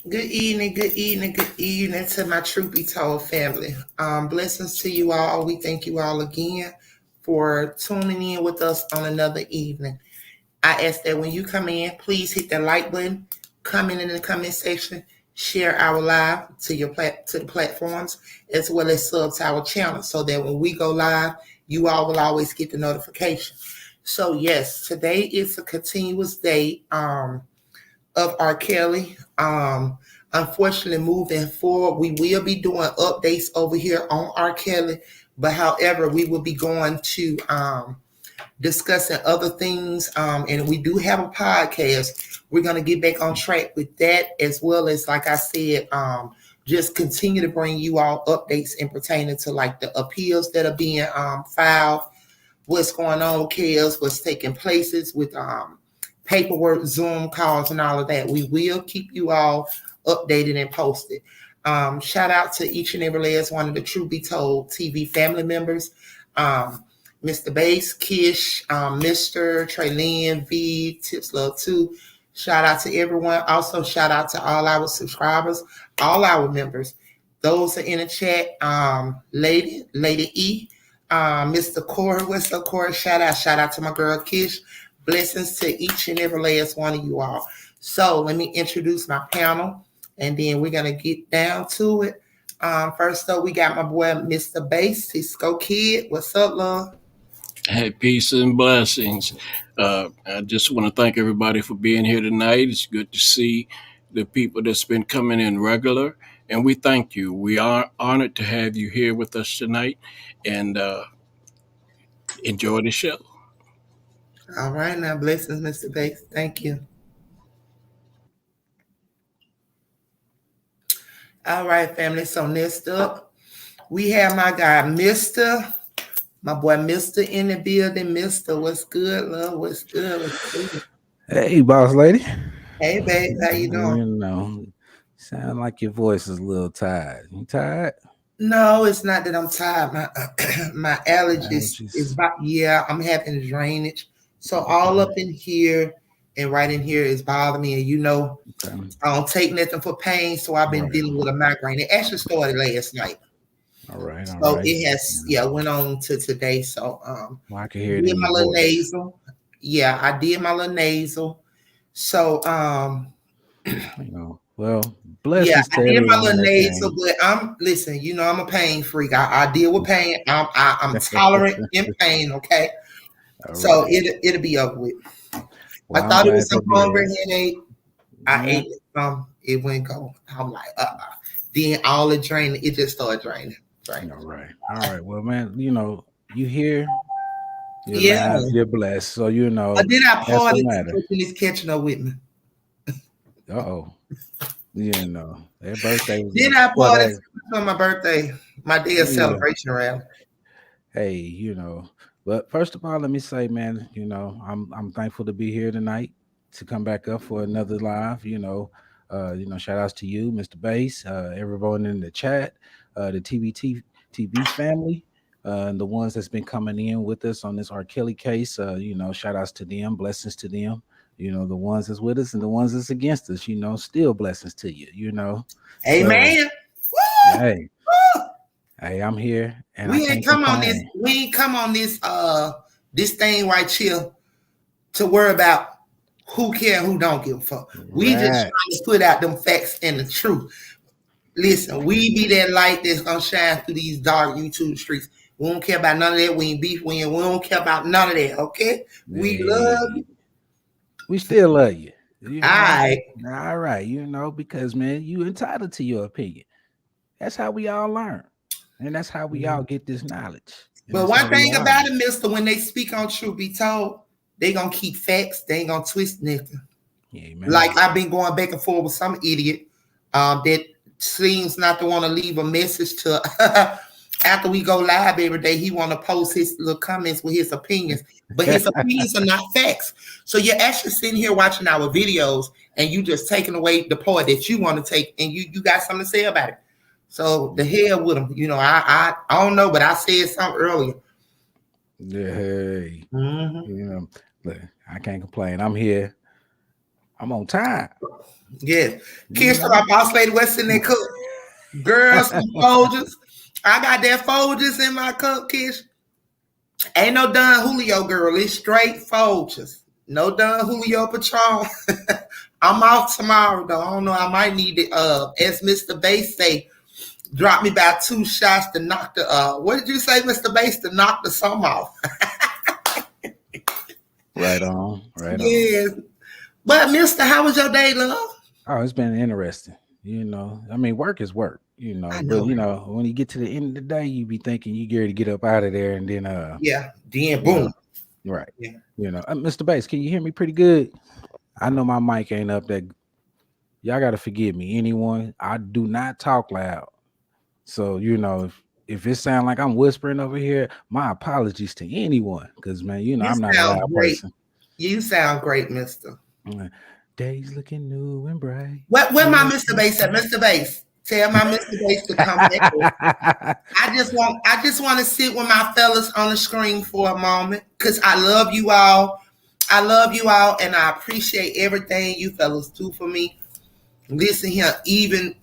Good evening, good evening to my Truth Be Told family. Blessings to you all. We thank you all again for tuning in with us on another evening. I ask that when you come in, please hit the like button, comment in the comment section, share our live to to the platforms, as well as sub to our channel, so that when we go live, you all will always get the notification. So yes, today is a continuous day. Of R. Kelly. Unfortunately, moving forward, we will be doing updates over here on R. Kelly, but however, we will be going to discussing other things, and we do have a podcast. We're going to get back on track with that, as well as, like I said, just continue to bring you all updates in pertaining to like the appeals that are being filed, what's going on with chaos, what's taking places with paperwork, Zoom calls, and all of that. We will keep you all updated and posted. Shout out to each and every last one of the True Be Told TV family members. Mr. Bass, Kish, Mr. Traylene, V, Tips Love 2. Shout out to everyone. Also, shout out to all our subscribers, all our members. Those are in the chat. Lady E, Mr. Corey, what's up, Corey? Shout out to my girl Kish. Blessings to each and every last one of you all. So let me introduce my panel, and then we're gonna get down to it. First up, we got my boy Mr. Bass, Cisco Kid. What's up, love? Hey, peace and blessings. I just want to thank everybody for being here tonight. It's good to see the people that's been coming in regular, and we thank you. We are honored to have you here with us tonight, and enjoy the show. All right, now blessings, Mr. Bass. Thank you. All right, family. So next up, we have my guy, my boy, Mr. in the building. Mr. What's good, love? What's good? What's good? Hey, boss lady. Hey, babe. How you doing? You know, sound like your voice is a little tired. You tired? No, it's not that I'm tired. My allergies is about, I'm having drainage. So all up in here and right in here is bothering me. And I don't take nothing for pain. So I've been dealing with a migraine. It actually started last night. All right. So it has, went on to today. So well, I can hear it did in my your little voice. nasal. Yeah, I did my little nasal. So well, blessings to I did my everyone little that nasal, came. but I'm a pain freak. I deal with pain. I'm tolerant in pain. Okay, so it'll be over with. Well, I thought it was some hungry headache. I ate some. It wouldn't go. I'm like, Then all the draining, it just started draining. All right. Well, man, you here. You're alive, you're blessed. So Did I party is catching up with me? Uh-oh. Their birthday was Did I party on my birthday? My day of celebration around. Hey, but first of all, let me say, man, I'm thankful to be here tonight to come back up for another live. Shout outs to you, Mr. Bass, everyone in the chat, the TV family, and the ones that's been coming in with us on this R. Kelly case. Shout outs to them, blessings to them. The ones that's with us and the ones that's against us. Still blessings to you. Amen. So, hey, I'm here, and we ain't come on this. We ain't come on this. This thing right here to worry about who care and who don't give a fuck. We just trying to put out them facts and the truth. Listen, we be that light that's gonna shine through these dark YouTube streets. We don't care about none of that. We ain't beef. We don't care about none of that. Okay, we love you. We still love you. All right. All right. Because man, you entitled to your opinion. That's how we all learn. And that's how we all get this knowledge. But one thing about it, mister, when they speak on Truth Be Told, they gonna keep facts. They ain't gonna twist nothing. Yeah, like I've been going back and forth with some idiot that seems not to want to leave a message to after we go live every day. He want to post his little comments with his opinions, but his opinions are not facts. So you're actually sitting here watching our videos and you just taking away the part that you want to take, and you got something to say about it. So the hell with him. I don't know, but I said something earlier. Yeah, hey. I can't complain. I'm here. I'm on time. Yeah. You Kids, know? my boss lady, what's in that cup? Girls, some Folgers. I got that Folgers in my cup, Kish. Ain't no Don Julio, girl. It's straight Folgers. No Don Julio Patron. I'm off tomorrow, though. I don't know. I might need it. As Mr. Bass say, drop me about 2 shots to knock the. What did you say, Mr. Bass? To knock the sum off. Right on. Right on. Yes. But, Mister, how was your day, love? Oh, it's been interesting. I mean, work is work, I but know. when you get to the end of the day, you be thinking you get to get up out of there and then Yeah. Then, you boom. know, right. Yeah. Mr. Bass, can you hear me pretty good? I know my mic ain't up that. Y'all gotta forgive me. Anyone, I do not talk loud. So, if it sound like I'm whispering over here, my apologies to anyone. Because man, You I'm not a sound loud great. person. You sound great, Mister. Days looking new and bright. Where my Mr. Bass at? Mr. Bass, tell my Mr. Bass to come back. I just want to sit with my fellas on the screen for a moment because I love you all. I love you all, and I appreciate everything you fellas do for me. Listen here, even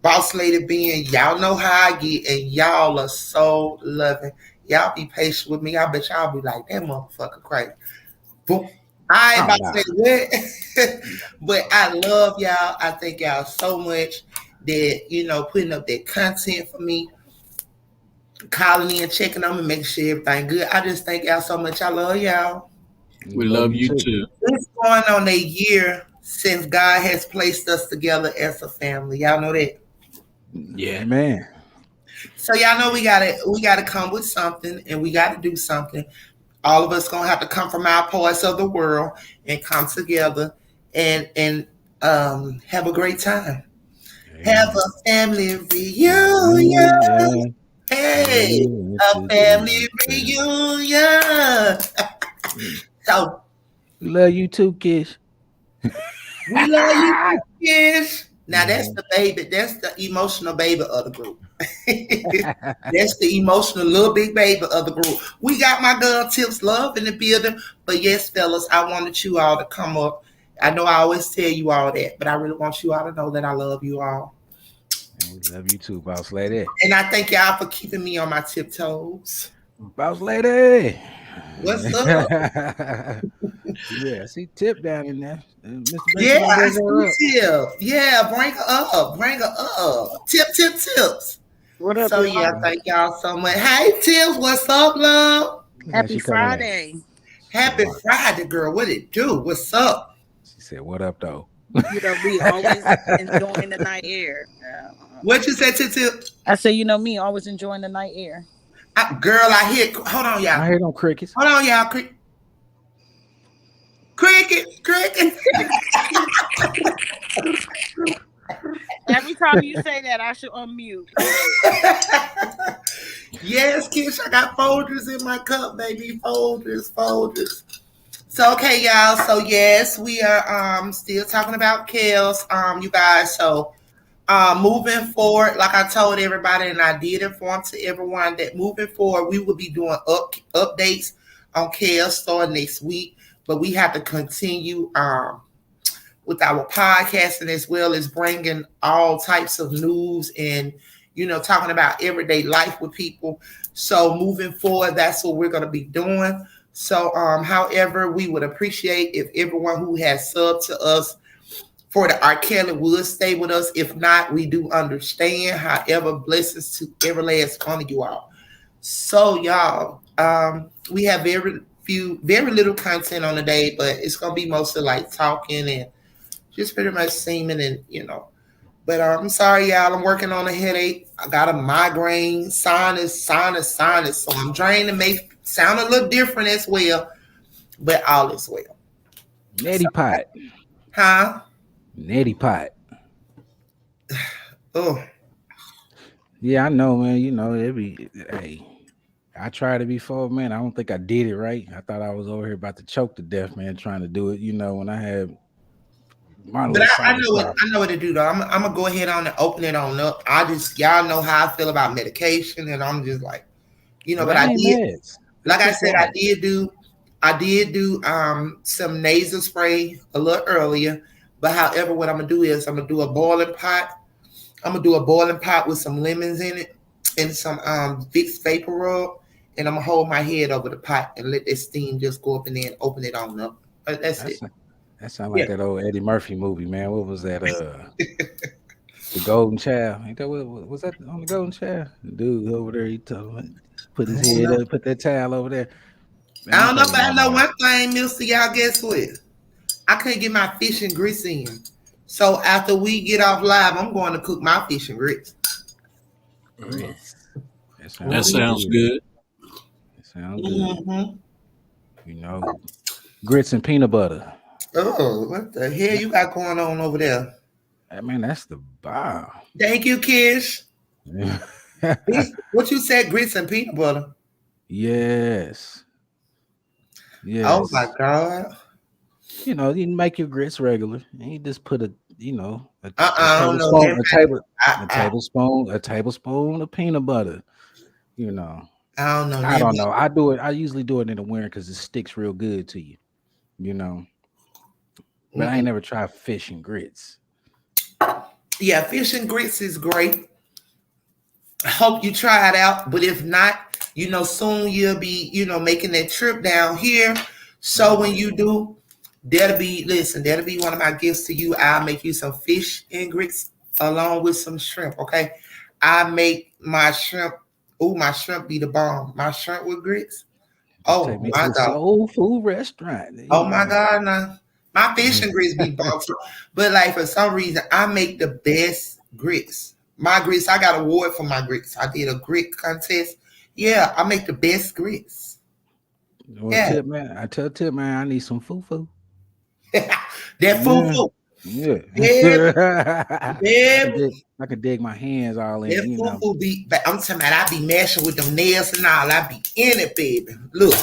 boss lady being, y'all know how I get, and y'all are so loving. Y'all be patient with me. I bet y'all be like, that motherfucker crazy. Boom. I ain't about to say what, but I love y'all. I thank y'all so much that, putting up that content for me, calling in, checking on me, making sure everything good. I just thank y'all so much. I love y'all. We love you too. It's going on a year since God has placed us together as a family. Y'all know that? Yeah. Man. So y'all know we gotta come with something, and we gotta do something. All of us gonna have to come from our parts of the world and come together and have a great time. Amen. Have a family reunion. Hey, a family reunion. So we love you too, Kish. We love you, Kish. Now that's the baby. That's the emotional baby of the group. That's the emotional little big baby of the group. We got my girl Tips Love in the building. But yes, fellas, I wanted you all to come up. I know I always tell you all that, but I really want you all to know that I love you all. And we love you too, boss lady. And I thank y'all for keeping me on my tiptoes. Boss lady. What's up? Yeah, I see Tip down in there. Mr. Yeah, I see Tip. Yeah, bring her up. Bring her up. Tips. What up? So yeah, thank y'all so much. Hey Tips, what's up, love? Happy Friday. Happy Friday, girl. What it do? What's up? She said, "What up, though?" We always enjoying the night air. What you said, Tip? I say, me, always enjoying the night air. Girl, I hear. Hold on, y'all. I hear them crickets. Hold on, y'all. Cricket. Every time you say that, I should unmute. Yes, Kish, I got Folgers in my cup, baby. Folgers. So okay, y'all. So yes, we are still talking about chaos, you guys. So moving forward, like I told everybody, and I did inform to everyone that moving forward, we will be doing updates on chaos starting next week. But we have to continue with our podcasting as well as bringing all types of news and talking about everyday life with people. So moving forward, that's what we're going to be doing. So however, we would appreciate if everyone who has subbed to us for the R. Kelly would stay with us. If not, we do understand. However, blessings to every last one of you all. So y'all, we have very little content on the day, but it's gonna be mostly like talking and just pretty much seeming and But I'm sorry, y'all. I'm working on a headache. I got a migraine, sinus. So I'm trying to make sound a little different as well, but all is well. Neti pot. Huh? Neti pot. Oh. Yeah, I know, man. Hey, I tried it before, man. I don't think I did it right. I thought I was over here about to choke to death, man, trying to do it. When I had my but I know what to do though. I'm gonna go ahead on and open it on up. Y'all know how I feel about medication, and I'm just like, but I did. Like I said, I did do I did do some nasal spray a little earlier, but however, what I'm gonna do is I'm gonna do a boiling pot. I'm gonna do a boiling pot with some lemons in it and some Vicks vapor rub, and I'm gonna hold my head over the pot and let that steam just go up and then open it on up. That's it. That's that sound like Yeah. that old Eddie Murphy movie, man. What was that? The Golden Child. Ain't that what was that on the Golden Child? The dude over there, he told him, put I his don't head know. up, put that towel over there. Man, I I'm don't know, taking but I my know man. one thing, Mister. Y'all guess what? I couldn't get my fish and grits in. So after we get off live, I'm going to cook my fish and grits. Grits. That That sounds Mm-hmm. sounds good. good. That sounds good. Mm-hmm. You know, grits and peanut butter. Oh, what the hell you got going on over there? I mean, that's the bomb. Thank you, Kish. What you said, grits and peanut butter? Yes. Oh my Yes. God. You make your grits regular, and you just put a I don't know nothing tablespoon, about a tablespoon of peanut butter. You know, I don't know I nothing don't know. I do it. I usually do it in the winter because it sticks real good to you. You know, but I about. ain't never tried fish and grits. Yeah, fish and grits is great. I hope you try it out. But if not, soon you'll be, making that trip down here. So when you do, that'll be one of my gifts to you. I'll make you some fish and grits along with some shrimp. Okay. I make my shrimp. Oh, my shrimp be the bomb. My shrimp with grits. Just Oh take me to my a God. soul food restaurant. Oh my God, nah. My fish and grits be bomb. But like for some reason, I make the best grits. My grits, I got an award for my grits. I did a grit contest. Yeah, I make the best grits. Well, Yeah. Tip man, I tell Tip man I need some foo. That foo Yeah, foo. yeah. Babe, babe. I could dig my hands all in. That foo foo be, I'm talking about, I be mashing with them nails and all. I be in it, baby. Look,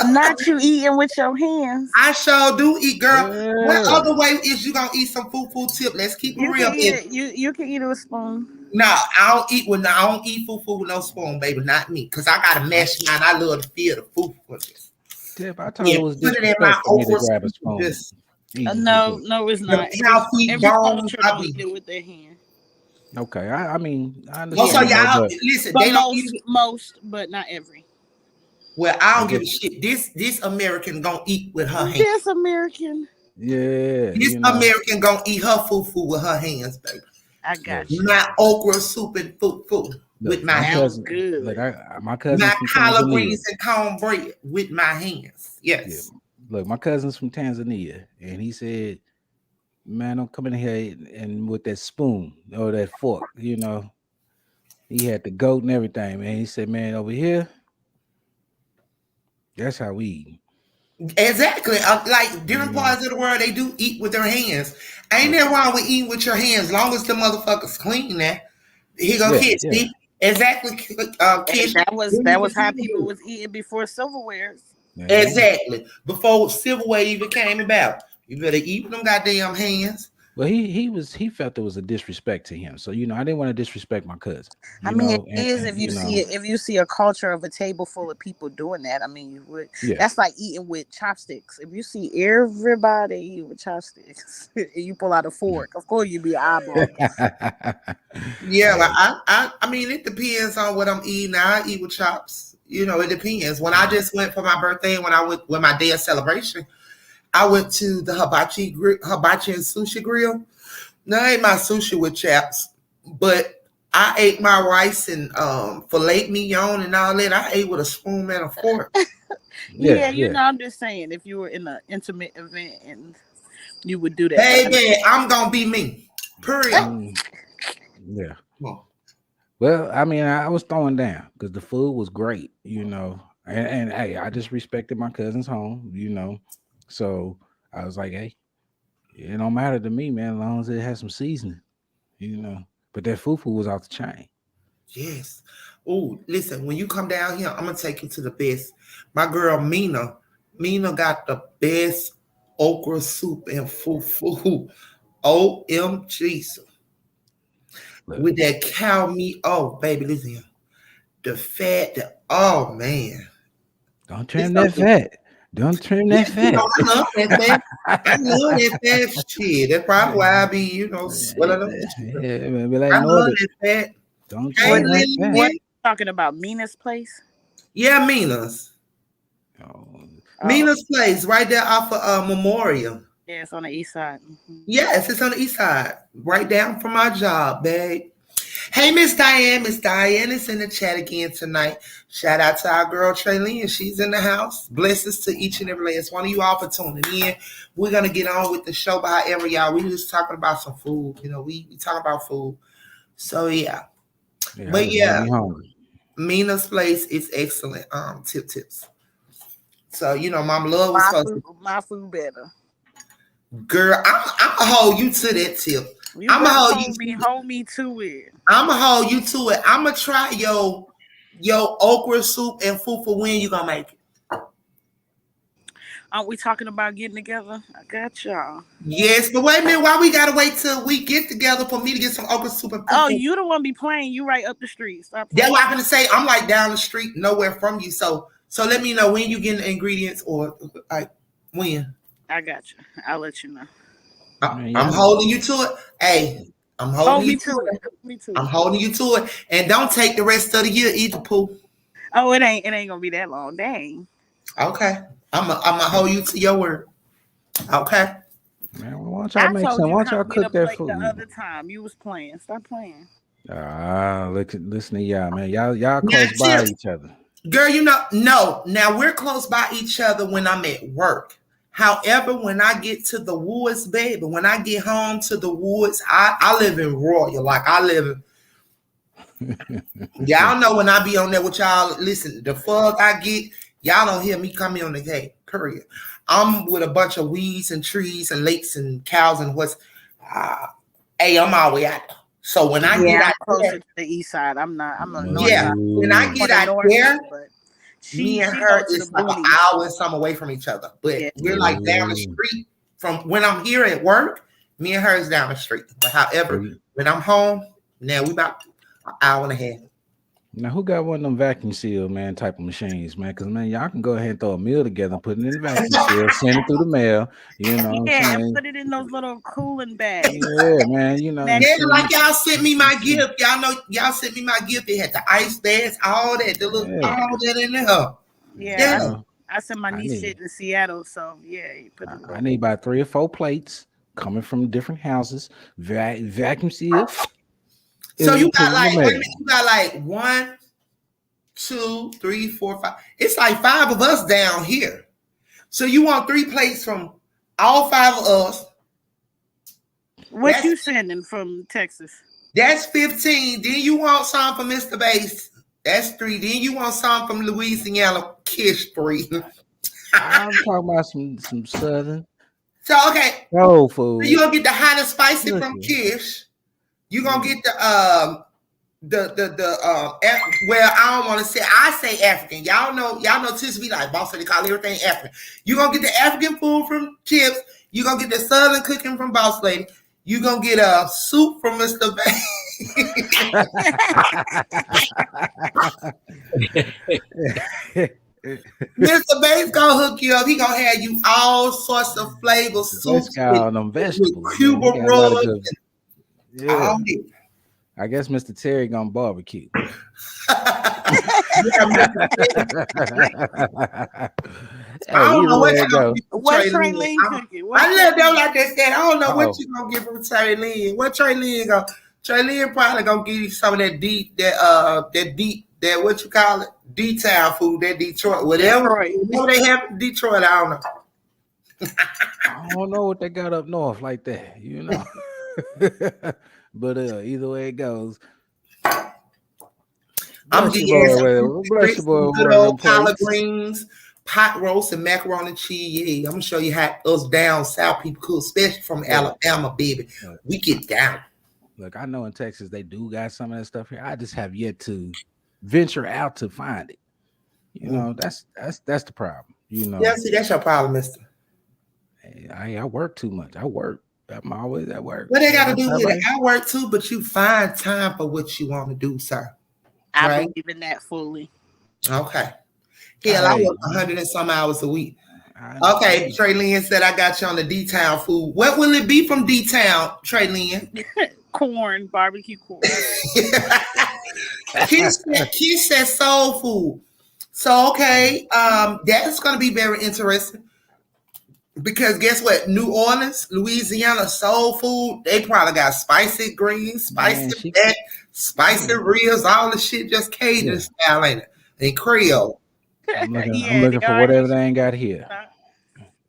Not you eating with your hands. I sure do eat, girl. What Yeah. other way is you gonna eat some foo foo tip? Let's keep it You real, can eat baby. it. You can eat it with a spoon. No, I don't eat fufu with no spoon, baby. Not me. Cause I gotta I, mash mine. I love to feel the fufu. Tip, I thought Yeah, it was put it in my disrespect for me to okra grab a soup. spoon Just eating No, fufu. no, it's the not. cow feet Every bones. culture I don't be eat it with their hand. Okay, I mean I also understand Yeah, though, y'all but listen, but they don't eat it. most, but not every. Well, I I don't give guess a shit. This American gonna eat with her hands. This American. yeah, This American gonna eat her fufu with her hands, baby. I look, got you. My okra soup and fufu with my my hands. Sounds cousin, look, good. my My cousins from collard Tanzania. greens and cornbread with my hands. Yeah, Yes. look, my cousin's from Tanzania, and he said, "Man, don't come in here and with that spoon or that fork." He had the goat and everything, man. He said, "Man, over here, that's how we eat." Exactly. Like You different know, parts of the world, they do eat with their hands. Ain't yeah, there wrong with eating with your hands, long as the motherfuckers clean that. He go yeah, kids. yeah. See exactly, And kids. that was how people was eating before silverwares. Yeah. Exactly. Before silverware even came about, you better eat with them goddamn hands. Well, he felt there was a disrespect to him, so I didn't want to disrespect my cousin, I mean, it and, is and if you see a culture of a table full of people doing that. I mean, you would. yeah, That's like eating with chopsticks. If you see everybody eating with chopsticks, and you pull out a fork, of course you be eyeballing. Yeah, like hey, I mean, it depends on what I'm eating. I eat with chops. It depends. When I just went for my birthday, when I went with my day of celebration, I went to the hibachi and sushi grill. Now I ate my sushi with chaps, but I ate my rice and filet mignon and all that. I ate with a spoon and a fork. yeah, Yeah, yeah, I'm just saying, if you were in an intimate event and you would do that, but Baby, I'm gonna be me. Period. mm, yeah. Come on. Well, I mean, I was throwing down because the food was great, and hey, I just respected my cousin's home. So I was like, hey, it don't matter to me, man, as long as it has some seasoning, you know. But that fufu was off the chain. Yes. Oh, listen, when you come down here, I'm gonna take you to the best. My girl Mina got the best okra soup and fufu. OMG. Look, With that cow meat. Oh, baby, listen here. The fat, oh man. don't It's turn so that good. fat. Don't trim Yeah, that fat. I love that fat. I love that fat shit. That's probably why I be, swelling up. Yeah, man, be like I love Norbit. that fat. Don't Hey, trim that fat. What Lillian. talking about? Mina's place? Yeah, Mina's. Oh, Oh, Mina's place right there off of Memorial. yeah, it's on the east side. Yes, it's on the east side, right down from my job, babe. Hey, Miss Diane. Miss Diane is in the chat again tonight. Shout out to our girl Traylene. She's in the house. Blessings to each and every last one of you all for tuning in. We're gonna get on with the show, but however, y'all, we just talking about some food. We talking about food. So yeah. yeah, I But just yeah, made me hungry. Mina's place is excellent. Tips. So Mom Love was supposed to. My food better. Girl, I'm gonna hold you to that tip. You I'm better gonna hold me to it. I'm gonna hold you to it. I'm gonna try your okra soup and fufu. When you gonna make it? Aren't we talking about getting together? I got y'all. Yes, but wait a minute. Why we gotta wait till we get together for me to get some okra soup and fufu? Oh, you the one be playing. You right up the street. Stop playing. That's what I'm gonna say. I'm like down the street, nowhere from you. So let me know when you get the ingredients or like when. I got you. I'll let you know. I'm holding you to it. Hey, I'm holding you to it. Me too. I'm holding you to it. And don't take the rest of the year either, Pooh. Oh, it ain't gonna be that long. Dang. Okay. I'm gonna hold you to your word. Okay. Man, why don't y'all make some? Why don't y'all cook that food? The other time you was playing. Stop playing. Listen to y'all, man. Y'all close by each other. Girl, no. Now we're close by each other when I'm at work. However, when I get to the woods, baby, when I get home to the woods, I live in Royal. Like I live in. Y'all know when I be on there with y'all, listen, the fuck I get, y'all don't hear me coming on the gate, period. I'm with a bunch of weeds and trees and lakes and cows and hey, I'm all the way out there. So when I get out closer there, to the east side, I'm on the north yeah, side. when I get out there, me and her is like an hour and some away from each other. But we're like down the street from when I'm here at work, me and her is down the street. But however, when I'm home, now we about an hour and a half. Now, who got one of them vacuum seal, man, type of machines, man? Because, man, y'all can go ahead and throw a meal together, put it in the vacuum seal, send it through the mail, and put it in those little cooling bags. Yeah, man, like y'all sent me my gift. Y'all know y'all sent me my gift. They had the ice bags, all that, all that in there. Yeah. I sent my niece shit in Seattle, so yeah. I need about 3 or 4 plates coming from different houses, vacuum seal. So you got like 1, 2, 3, 4, 5. It's like 5 of us down here. So you want 3 plates from all 5 of us. What you sending from Texas? That's 15. Then you want some from Mr. Bass. That's 3. Then you want some from Louisiana. Kish 3. I'm talking about some southern. So okay. Soul food. So you gonna get the hot and spicy from Kish. You gonna get well, I don't want to say, I say African. Y'all know Tish be like, boss, they call everything African. You gonna get the African food from Chips. You gonna get the southern cooking from Boss Lady. You gonna get a soup from Mr. Bay. Mr. Bay's gonna hook you up. He gonna have you all sorts of flavors, soups with them vegetables, Cuba rubs. Yeah. I guess Mr. Terry gonna barbecue. I don't know what you're gonna get from Traylene cooking. I let them like they said. I don't know what you're gonna get from Traylene. What Traylene gonna? Traylene probably gonna give you some of that what you call it? D-town food, that Detroit, whatever they have in Detroit. I don't know. I don't know what they got up north like that, But either way it goes, I'm getting good old collard greens, pot roast, and macaroni and cheese. Yeah, I'm gonna show you how us down south people cook, especially from Alabama, baby. We get down. Look, I know in Texas they do got some of that stuff here. I just have yet to venture out to find it. That's the problem. Yeah, see, that's your problem, mister. Hey, I work too much. I'm always at work. What they got to do with it? I work too, but you find time for what you want to do, sir. I believe in that fully. Okay. Hell, I work 100 and some hours a week. Okay, Trey Lynn said I got you on the D-Town food. What will it be from D-Town, Trey Lynn? Corn, barbecue corn. Kish said soul food. So okay, that's gonna be very interesting. Because guess what? New Orleans, Louisiana soul food, they probably got spicy greens, spicy back, spicy ribs, all the shit just Cajun style, ain't it? And Creole. I'm looking for whatever they ain't got here.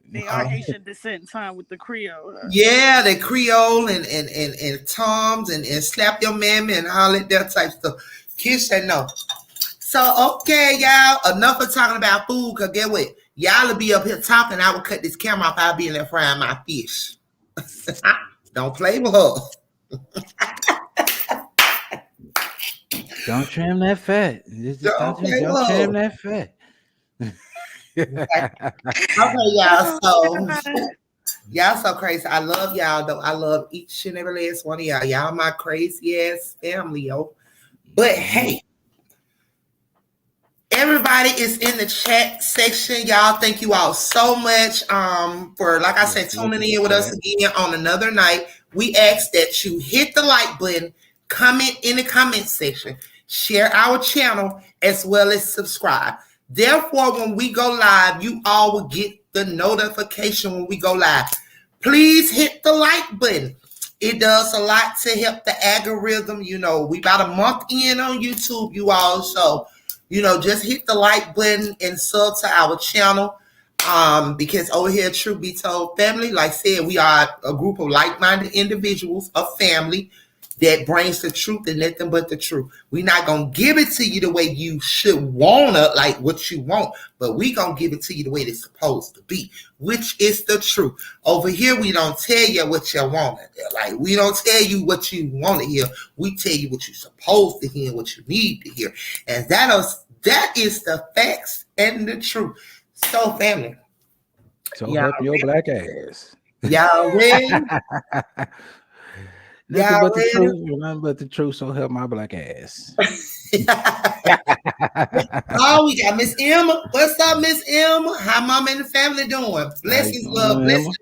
They are Haitian descent time with the Creole. Yeah, the Creole and Toms and slap your mammy and all that type stuff. Kids said no. So okay, y'all, enough of talking about food, cause get what? Y'all will be up here talking. I will cut this camera off. I'll be in there frying my fish. Don't play with her. Don't trim that fat. Don't trim that fat. Okay, y'all. So y'all so crazy. I love y'all though. I love each and every last one of y'all. Y'all my crazy ass family, yo. But hey, everybody is in the chat section. Y'all, thank you all so much for, like I said, tuning in with us again on another night. We ask that you hit the like button, comment in the comment section, share our channel, as well as subscribe. Therefore, when we go live, you all will get the notification when we go live. Please hit the like button. It does a lot to help the algorithm. You know, we about a month in on YouTube, you all. So, you know, just hit the like button and sub to our channel. Because over here, Truth Be Told Family, like I said, we are a group of like-minded individuals, a family that brings the truth and nothing but the truth. We're not going to give it to you the way you should want it, like what you want, but we going to give it to you the way it's supposed to be, which is the truth. Over here, we don't tell you what you want. Like, we don't tell you what you want to hear. We tell you what you're supposed to hear and what you need to hear. And that is the facts and the truth. So, family. So help your black ass. Y'all ready? Nothing but the truth. Nothing but the truth. So help my black ass. Oh, we got Miss Emma. What's up, Miss Emma? How mom and the family doing? Blessings, love, blessings.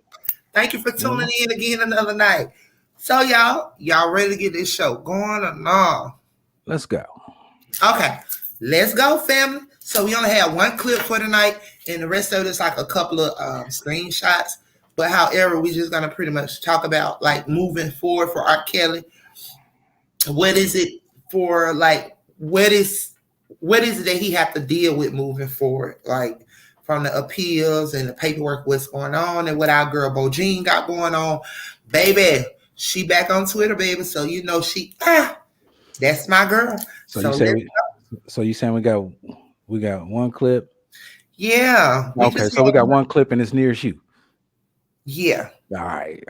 Thank you for tuning in again another night. So, y'all ready to get this show going or not? Let's go. Okay, let's go, family. So we only have one clip for tonight, and the rest of it is like a couple of screenshots. But however, we're just gonna pretty much talk about like moving forward for R. Kelly. What is it for? Like, what is it that he have to deal with moving forward? Like from the appeals and the paperwork, what's going on, and what our girl Bo Jean got going on, baby. She back on Twitter, baby. So you know that's my girl. So you saying we got one clip? Yeah. Okay, so we got one clip and it's nearest you. Yeah. All right.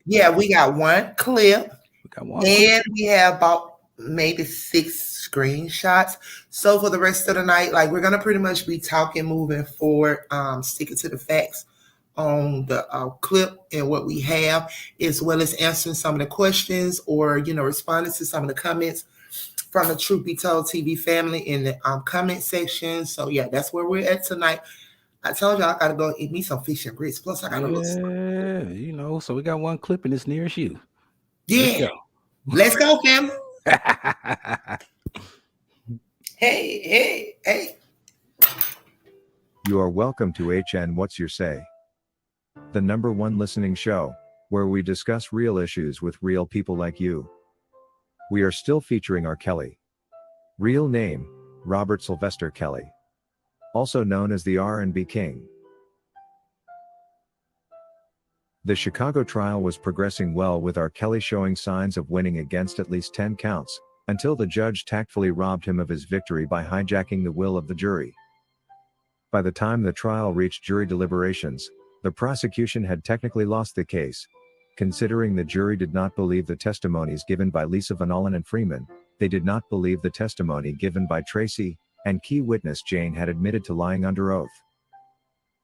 Yeah, we got one clip. We have about maybe 6 screenshots. So for the rest of the night, like we're gonna pretty much be talking moving forward, sticking to the facts on the clip and what we have, as well as answering some of the questions or responding to some of the comments from the Truth Be Told TV family in the comment section. So yeah, that's where we're at tonight. I told you I gotta go eat me some fish and grits. Plus I gotta look. So we got one clip and it's nearest you. Yeah. Let's go, family. Hey. You are welcome to HN What's Your Say? The #1 listening show, where we discuss real issues with real people like you. We are still featuring R. Kelly. Real name, Robert Sylvester Kelly. Also known as the R&B King. The Chicago trial was progressing well with R. Kelly showing signs of winning against at least 10 counts, until the judge tactfully robbed him of his victory by hijacking the will of the jury. By the time the trial reached jury deliberations, the prosecution had technically lost the case. Considering the jury did not believe the testimonies given by Lisa Van Allen and Freeman, they did not believe the testimony given by Tracy, and key witness Jane had admitted to lying under oath.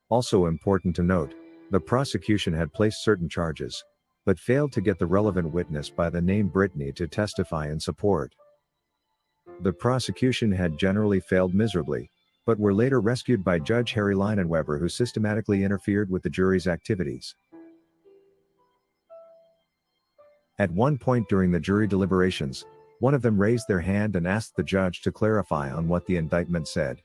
Also important to note, the prosecution had placed certain charges, but failed to get the relevant witness by the name Brittany to testify in support. The prosecution had generally failed miserably, but were later rescued by Judge Harry Leinenweber, who systematically interfered with the jury's activities. At one point during the jury deliberations, one of them raised their hand and asked the judge to clarify on what the indictment said.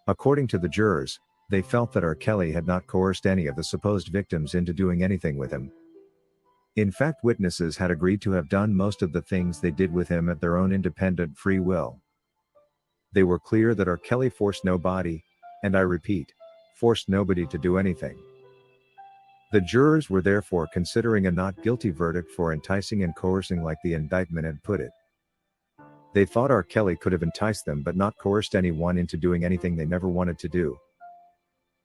According to the jurors, they felt that R. Kelly had not coerced any of the supposed victims into doing anything with him. In fact, witnesses had agreed to have done most of the things they did with him at their own independent free will. They were clear that R. Kelly forced nobody, and I repeat, forced nobody to do anything. The jurors were therefore considering a not guilty verdict for enticing and coercing, like the indictment had put it. They thought R. Kelly could have enticed them but not coerced anyone into doing anything they never wanted to do.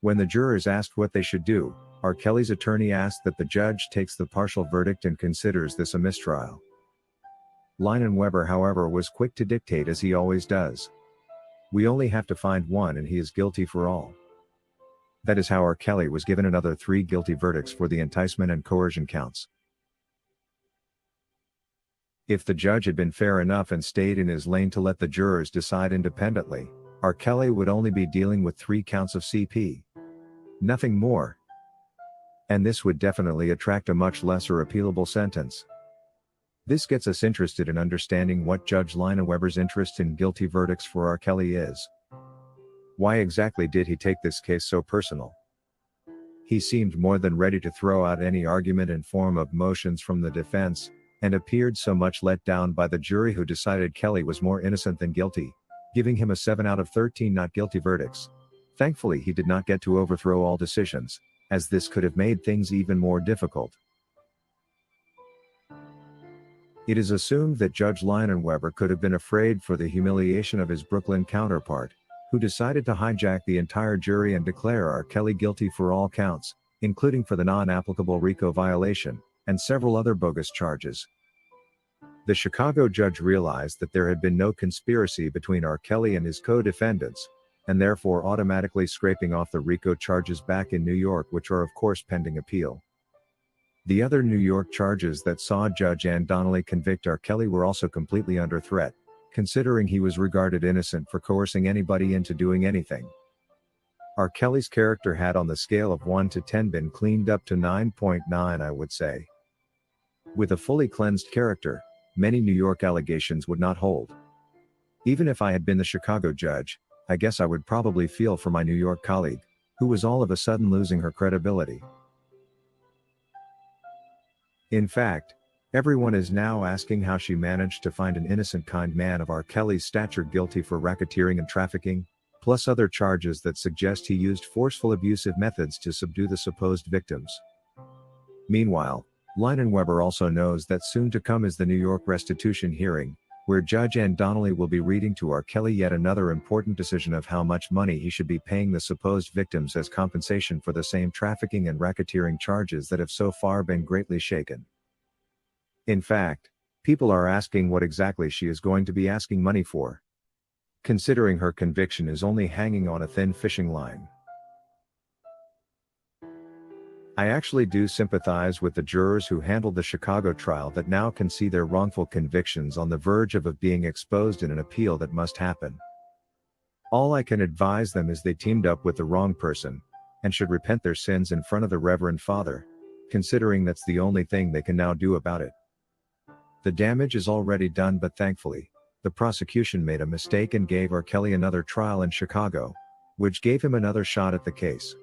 When the jurors asked what they should do, R. Kelly's attorney asked that the judge takes the partial verdict and considers this a mistrial. Leinenweber, however, was quick to dictate, as he always does. We only have to find one and he is guilty for all. That is how R. Kelly was given another 3 guilty verdicts for the enticement and coercion counts. If the judge had been fair enough and stayed in his lane to let the jurors decide independently, R. Kelly would only be dealing with 3 counts of CP. Nothing more. And this would definitely attract a much lesser appealable sentence. This gets us interested in understanding what Judge Leinenweber's interest in guilty verdicts for R. Kelly is. Why exactly did he take this case so personal? He seemed more than ready to throw out any argument in form of motions from the defense, and appeared so much let down by the jury, who decided Kelly was more innocent than guilty, giving him a 7 out of 13 not guilty verdicts. Thankfully, he did not get to overthrow all decisions, as this could have made things even more difficult. It is assumed that Judge Leinenweber could have been afraid for the humiliation of his Brooklyn counterpart, who decided to hijack the entire jury and declare R. Kelly guilty for all counts, including for the non-applicable RICO violation, and several other bogus charges. The Chicago judge realized that there had been no conspiracy between R. Kelly and his co-defendants, and therefore automatically scraping off the RICO charges back in New York, which are of course pending appeal. The other New York charges that saw Judge Ann Donnelly convict R. Kelly were also completely under threat, considering he was regarded innocent for coercing anybody into doing anything. R. Kelly's character had, on the scale of 1 to 10, been cleaned up to 9.9, I would say. With a fully cleansed character, many New York allegations would not hold. Even if I had been the Chicago judge, I guess I would probably feel for my New York colleague, who was all of a sudden losing her credibility. In fact, everyone is now asking how she managed to find an innocent, kind man of R. Kelly's stature guilty for racketeering and trafficking, plus other charges that suggest he used forceful, abusive methods to subdue the supposed victims. Meanwhile, Leinenweber also knows that soon to come is the New York restitution hearing, where Judge Ann Donnelly will be reading to R. Kelly yet another important decision of how much money he should be paying the supposed victims as compensation for the same trafficking and racketeering charges that have so far been greatly shaken. In fact, people are asking what exactly she is going to be asking money for, considering her conviction is only hanging on a thin fishing line. I actually do sympathize with the jurors who handled the Chicago trial that now can see their wrongful convictions on the verge of being exposed in an appeal that must happen. All I can advise them is they teamed up with the wrong person, and should repent their sins in front of the Reverend Father, considering that's the only thing they can now do about it. The damage is already done, but thankfully, the prosecution made a mistake and gave R. Kelly another trial in Chicago, which gave him another shot at the case.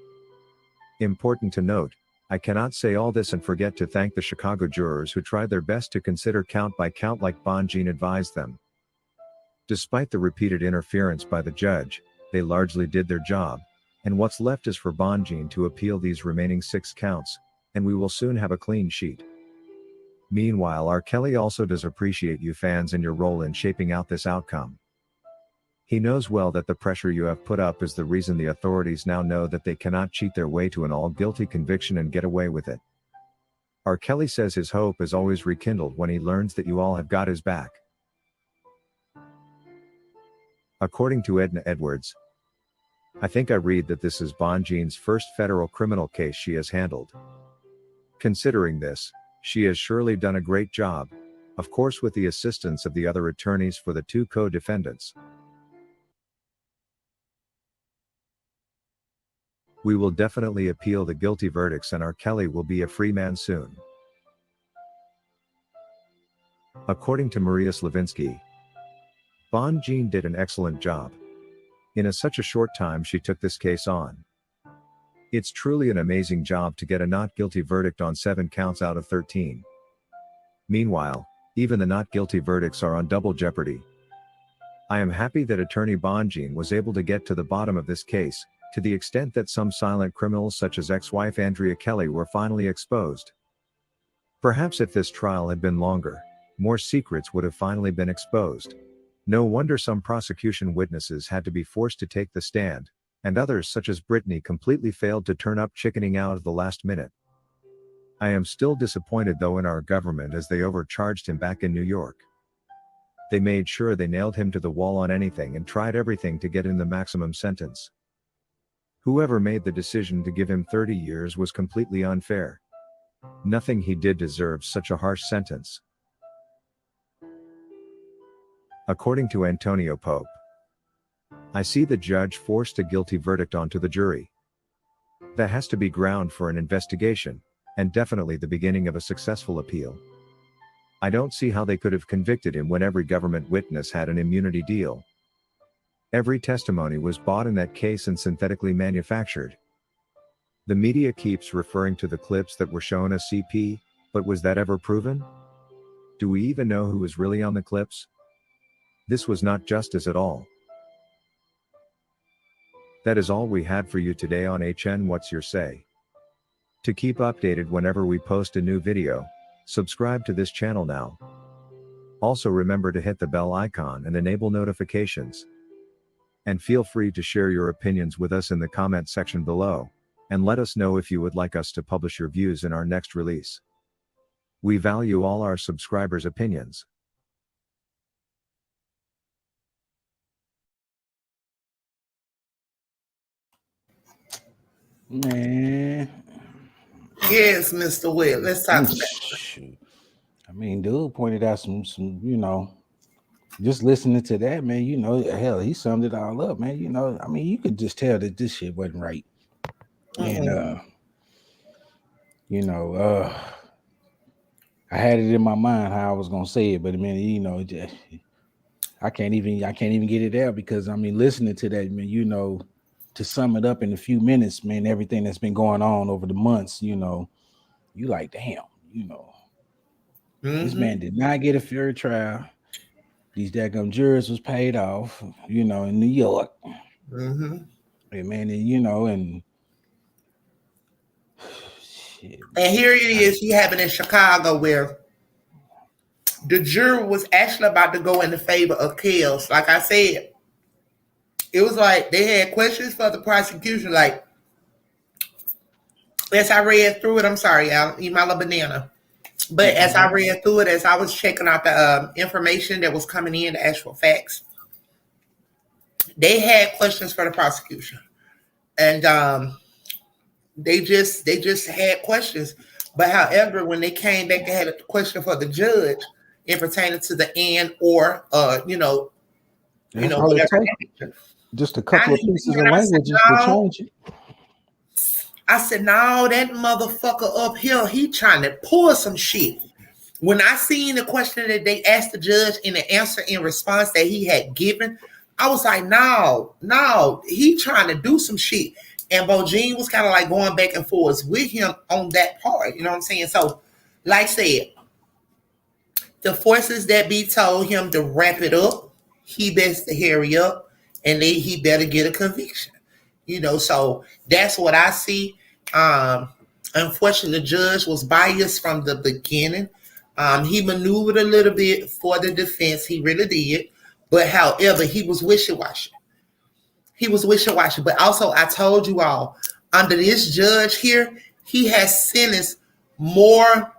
Important to note, I cannot say all this and forget to thank the Chicago jurors who tried their best to consider count by count like Bonjean advised them. Despite the repeated interference by the judge, they largely did their job, and what's left is for Bonjean to appeal these remaining 6 counts, and we will soon have a clean sheet. Meanwhile, R. Kelly also does appreciate you fans and your role in shaping out this outcome. He knows well that the pressure you have put up is the reason the authorities now know that they cannot cheat their way to an all-guilty conviction and get away with it. R. Kelly says his hope is always rekindled when he learns that you all have got his back. According to Edna Edwards, I think I read that this is Bonjean's first federal criminal case she has handled. Considering this, she has surely done a great job, of course with the assistance of the other attorneys for the 2 co-defendants. We will definitely appeal the guilty verdicts and R. Kelly will be a free man soon. According to Maria Slavinsky, Bon Jean did an excellent job. In such a short time she took this case on. It's truly an amazing job to get a not guilty verdict on 7 counts out of 13. Meanwhile, even the not guilty verdicts are on double jeopardy. I am happy that attorney Bon Jean was able to get to the bottom of this case, to the extent that some silent criminals such as ex-wife Andrea Kelly were finally exposed. Perhaps if this trial had been longer, more secrets would have finally been exposed. No wonder some prosecution witnesses had to be forced to take the stand, and others such as Brittany completely failed to turn up, chickening out at the last minute. I am still disappointed though in our government as they overcharged him back in New York. They made sure they nailed him to the wall on anything and tried everything to get him the maximum sentence. Whoever made the decision to give him 30 years was completely unfair. Nothing he did deserves such a harsh sentence. According to Antonio Pope, I see the judge forced a guilty verdict onto the jury. That has to be ground for an investigation, and definitely the beginning of a successful appeal. I don't see how they could have convicted him when every government witness had an immunity deal. Every testimony was bought in that case and synthetically manufactured. The media keeps referring to the clips that were shown as CP, but was that ever proven? Do we even know who was really on the clips? This was not justice at all. That is all we had for you today on HN What's Your Say? To keep updated whenever we post a new video, subscribe to this channel now. Also remember to hit the bell icon and enable notifications. And feel free to share your opinions with us in the comment section below, and let us know if you would like us to publish your views in our next release. We value all our subscribers' opinions. Man, Yes, Mr. Webb. Let's talk about it. shoot. I mean, dude pointed out some, just listening to that, man, hell, he summed it all up, man. I mean, you could just tell that this shit wasn't right. And I had it in my mind how I was gonna say it, but I mean, I can't even get it out because I mean, listening to that, man, to sum it up in a few minutes, man, everything that's been going on over the months, you like, damn, this man did not get a fair trial. These daggum jurors was paid off, in New York. And man, and shit. And here it is, you have it in Chicago where the jury was actually about to go in the favor of Kells. Like I said, it was like they had questions for the prosecution. Like, as I read through it, I'm sorry, I'll eat my little banana. But as I read through it, as I was checking out the information that was coming in, the actual facts, they had questions for the prosecution. And they just had questions. But however, when they came back, they had a question for the judge in pertaining to the and or whatever. Just a couple of pieces of language to change it. I said, no, that motherfucker up here, he trying to pull some shit. When I seen the question that they asked the judge and the answer in response that he had given, I was like, no, he trying to do some shit. And Bo Jean was kind of like going back and forth with him on that part. You know what I'm saying? So, like I said, the forces that be told him to wrap it up, he best to hurry up, and then he better get a conviction. So that's what I see. Unfortunately, the judge was biased from the beginning. He maneuvered a little bit for the defense. He really did. But however, he was wishy-washy. But also, I told you all, under this judge here, he has sentenced more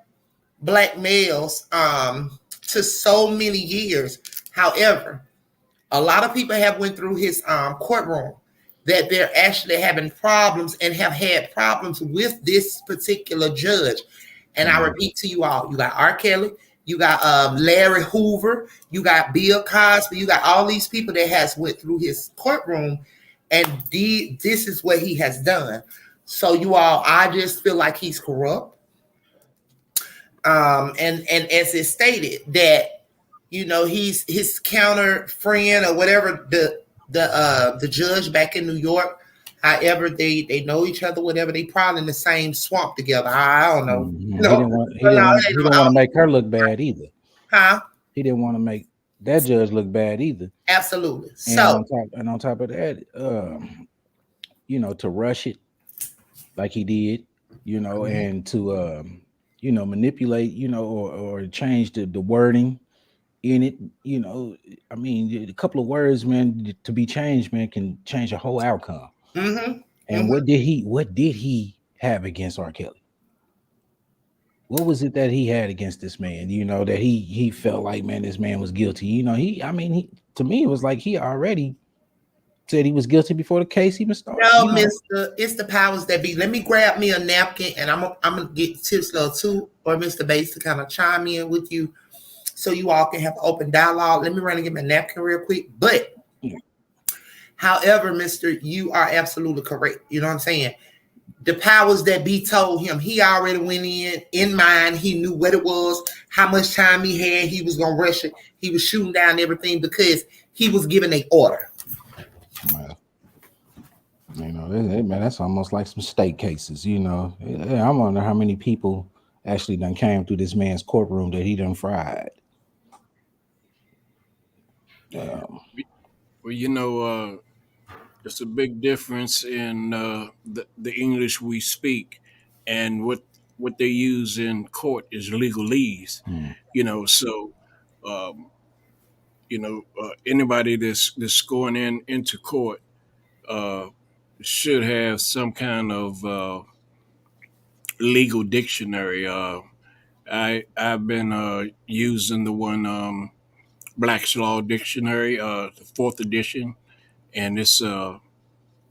black males to so many years. However, a lot of people have went through his courtroom that they're actually having problems and have had problems with this particular judge. And I repeat to you all, you got R. Kelly, you got Larry Hoover, you got Bill Cosby, you got all these people that has went through his courtroom, and this is what he has done. So you all, I just feel like he's corrupt. And as it stated that, he's his counter friend or whatever, the judge back in New York. However, they know each other, whatever. They probably in the same swamp together. I don't know. Mhm. No, He didn't want to make her look bad either. huh? He didn't want to make that judge look bad either. Absolutely. And So on top of that, to rush it like he did, and to manipulate, or change the wording in it. I mean, a couple of words, man, to be changed, man, can change a whole outcome. mhm, And what did he have against R. Kelly? What was it that he had against this man? That he felt like, man, this man was guilty. To me, it was like he already said he was guilty before the case even started. no, Mister, it's the powers that be. Let me grab me a napkin, and I'm gonna get Tisla too, or Mister Bates to kind of chime in with you, so you all can have open dialogue. Let me run and get my napkin real quick. But, however, Mister, you are absolutely correct. You know what I'm saying? The powers that be told him he already went in mind. He knew what it was, how much time he had. He was gonna rush it. He was shooting down everything because he was given an order. Well, man, that's almost like some state cases. I wonder how many people actually done came through this man's courtroom that he done fried. Well, there's a big difference in the English we speak and what they use in court is legalese. So anybody that's going into court uh, should have some kind of legal dictionary. I've been using the one Black's Law Dictionary, the fourth edition, and it's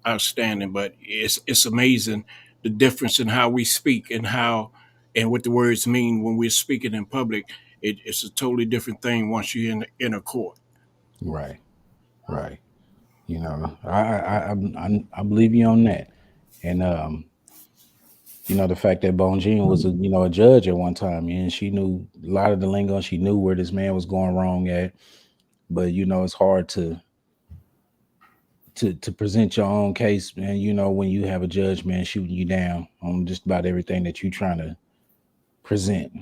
outstanding. But it's amazing the difference in how we speak and what the words mean when we're speaking in public. It's a totally different thing once you're in a court. Right. I believe you on that. And the fact that Bonjean was a judge at one time, and she knew a lot of the lingo. She knew where this man was going wrong at. But it's hard to present your own case, man. When you have a judge, man, shooting you down on just about everything that you're trying to present.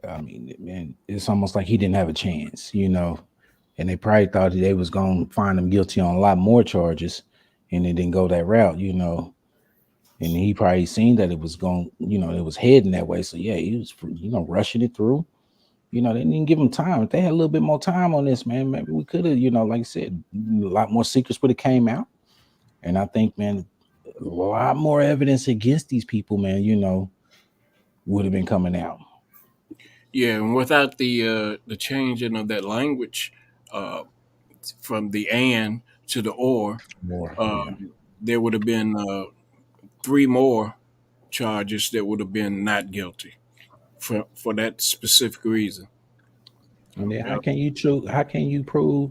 I mean, man, it's almost like he didn't have a chance, and they probably thought they was going to find him guilty on a lot more charges, and they didn't go that route, and he probably seen that it was going, it was heading that way. So yeah, he was, rushing it through. They didn't give him time. If they had a little bit more time on this, man, maybe we could have, like I said, a lot more secrets would have came out. And I think, man, a lot more evidence against these people, man, would have been coming out. Yeah, and without the changing of that language from the and to the or, there would have been 3 more charges that would have been not guilty for that specific reason. And then how can you prove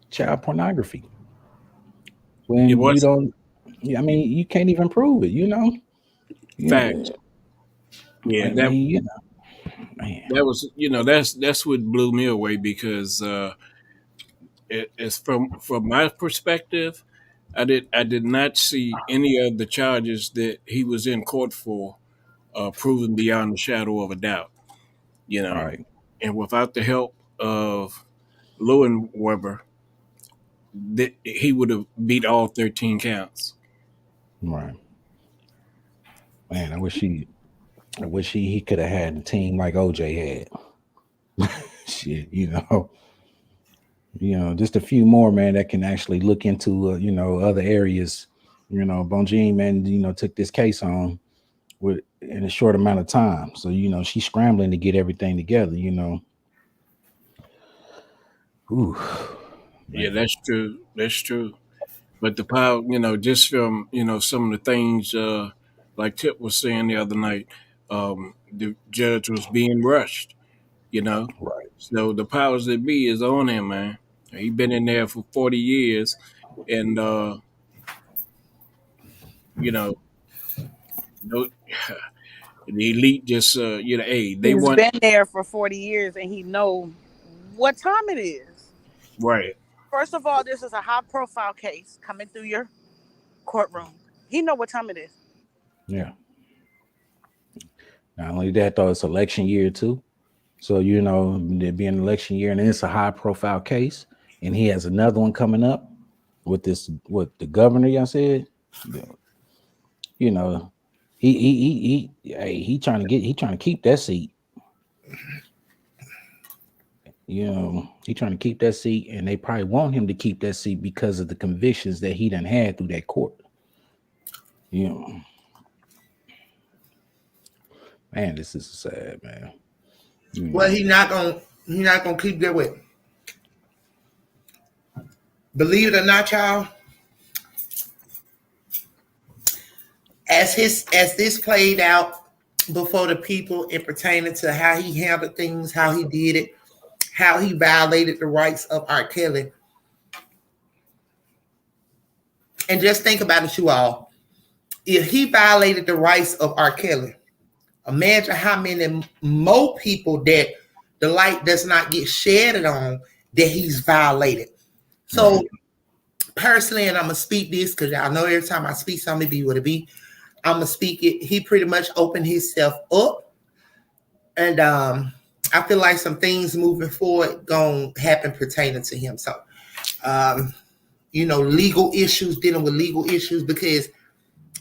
child pornography when you don't? I mean, you can't even prove it. Fact. Yeah, man. That was that's what blew me away because it's from my perspective, I did not see any of the charges that he was in court for proven beyond the shadow of a doubt. Right. And without the help of Leuenweber, he would have beat all 13 counts. Right. Man, I wish he could have had a team like OJ had. Shit, just a few more, man, that can actually look into other areas. Bonjean, man, took this case on in a short amount of time. So she's scrambling to get everything together. Ooh. Yeah, that's true. That's true. But the power, just from some of the things like Tip was saying the other night, the judge was being rushed. Right. So the powers that be is on him, man. He been in there for 40 years, and you know, no, the elite just hey, they He's want been there for 40 years and he know what time it is. right. First of all, this is a high profile case coming through your courtroom. He know what time it is. Yeah. Not only that, though, it's election year too. So, there being election year and it's a high profile case, and he has another one coming up with what the governor, y'all said, you know, he trying to keep that seat. He trying to keep that seat, and they probably want him to keep that seat because of the convictions that he done had through that court. Man, this is sad, man. Well, he not gonna keep that way. Believe it or not, y'all, as this played out before the people and pertaining to how he handled things, how he did it, how he violated the rights of R. Kelly. And just think about it, you all. If he violated the rights of R. Kelly, imagine how many more people that the light does not get shedded on that he's violated. So personally, and I'm going to speak this because y'all know every time I speak something, it be what it be. I'm going to speak it. He pretty much opened himself up. And I feel like some things moving forward going to happen pertaining to him. So, legal issues, dealing with legal issues, because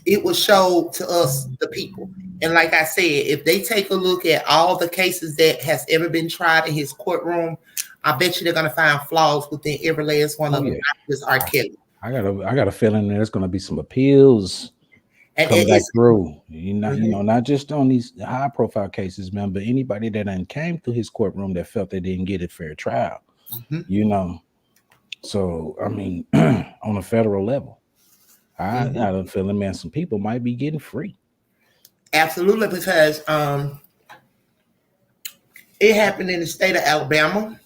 it will show to us, the people. And like I said, if they take a look at all the cases that has ever been tried in his courtroom, I bet you they're going to find flaws within every last one of them. Not just R. Kelly. I got a feeling there's going to be some appeals and coming back through. Not just on these high profile cases, man, but anybody that came to his courtroom that felt they didn't get a fair trial. So I mean, on a federal level, I got a feeling, man, some people might be getting free. Absolutely, because it happened in the state of Alabama,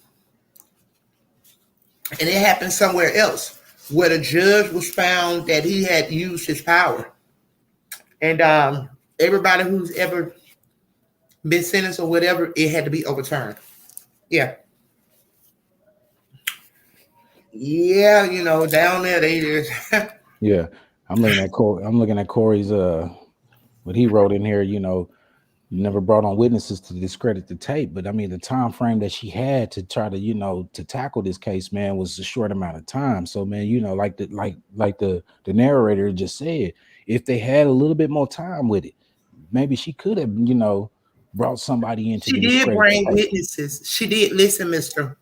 and it happened somewhere else where the judge was found that he had used his power. And everybody who's ever been sentenced or whatever, it had to be overturned. Yeah. Yeah, down there they just Yeah. I'm looking at Corey's what he wrote in here, you never brought on witnesses to discredit the tape, but I mean the time frame that she had to try to to tackle this case, man, was a short amount of time. So man, like the narrator just said, if they had a little bit more time with it, maybe she could have brought somebody in to she did bring witnesses. She did. Listen, Mr.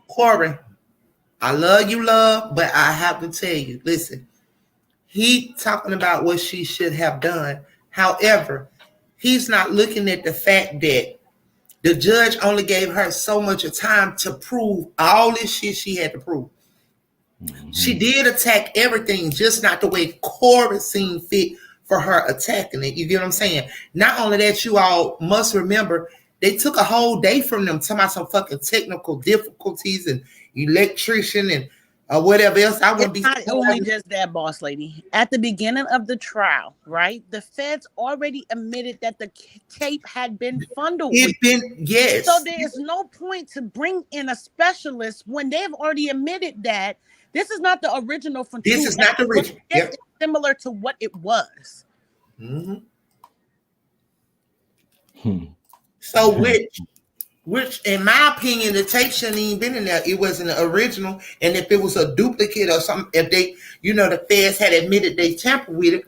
Corey, I love you, love, but I have to tell you, listen, he talking about what she should have done. However, he's not looking at the fact that the judge only gave her so much of time to prove all this shit she had to prove. She did attack everything, just not the way Corey seen fit for her attacking it. You get what I'm saying? Not only that, you all must remember, they took a whole day from them talking about some fucking technical difficulties and electrician and whatever else. I wouldn't be not only just that, boss lady. At the beginning of the trial, right? The feds already admitted that the tape had been fondled. Yes. So there is no point to bring in a specialist when they've already admitted that this is not the original from this is not the original. Yep. Similar to what it was. So which in my opinion, the tape shouldn't even been in there. It wasn't the original. And if it was a duplicate or something, if they, the feds had admitted they tampered with it,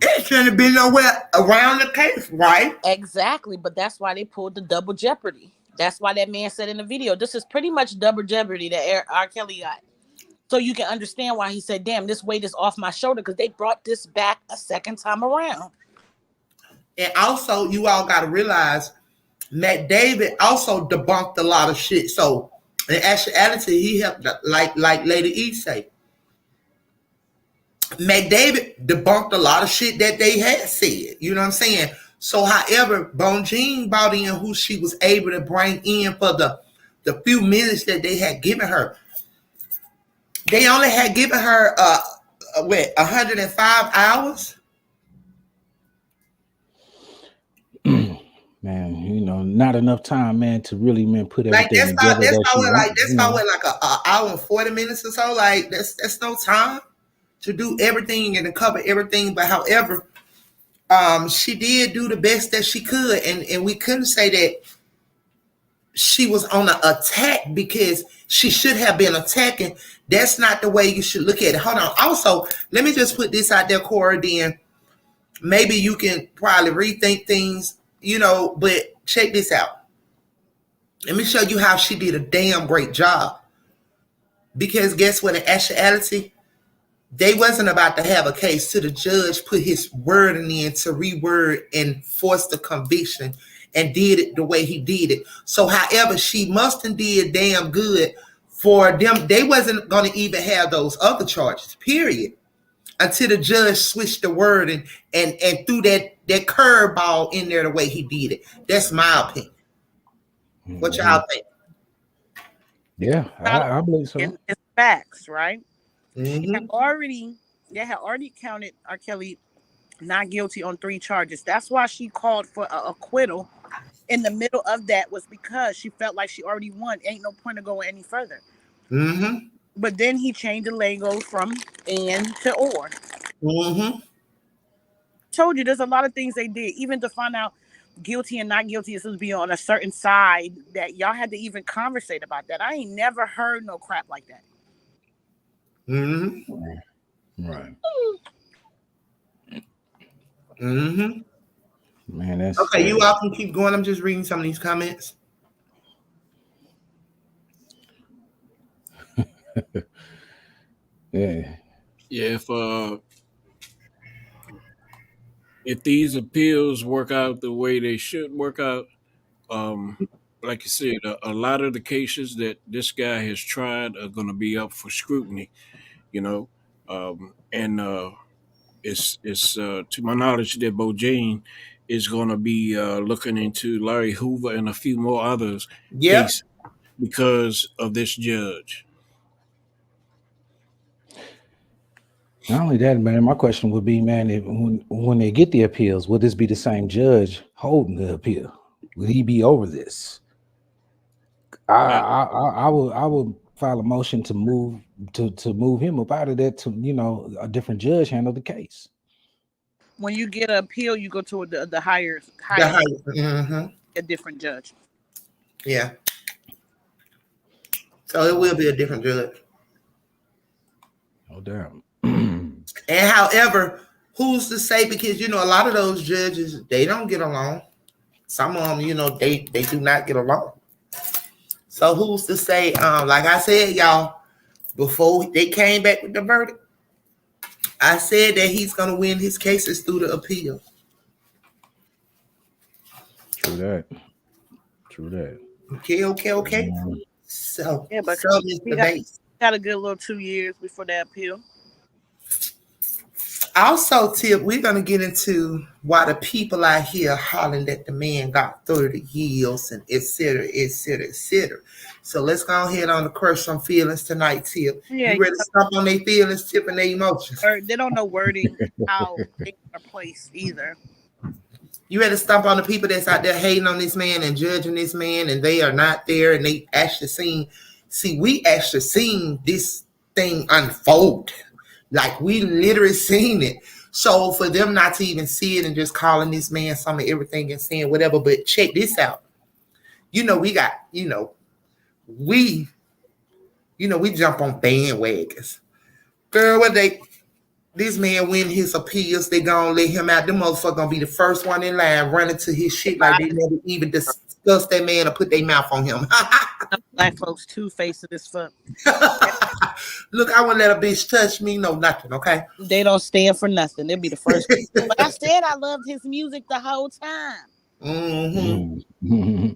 it shouldn't have been nowhere around the case, right? Exactly. But that's why they pulled the double jeopardy. That's why that man said in the video, this is pretty much double jeopardy that R. Kelly got. So you can understand why he said, damn, this weight is off my shoulder, because they brought this back a second time around. And also, you all got to realize, Matt David also debunked a lot of shit. So in actuality, he helped, like Lady E say, Matt David debunked a lot of shit that they had said. You know what I'm saying? So however, Bonjean brought in who she was able to bring in for the the few minutes that they had given her. They only had given her 105 hours. Man, not enough time, man, to really, man, put Like everything together that she wants. that's probably like a hour and 40 minutes or so. Like that's no time to do everything and to cover everything. But however, she did do the best that she could, and we couldn't say that she was on an attack because she should have been attacking. That's not the way you should look at it. Hold on. Also, let me just put this out there, Cora. Then maybe you can probably rethink things, but check this out. Let me show you how she did a damn great job. Because guess what? In actuality, they wasn't about to have a case till the judge put his word in to reword and force the conviction and did it the way he did it. So, however, she must have did damn good for them. They wasn't going to even have those other charges, period, until the judge switched the word and threw that curveball in there the way he did it. That's my opinion. What y'all think? Yeah, I believe so. It's facts, right? Mm-hmm. They had already counted R. Kelly not guilty on 3 charges. That's why she called for an acquittal in the middle of that, was because she felt like she already won. Ain't no point of going any further. Mm-hmm. But then he changed the lingo from and to or. Mm-hmm. Told you there's a lot of things they did, even to find out guilty and not guilty is supposed to be on a certain side, that y'all had to even conversate about that. I ain't never heard no crap like that. Mm-hmm. Right. Mm-hmm. Man, that's okay. You all can keep going. I'm just reading some of these comments. Yeah. Yeah, if these appeals work out the way they should work out, like you said, a lot of the cases that this guy has tried are going to be up for scrutiny, and it's to my knowledge that Bojane is going to be looking into Larry Hoover and a few more others Yep. cases because of this judge. Not only that, man, my question would be, man, when they get the appeals, will this be the same judge holding the appeal? Will he be over this? I will file a motion to move him up out of that to a different judge handle the case. When you get an appeal, you go to the higher Mm-hmm. a different judge. Yeah. So it will be a different judge. No doubt. And however, who's to say? Because a lot of those judges, they don't get along. Some of them, they do not get along. So who's to say? Like I said, y'all, before they came back with the verdict, I said that he's gonna win his cases through the appeal. True that. Okay. So yeah, but he got a good little 2 years before that appeal. Also, Tip, we're going to get into why the people out here hollering that the man got 30 years and et cetera, et cetera, et cetera. So let's go ahead on to crush some feelings tonight, Tip. Yeah, you ready to stop on their feelings, Tip, and their emotions? They don't know wording how they are placed either. You ready to stomp on the people that's out there hating on this man and judging this man, and they are not there, and they actually we actually seen this thing unfold. Like, we literally seen it. So for them not to even see it and just calling this man some of everything and saying whatever, but check this out. We got, we jump on bandwagons. Girl, this man win his appeals, they gonna let him out. The motherfucker gonna be the first one in line running to his shit like they never even discussed that man or put their mouth on him. Black folks two-faced as fuck. Look, I wouldn't let a bitch touch me, no nothing, okay? They don't stand for nothing. They'll be the first. But I said I loved his music the whole time. Mm-hmm.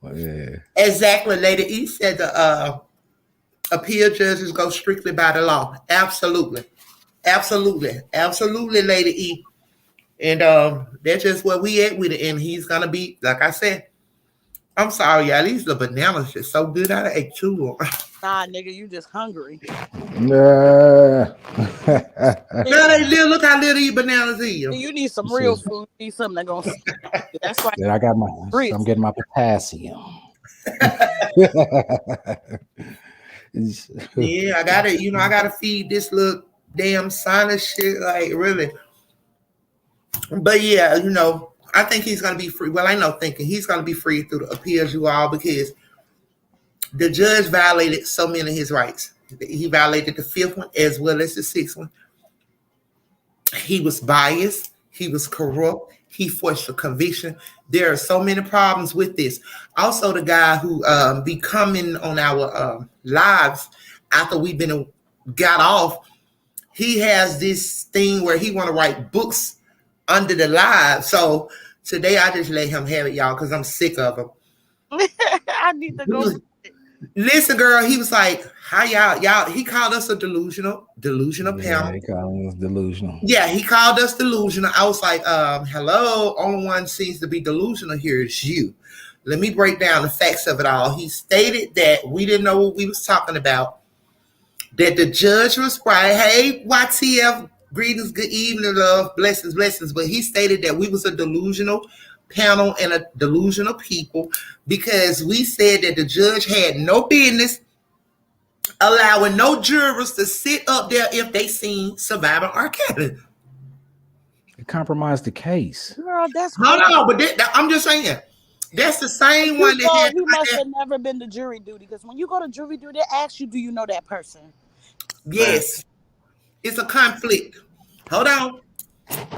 Well, yeah. Exactly, Lady E said the appeal judges go strictly by the law. Absolutely, Lady E. And that's just where we at with it. And he's gonna be, like I said, I'm sorry, y'all. These the bananas are so good. I ate two of them. Nah, nigga, you just hungry. Nah. Girl, they little. Look how little these bananas is. You need some real food. You need something that's gonna stick on you. That's why Then I got my. grits. I'm getting my potassium. Yeah, I gotta, I gotta feed this little damn sinus shit, like really. But yeah, I think he's gonna be free. Well, I know thinking he's gonna be free through the appeals, you all, because the judge violated so many of his rights. He violated the fifth one as well as the sixth one. He was biased. He was corrupt. He forced a conviction. There are so many problems with this. Also, the guy who be coming on our lives after we've been got off, he has this thing where he want to write books under the live. So today I just let him have it, y'all, because I'm sick of him. I need to go. Listen, girl, he was like, "How y'all?" He called us a delusional Yeah, panel. they call us delusional. Yeah, he called us delusional. I was like, hello, only one seems to be delusional here is you. Let me break down the facts of it all. He stated that we didn't know what we was talking about, that the judge was right. Hey, YTF, greetings, good evening, love, blessings, blessings. But he stated that we was a delusional panel and a delusional people because we said that the judge had no business allowing no jurors to sit up there if they seen surviving R. Kelly. It compromised the case. Girl, that's Hold crazy. on, but I'm just saying that's the same one that had. He must have never been to jury duty because when you go to jury duty, they ask you, "Do you know that person?" Yes, it's a conflict. Hold on.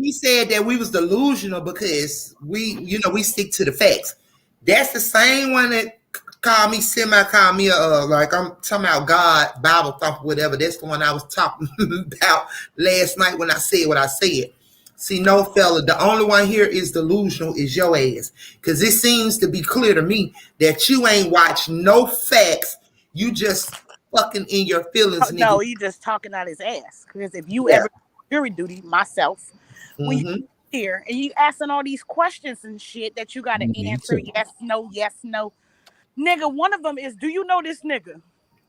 He said that we was delusional because we stick to the facts. That's the same one that called me like I'm talking about God, Bible thumper, whatever. That's the one I was talking about last night when I said what I said. See, no fella, the only one here is delusional is your ass. Because it seems to be clear to me that you ain't watched no facts. You just fucking in your feelings, nigga. No, he just talking out his ass. Because if you ever jury duty, myself, when you here and you asking all these questions and shit that you got to answer yes, no. Nigga, one of them is, do you know this nigga?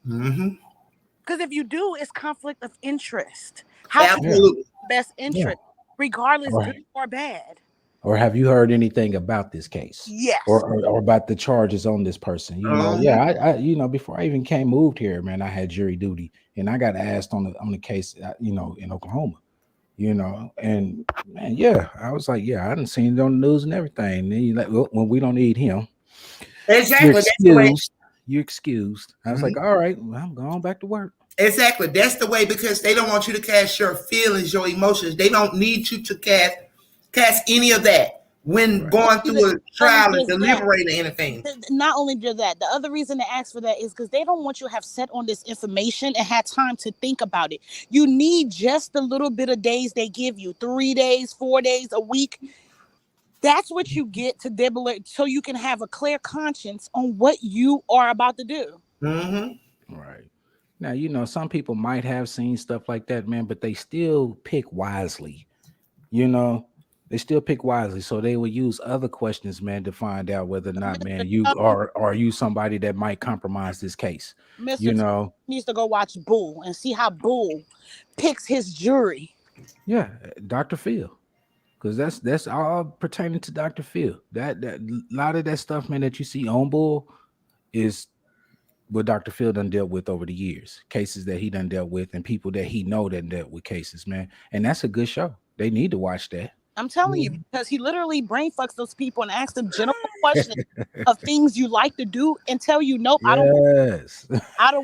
Because if you do, it's conflict of interest. How Absolutely. Best interest, regardless good or bad. Or have you heard anything about this case? Yes. Or about the charges on this person? I before I even moved here, man, I had jury duty and I got asked on the case, in Oklahoma. And man, I was like, I didn't see it on the news and everything. And then you like, well, we don't need him. Exactly. You're excused. I was like, all right, well, I'm going back to work. Exactly. That's the way, because they don't want you to cast your feelings, your emotions. They don't need you to cast any of that when going through a trial and deliberating anything. Not only just that, the other reason they ask for that is because they don't want you to have sat on this information and had time to think about it. You need just a little bit of days they give you, 3 days, 4 days, a week. That's what you get to deliberate so you can have a clear conscience on what you are about to do. Right. Now, some people might have seen stuff like that, man, but they still pick wisely. They still pick wisely. So they will use other questions, man, to find out whether or not, man, you are you somebody that might compromise this case. Mr. Needs to go watch Bull and see how Bull picks his jury. Yeah, Dr. Phil. Because that's all pertaining to Dr. Phil. That lot of that stuff, man, that you see on Bull is what Dr. Phil done dealt with over the years. Cases that he done dealt with and people that he know that dealt with cases, man. And that's a good show. They need to watch that. I'm telling you, because he literally brain fucks those people and asks them general questions of things you like to do and tell you, nope, I don't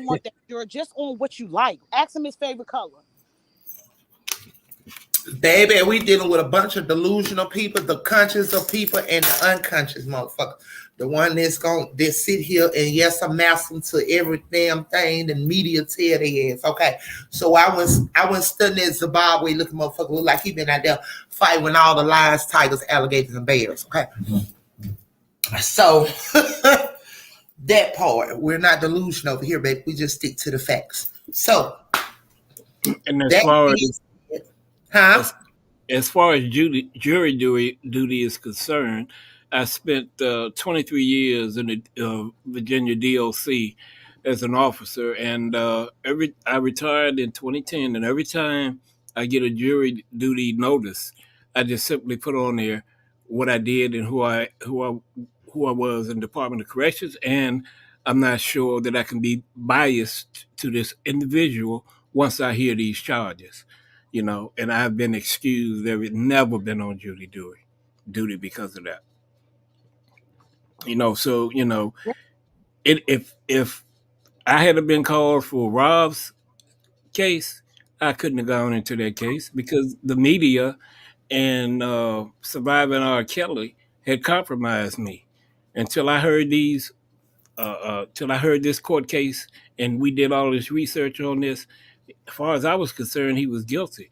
want that. You're just on what you like. Ask him his favorite color. Baby, we dealing with a bunch of delusional people, the conscious of people and the unconscious motherfucker. The one that's sit here and yes, I'm them to every damn thing the media tell they is. Okay. So I was studying in Zimbabwe looking motherfucker look like he been out there fighting with all the lions, tigers, alligators, and bears. Okay. So that part, we're not delusional over here, baby. We just stick to the facts. So and as far as Huh? As far as jury duty is concerned, I spent 23 years in the Virginia DOC as an officer, and I retired in 2010. And every time I get a jury duty notice, I just simply put on there what I did and who I was in Department of Corrections, and I'm not sure that I can be biased to this individual once I hear these charges, and I've been excused. There never been on duty because of that. So if I had been called for Rob's case, I couldn't have gone into that case because the media and surviving R. Kelly had compromised me until I heard till I heard this court case, and we did all this research on this. As far as I was concerned, he was guilty,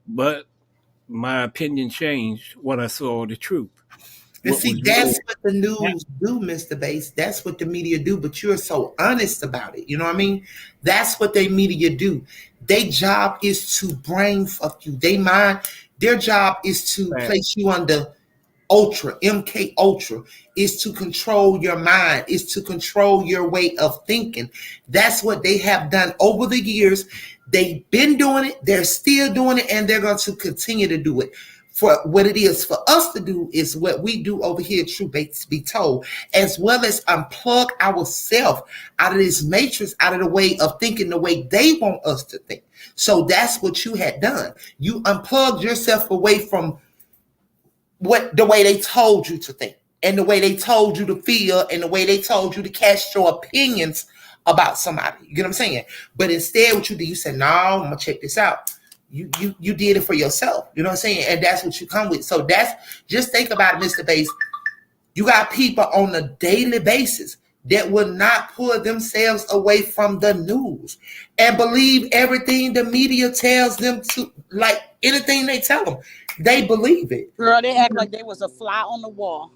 but my opinion changed when I saw the truth. And What see, was that's really what the news do, Mr. Bass. That's what the media do, but you're so honest about it. You know what I mean? That's what they media do. Their job is to brain fuck you. Their job is to bad. place you under ultra, MK ultra, is to control your mind, is to control your way of thinking. That's what they have done over the years. They've been doing it, they're still doing it, and they're going to continue to do it. For what it is for us to do is what we do over here, Truth Be Told, as well as unplug ourselves out of this matrix, out of the way of thinking the way they want us to think. So that's what you had done. You unplugged yourself away from the way they told you to think, and the way they told you to feel, and the way they told you to cast your opinions about somebody. You get what I'm saying? But instead, what you did, you said, "No, I'm gonna check this out." You did it for yourself. You know what I'm saying? And that's what you come with. So just think about it, Mr. Bass. You got people on a daily basis that will not pull themselves away from the news and believe everything the media tells them to, like anything they tell them. They believe it. Girl, they act like they was a fly on the wall.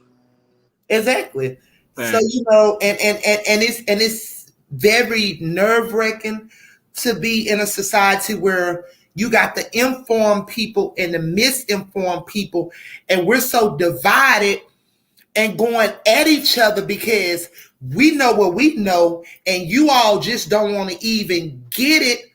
Exactly. Right. So and it's very nerve-wracking to be in a society where you got the informed people and the misinformed people, and we're so divided and going at each other because we know what we know, and you all just don't want to even get it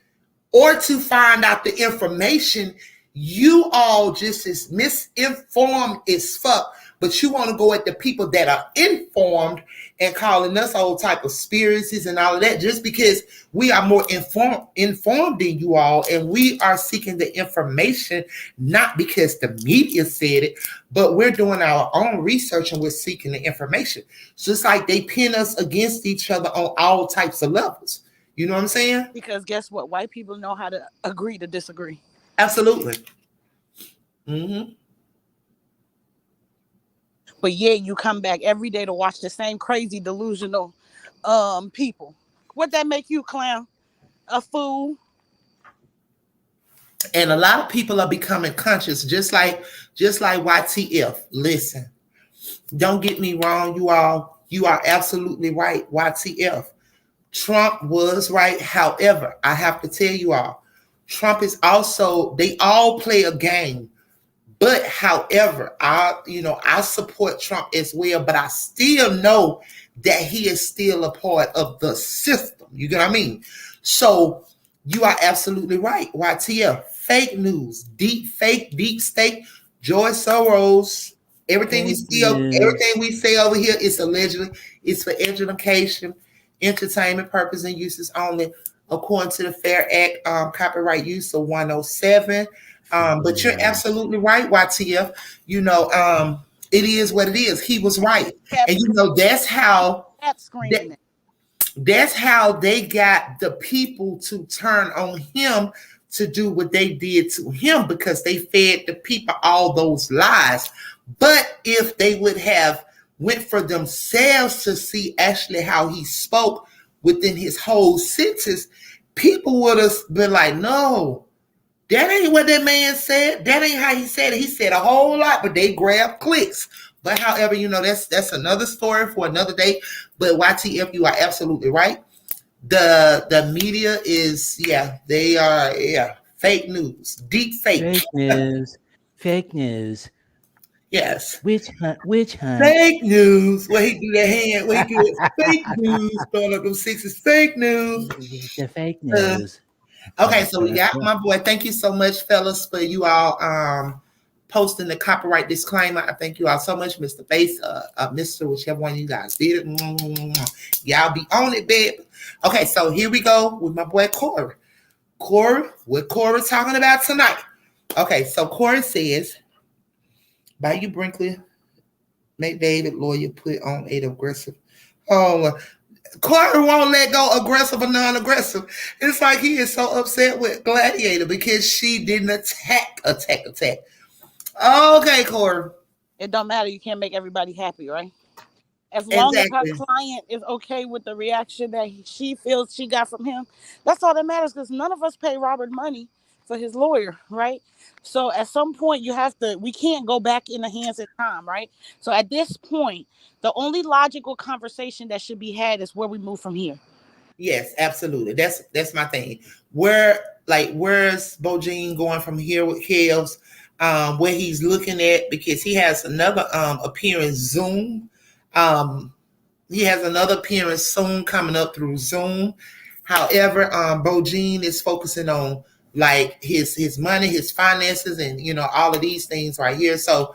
or to find out the information. You all just as misinformed as fuck, but you want to go at the people that are informed and calling us all type of conspiracies and all of that just because we are more informed than you all, and we are seeking the information not because the media said it, but we're doing our own research and we're seeking the information. So it's like they pin us against each other on all types of levels. You know what I'm saying? Because guess what? White people know how to agree to disagree. Absolutely. Mm-hmm. But yeah, you come back every day to watch the same crazy delusional people. What that make you, clown? A fool? And a lot of people are becoming conscious, just like YTF. Listen, don't get me wrong, you are absolutely right, YTF. Trump was right. However, I have to tell you all, Trump is also, they all play a game. But however, I support Trump as well, but I still know that he is still a part of the system. You get what I mean? So you are absolutely right. YTF, fake news, deep fake, deep state, George Soros, everything we say over here is allegedly, it's for education, entertainment purpose and uses only, according to the Fair Act, copyright use of 107. But you're absolutely right, YTF. It is what it is. He was right. And that's how they got the people to turn on him to do what they did to him, because they fed the people all those lies. But if they would have went for themselves to see actually how he spoke within his whole sentence, people would have been like, no, that ain't what that man said. That ain't how he said it. He said a whole lot, but they grab clicks. But however, that's another story for another day. But YTF, you are absolutely right. The media is, they are, fake news, deep fake. Fake news. Yes. Witch hunt. Fake news. Where he do that hand, where he do it. Fake news. Throwing up them sixes. Fake news. The fake Uh, news. okay, so we got my boy. Thank you so much, fellas, for you all posting the copyright disclaimer. I thank you all so much, Mr. Bass, Mr. whichever one you guys did it. Y'all be on it, babe. Okay, so here we go with my boy Corey. Corey, what Corey talking about tonight? Okay, so Corey says, by you, Brinkley, make David lawyer put on a aggressive. Oh, Corey won't let go aggressive or non-aggressive. It's like he is so upset with Gladiator because she didn't attack. Okay, Corey. It don't matter. You can't make everybody happy, right? As long as Exactly. her client is okay with the reaction that she feels she got from him, that's all that matters, because none of us pay Robert money for his lawyer, right? So at some point we can't go back in the hands of time, right? So at this point, the only logical conversation that should be had is where we move from here. Yes, absolutely. That's my thing. Where's Bojine going from here with Kels? Where he's looking at, because he has another appearance Zoom. He has another appearance soon coming up through Zoom. However, Bojine is focusing on like his money, his finances, and all of these things right here. So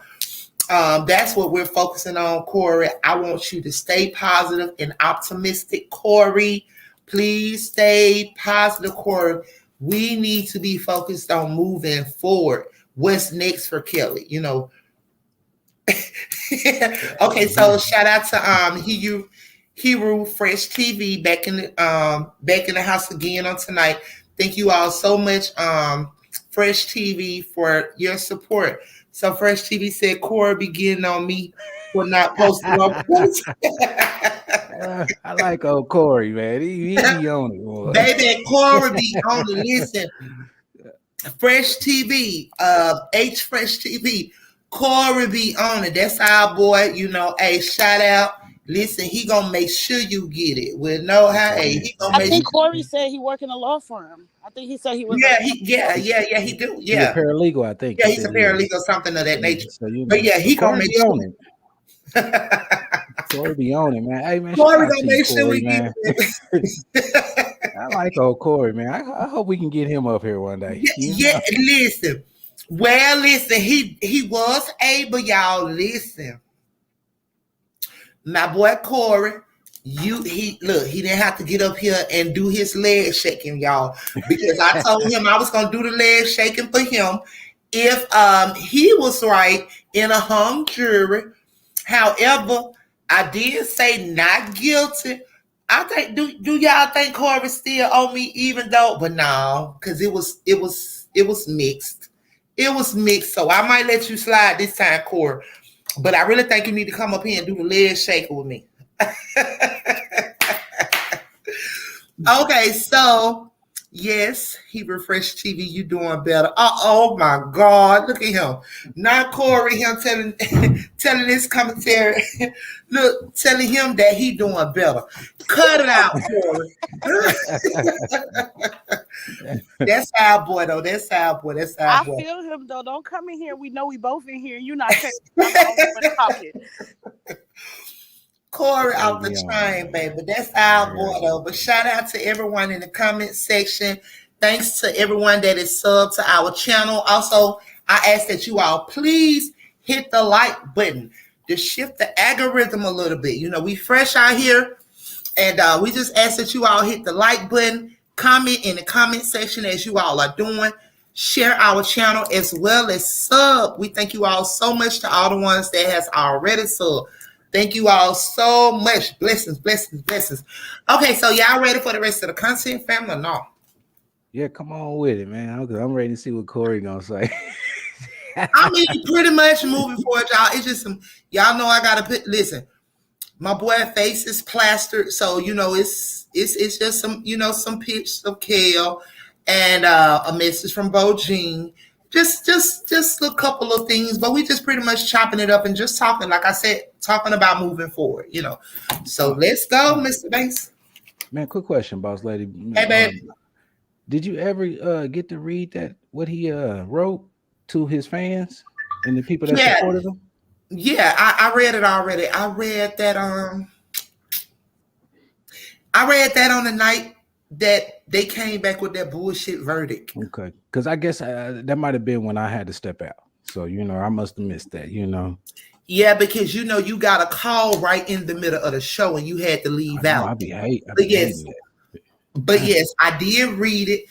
that's what we're focusing on, Corey. I want you to stay positive and optimistic, Corey. Please stay positive, Corey. We need to be focused on moving forward. What's next for Kelly? Okay, so shout out to Hero Fresh TV back in the house again on tonight. Thank you all so much, Fresh TV, for your support. So Fresh TV said Corey be getting on me for not posting on post. I like old Corey, man. He be on it, boy. Baby, Corey be on it. Listen, Fresh TV, H Fresh TV. Corey be on it. That's our boy. Hey, shout out. Listen, he gonna make sure you get it. With no hey, he gonna I make think sure. Corey said he worked in a law firm. I think he said he was. Yeah, he do. He's a Yeah, paralegal, I think. yeah, he's a paralegal, something of that nature. So, But yeah, he gonna Corey make be sure. on it. Corey be on it, man. Hey, man, Corey shout out gonna to make you, sure Corey, we man. get it. I like old Corey, man. I hope we can get him up here one day. Yeah, listen. Well, listen, he was able, y'all. Listen, my boy Corey, he didn't have to get up here and do his leg shaking, y'all, because I told him I was gonna do the leg shaking for him if he was right in a hung jury. However, I did say not guilty. I think do y'all think Corey still owe me, even though, but no, because it was mixed. It was mixed, so I might let you slide this time, Corey. But I really think you need to come up here and do the leg shaker with me. Okay, so yes, he refreshed TV. You doing better? Oh my God! Look at him. Not Corey. Him telling this commentary. Look, telling him that he doing better. Cut it out, Corey. That's our boy, though. That's our boy. I feel him though. Don't come in here. We know we both in here. You're not saying I'm the only one talking. Corey off the train, baby. That's our boy, though. But shout out to everyone in the comment section. Thanks to everyone that is subbed to our channel. Also, I ask that you all please hit the like button to shift the algorithm a little bit. We fresh out here, and we just ask that you all hit the like button, comment in the comment section as you all are doing. Share our channel as well as sub. We thank you all so much to all the ones that has already subbed. Thank you all so much. Blessings, blessings, blessings. Okay, so y'all ready for the rest of the content, family, or no? Yeah, come on with it, man. I'm ready to see what Corey gonna say. I mean, pretty much moving forward, y'all. It's just y'all know I gotta listen. My boy face is plastered, so it's just some pictures of Kale and a message from Bojine. Just a couple of things, but we just pretty much chopping it up and just talking, like I said, talking about moving forward, So let's go, Mr. Banks. Man, quick question, boss lady. Hey, babe. Did you ever get to read what he wrote to his fans and the people that supported him? Yeah, I read it already. I read that on the night that they came back with that bullshit verdict. Okay, because I guess that might have been when I had to step out. So I must have missed that. Yeah, because you got a call right in the middle of the show and you had to leave I know out. I be But yes, hating that. but yes, I did read it.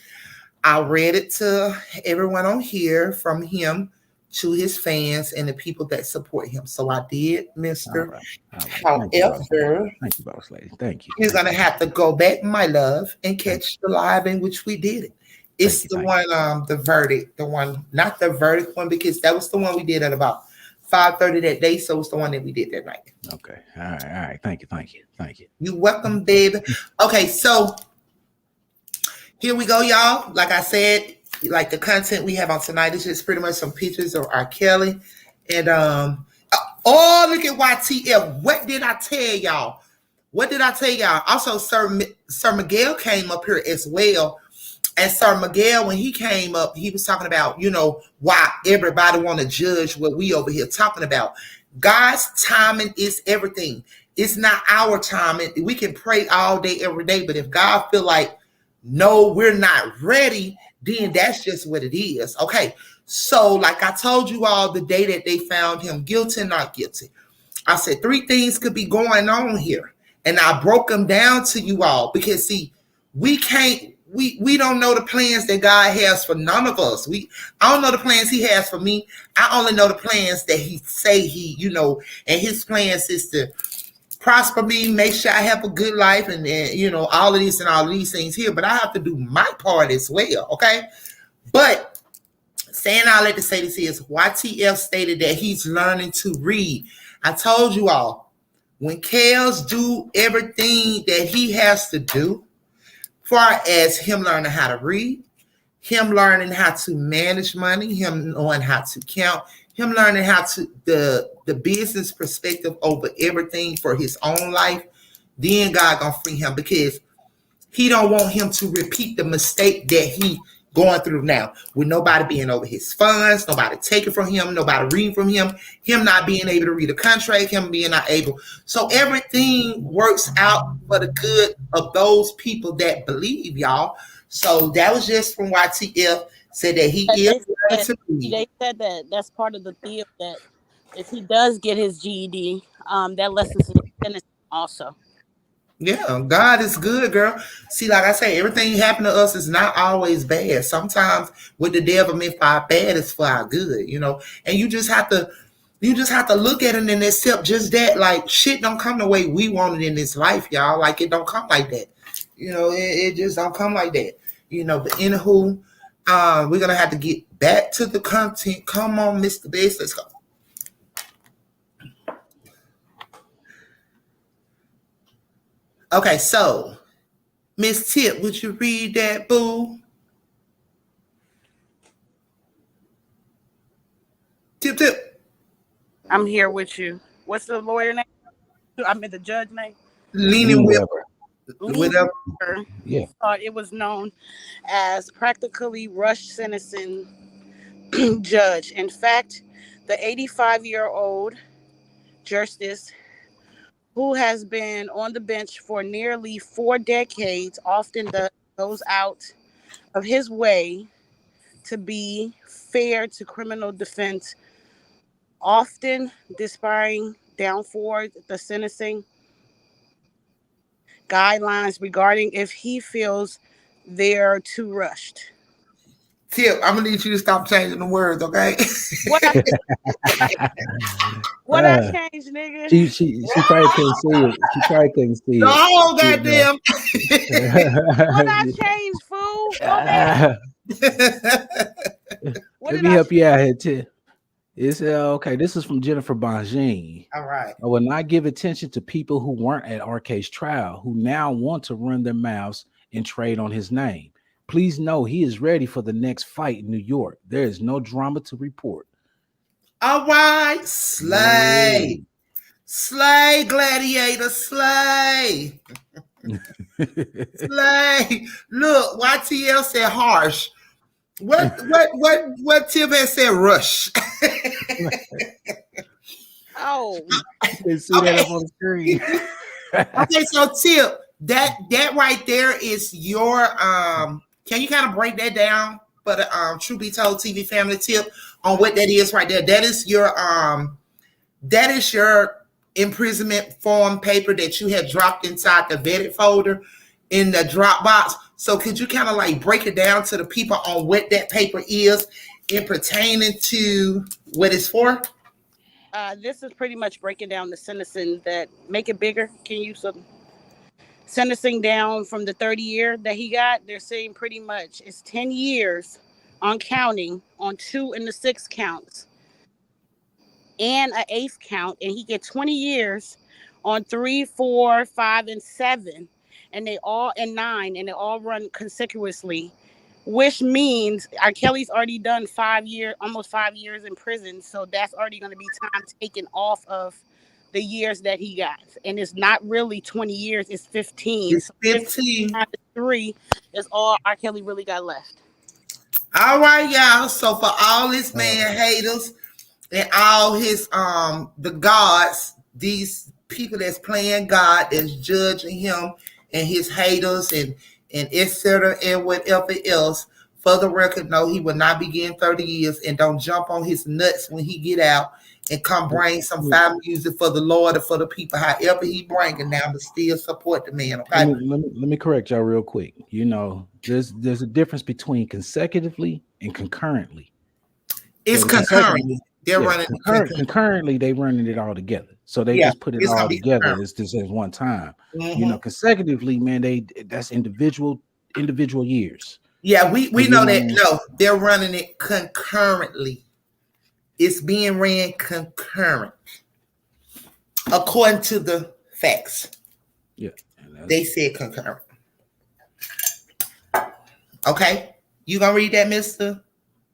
I read it to everyone on here, from him to his fans and the people that support him. So I did, All Mister. right, all right. However, Thank you, boss lady. Thank you. you're gonna have to go back, my love, and Thank catch the live in which we did it. Thank It's you. the Thank you. one, the verdict, the one, not the verdict one, because that was the one we did at about 5:30 that day. So it's the one that we did that night. Okay. All right. Thank you. You welcome, baby. Okay, so here we go, y'all. Like I said, like the content we have on tonight is just pretty much some pictures of R. Kelly. And oh, look at YTF. What did I tell y'all? Also, Sir Miguel came up here as well. And Sir Miguel, when he came up, he was talking about, why everybody want to judge what we over here talking about. God's timing is everything. It's not our timing. We can pray all day, every day, but if God feel like, no, we're not ready, then that's just what it is. Okay. So, like I told you all the day that they found him guilty, not guilty, I said 3 things could be going on here. And I broke them down to you all because, see, we don't know the plans that God has for none of us. I don't know the plans he has for me. I only know the plans that he say and his plans is to prosper me, make sure I have a good life, and all of this and all of these things here. But I have to do my part as well, okay? But saying all that to say this is, YTF stated that he's learning to read. I told you all, when Kels do everything that he has to do, far as him learning how to read, him learning how to manage money, him knowing how to count, him learning how to the business perspective over everything for his own life, then God gonna free him, because he don't want him to repeat the mistake that he going through now, with nobody being over his funds, nobody taking from him, nobody reading from him not being able to read a contract, him being not able. So everything works out for the good of those people that believe, y'all. So that was just from YTF, said that he is learning to read. They said that that's part of the deal, that if he does get his GED, that lessens his sentence also. Yeah, God is good, girl. See, like I say, everything happening to us is not always bad. Sometimes what the devil meant for our bad is for our good, And you just have to look at it and accept just that. Like, shit don't come the way we want it in this life, y'all. Like, it don't come like that. It just don't come like that. But anywho, we're gonna have to get back to the content. Come on, Mr. Bass, let's go. Okay, so Miss Tip, would you read that, boo? Tip. I'm here with you. What's the lawyer name? I mean, the judge name? Leaning Weber. Yeah. It was known as practically rush sentencing judge. In fact, the 85-year-old justice, who has been on the bench for nearly 4 decades, often goes out of his way to be fair to criminal defense, often despairing down for the sentencing guidelines regarding if he feels they're too rushed. Tip, I'm gonna need you to stop changing the words, okay? What I changed, nigga? She probably couldn't see it. She probably couldn't see it. Oh, goddamn! What I changed, fool? Go back. Let me help you out here, Tip. It's okay. This is from Jennifer Bongine. All right. I will not give attention to people who weren't at RK's trial, who now want to run their mouths and trade on his name. Please know he is ready for the next fight in New York. There is no drama to report. All right, slay. Slay, gladiator, slay. Slay. Look, YTL said harsh. What Tip has said rush. Oh, They see that Okay. up on the screen. Okay, so Tip, that right there is your can you kind of break that down for the True Be Told TV family, Tip, on what that is right there? That is your imprisonment form paper that you had dropped inside the vetted folder in the Dropbox. So could you kind of like break it down to the people on what that paper is in pertaining to what it's for? this is pretty much breaking down the sentencing that make it bigger. Can you some sentencing down from the 30 year that he got? They're saying pretty much it's 10 years on counting on 2 and the 6 counts and an 8th count, and he get 20 years on 3, 4, 5, and 7, and they all and 9, and they all run consecutively, which means R. Kelly's already done 5 years, almost 5 years in prison, so that's already going to be time taken off of the years that he got, and it's not really 20 years; it's 15. It's So 15. 3 is all R. Kelly really got left. All right, y'all. So for all this man haters and all his the gods, these people that's playing God, that's judging him, and his haters and etc. and whatever else, for the record, no, he will not be getting 30 years, and don't jump on his nuts when he get out and come bring some fire music for the Lord or for the people, however he bring it now, but still support the man. Okay. Let me correct y'all real quick. You know, there's a difference between consecutively and concurrently. It's So concurrently. They're running concurrently. They running it all together. So they just put it all together. It's just at one time. Mm-hmm. You know, consecutively, man. That's individual years. Yeah, we know that. No, they're running it concurrently. It's being ran concurrent, according to the facts. Yeah, they said concurrent. Okay, you gonna read that, Mister?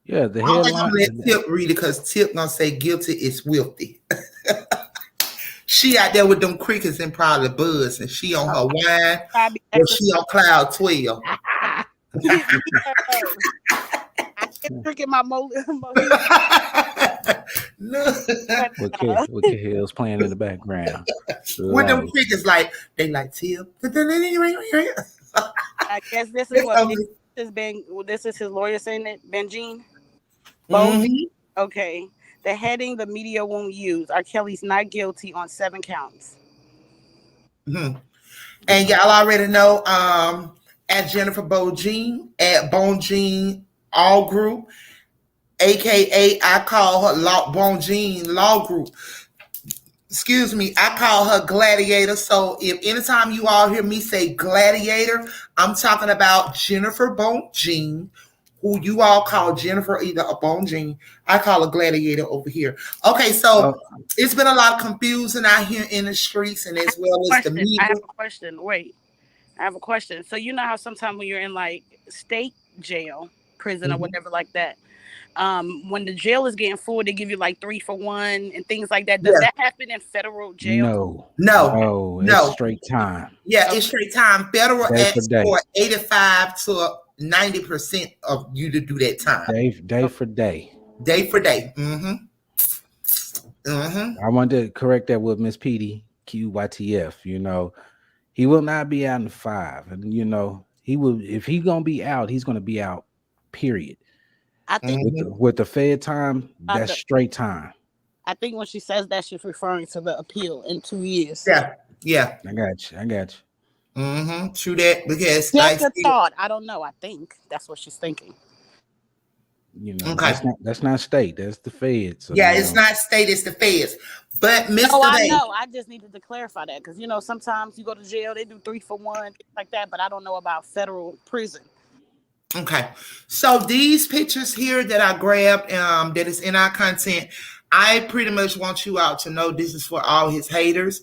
Yeah, the headline. I'm gonna let Tip read it because Tip gonna say guilty is wilty. She out there with them crickets and probably buzz, and she on her wine, or she on cloud 12. I can drinking my No. What the hell's playing in the background? With them crickets, like they like Tip. I guess this is what this is his lawyer saying it, Benjean. Mm-hmm. Okay. The heading the media won't use. R. Kelly's not guilty on 7 counts. Mm-hmm. And y'all already know at Jennifer Bojeen at Bonjean All Group, aka I call her Bonjean Law Group. Excuse me, I call her Gladiator. So if anytime you all hear me say Gladiator, I'm talking about Jennifer Bonjean, who you all call Jennifer either a Bonjean. I call her Gladiator over here. Okay, so it's been a lot of confusion out here in the streets and as well as the media. I have a question. Wait, I have a question. So you know how sometimes when you're in like state jail, prison, or whatever like that, when the jail is getting full, they give you like 3 for 1 and things like that. Does that happen in federal jail? No. It's straight time. Yeah, it's straight time. Federal asks for 85 to 90% of you to do that time. Day for day. Day for day. Mm-hmm. Mm-hmm. I wanted to correct that with Miss Petey, QYTF. You know, he will not be out in 5. And you know, he will, if he's gonna be out, he's gonna be out, period. I think with the Fed time, that's straight time. I think when she says that, she's referring to the appeal in 2 years. Yeah. I got you. Mm-hmm. True that, because that's a thought. I don't know. I think that's what she's thinking. You know, that's not state. That's the Feds. So, yeah, it's not state. It's the Feds. But Mr. I know. I just needed to clarify that because you know sometimes you go to jail, they do 3 for 1, things like that. But I don't know about federal prison. Okay, so these pictures here that I grabbed, that is in our content, I pretty much want you all to know this is for all his haters,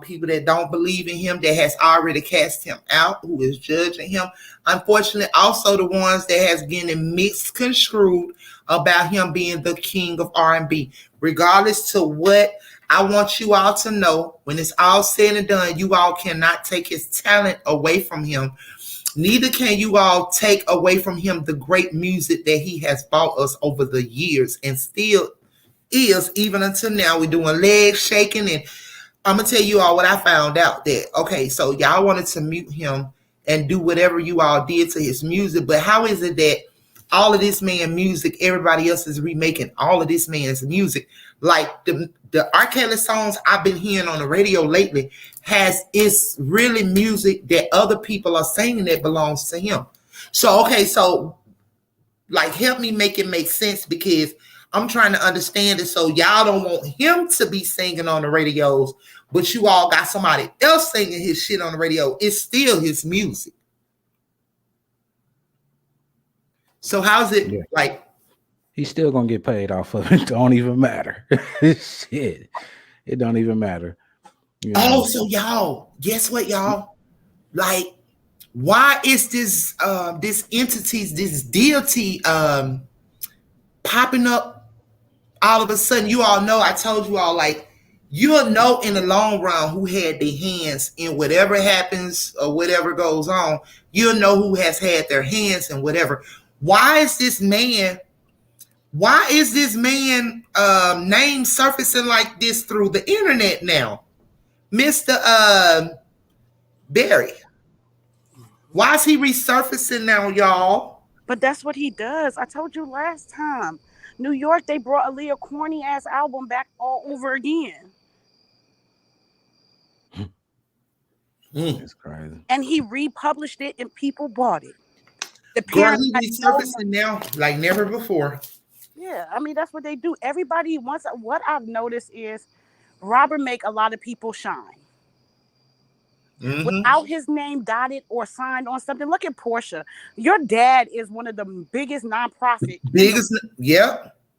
people that don't believe in him, that has already cast him out, who is judging him. Unfortunately, also the ones that has getting misconstrued about him being the king of R&B. Regardless to what, I want you all to know, when it's all said and done, you all cannot take his talent away from him. Neither can you all take away from him the great music that he has brought us over the years and still is, even until now. We're doing leg shaking, and I'm gonna tell you all what I found out. That okay, so y'all wanted to mute him and do whatever you all did to his music, but how is it that all of this man music, everybody else is remaking all of this man's music? Like the R. Kelly songs I've been hearing on the radio lately is really music that other people are singing that belongs to him. So okay, so like help me make it make sense, because I'm trying to understand it. So y'all don't want him to be singing on the radios, but you all got somebody else singing his shit on the radio. It's still his music. So how's it like? He's still gonna get paid off of it. Don't even matter. Shit, it don't even matter. You know? Oh, so y'all, guess what, y'all? Like, why is this this entities, this deity popping up all of a sudden? You all know, I told you all, like, you'll know in the long run who had their hands in whatever happens or whatever goes on. You'll know who has had their hands in whatever. Why is this man name surfacing like this through the internet now? Mr. Barry. Why is he resurfacing now, y'all? But that's what he does. I told you last time. New York, they brought Aaliyah corny ass album back all over again. That's crazy. And he republished it and people bought it. The parents he's resurfacing now like never before. Yeah, I mean, that's what they do. Everybody wants. What I've noticed is Robert make a lot of people shine. Mm-hmm. Without his name dotted or signed on something. Look at Portia. Your dad is one of the biggest nonprofit.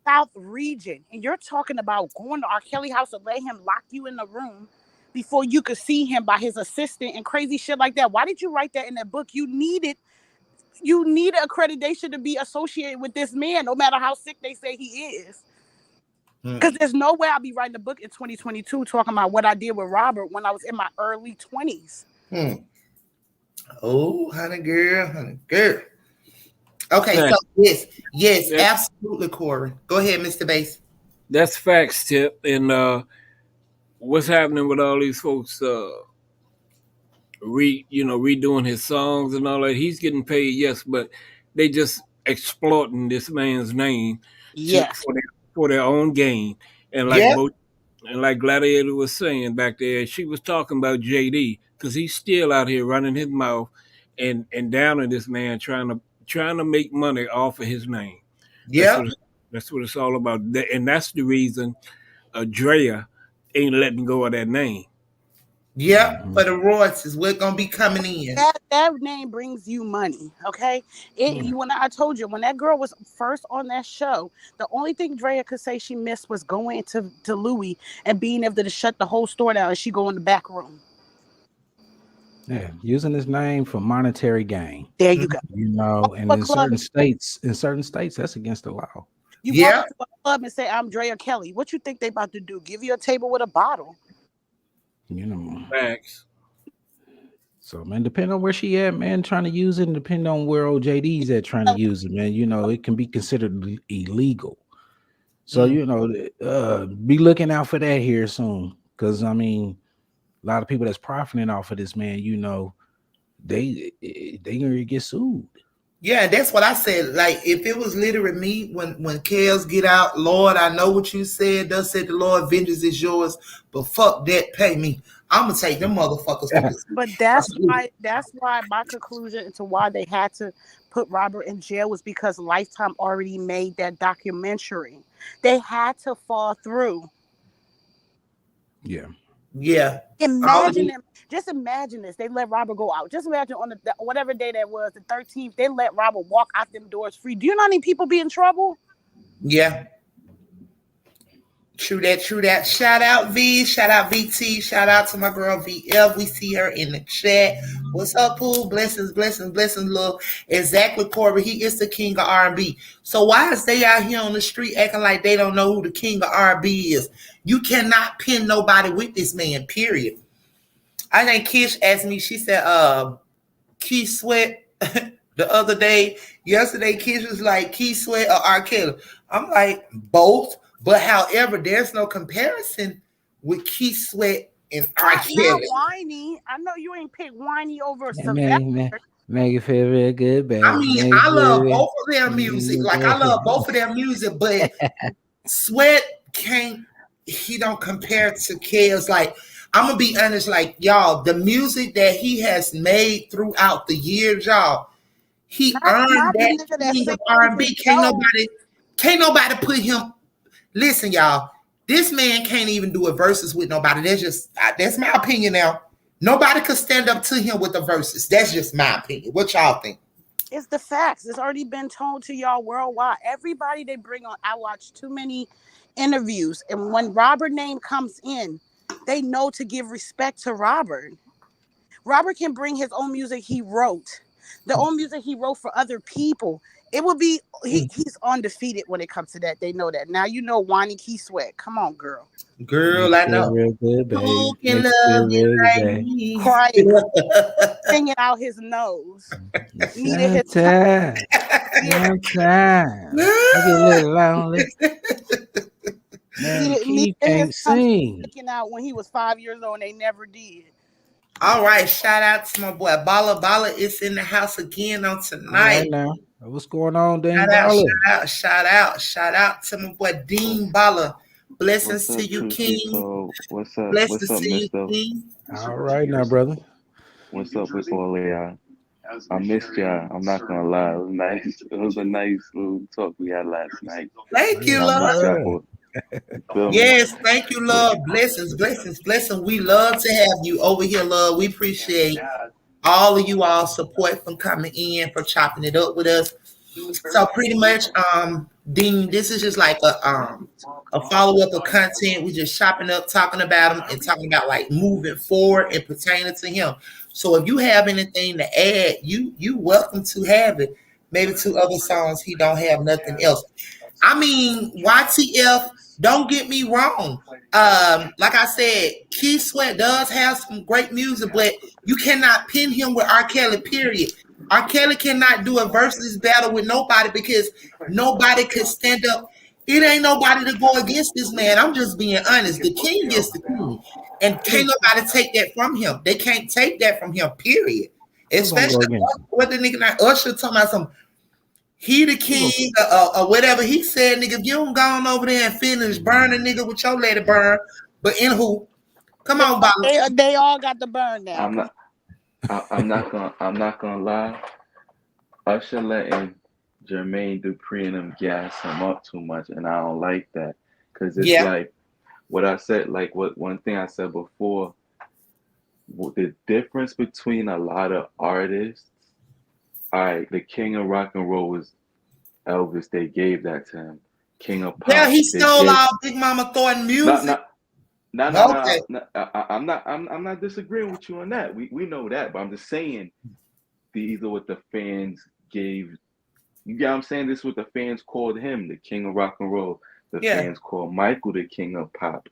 South region. And you're talking about going to R. Kelly house and let him lock you in the room before you could see him by his assistant and crazy shit like that. Why did you write that in that book? You needed accreditation to be associated with this man, no matter how sick they say he is. Because there's no way I'll be writing a book in 2022 talking about what I did with Robert when I was in my early 20s. Oh, honey girl. Okay, so yes, absolutely, Corey. Go ahead, Mr. Bass. That's facts, Tip. And what's happening with all these folks redoing his songs and all that? He's getting paid, yes, but they just exploiting this man's name for their own gain. And like Gladiator was saying back there, she was talking about JD because he's still out here running his mouth and downing this man trying to make money off of his name. Yeah, that's what it's all about, and that's the reason Drea ain't letting go of that name. Yeah, for the royalties, we're gonna be coming in. That name brings you money, okay? When I told you, when that girl was first on that show, the only thing Drea could say she missed was going to Louis and being able to shut the whole store down and she go in the back room. Yeah, using his name for monetary gain. There you go. You know, and in certain states, that's against the law. You walk into a club and say, "I'm Drea Kelly." What you think they about to do? Give you a table with a bottle? You know, facts. So, man, depending on where she at, man, trying to use it, and depending on where old JD's at trying to use it, man, you know, it can be considered illegal. So, you know, be looking out for that here soon, because I mean, a lot of people that's profiting off of this, man, you know, they gonna get sued. Yeah, that's what I said. Like, if it was literally me, when Kels get out, Lord, I know what you said. Thus said the Lord, vengeance is yours, but fuck that, pay me. I'm gonna take them motherfuckers. But that's why my conclusion into why they had to put Robert in jail was because Lifetime already made that documentary. They had to fall through. Yeah. Imagine them. Just imagine this. They let Robert go out. Just imagine on the whatever day that was, the 13th, they let Robert walk out them doors free. Do you know how many people be in trouble? Yeah. True that. Shout out V. Shout out VT. Shout out to my girl VL. We see her in the chat. What's up, Pooh? Blessings, love. Exactly, Corbin. He is the king of R&B. So why is they out here on the street acting like they don't know who the king of R&B is? You cannot pin nobody with this man, period. I think Kish asked me, she said, Key Sweat the other day. Yesterday, Kish was like, Key Sweat or R. Kelly. I'm like, both. But however, there's no comparison with Keith Sweat and R. Not Kelly. whiny. I know you ain't pick whiny over And Sylvester. make it feel real good, baby. I mean, Make it I feel love real- both of their music. Like I love both of their music, but Sweat can't. He don't compare to Kells. Like I'm gonna be honest, like y'all, the music that he has made throughout the years, y'all, he earned Not the that nigga that king sing of with R&B. his nose. Can't nobody put him. Listen, y'all, this man can't even do a verses with nobody. That's my opinion now. Nobody could stand up to him with the verses. That's just my opinion. What y'all think? It's the facts. It's already been told to y'all worldwide. Everybody they bring on, I watch too many interviews, and when Robert name comes in, they know to give respect to Robert. Robert can bring his own music he wrote, the own music he wrote for other people. It would be he's undefeated when it comes to that. They know that. Now you know Wani Key Sweat. Come on, girl. Girl, I know. Real good, baby. Who can Make it love feel you real like good, me? Crying, singing out his nose. Needed his Sometimes, yeah, I get a little lonely. Man, needed Keith his can't sing. sticking out when he was 5 years old and they never did. All right, shout out to my boy Bala. Bala is in the house again on All tonight. right now. What's going on, Dean Shout out, Baller? shout out to my boy Dean Bala. Blessings What's to up, you, truth be King. told? What's up? Blessings What's up, to you, Mister? King. All right now, brother. What's up with all of y'all? I missed y'all. I'm not gonna lie. It was nice. It was a nice little talk we had last night. Thank you, And I missed love. y'all for feel me. Yes, thank you, love. Blessings. We love to have you over here, love. We appreciate all of you all support from coming in, for chopping it up with us. So pretty much, Dean, this is just like a follow up of content. We just chopping up, talking about him, and talking about like moving forward and pertaining to him. So if you have anything to add, you welcome to have it. Maybe to other songs he don't have nothing else. I mean, YTF, don't get me wrong. Like I said, Keith Sweat does have some great music, but you cannot pin him with R. Kelly, period. R. Kelly cannot do a versus battle with nobody because nobody could stand up. It ain't nobody to go against this man. I'm just being honest. The king is the king. And can't nobody take that from him. They can't take that from him, period. Who's gonna go Especially against him? what the nigga like Usher talking about some he the king or whatever he said, nigga. If you don't go on over there and finish, burn a nigga with your lady burn. But in who? Come on, Bobby. They all got the burn now. I'm not gonna lie. Usher letting Jermaine Dupri and them gas him up too much, and I don't like that because it's Yeah. like what I said. Like what one thing I said before. The difference between a lot of artists. All right, the king of rock and roll was Elvis. They gave that to him. King of pop. Yeah, he They stole gave. all Big Mama Thornton No, music. no, Okay. no. I'm not disagreeing with you on that. We know that, but I'm just saying these are what the fans gave. You get what I'm saying? This is what the fans called him, the king of rock and roll. The Yeah. fans called Michael the king of pop.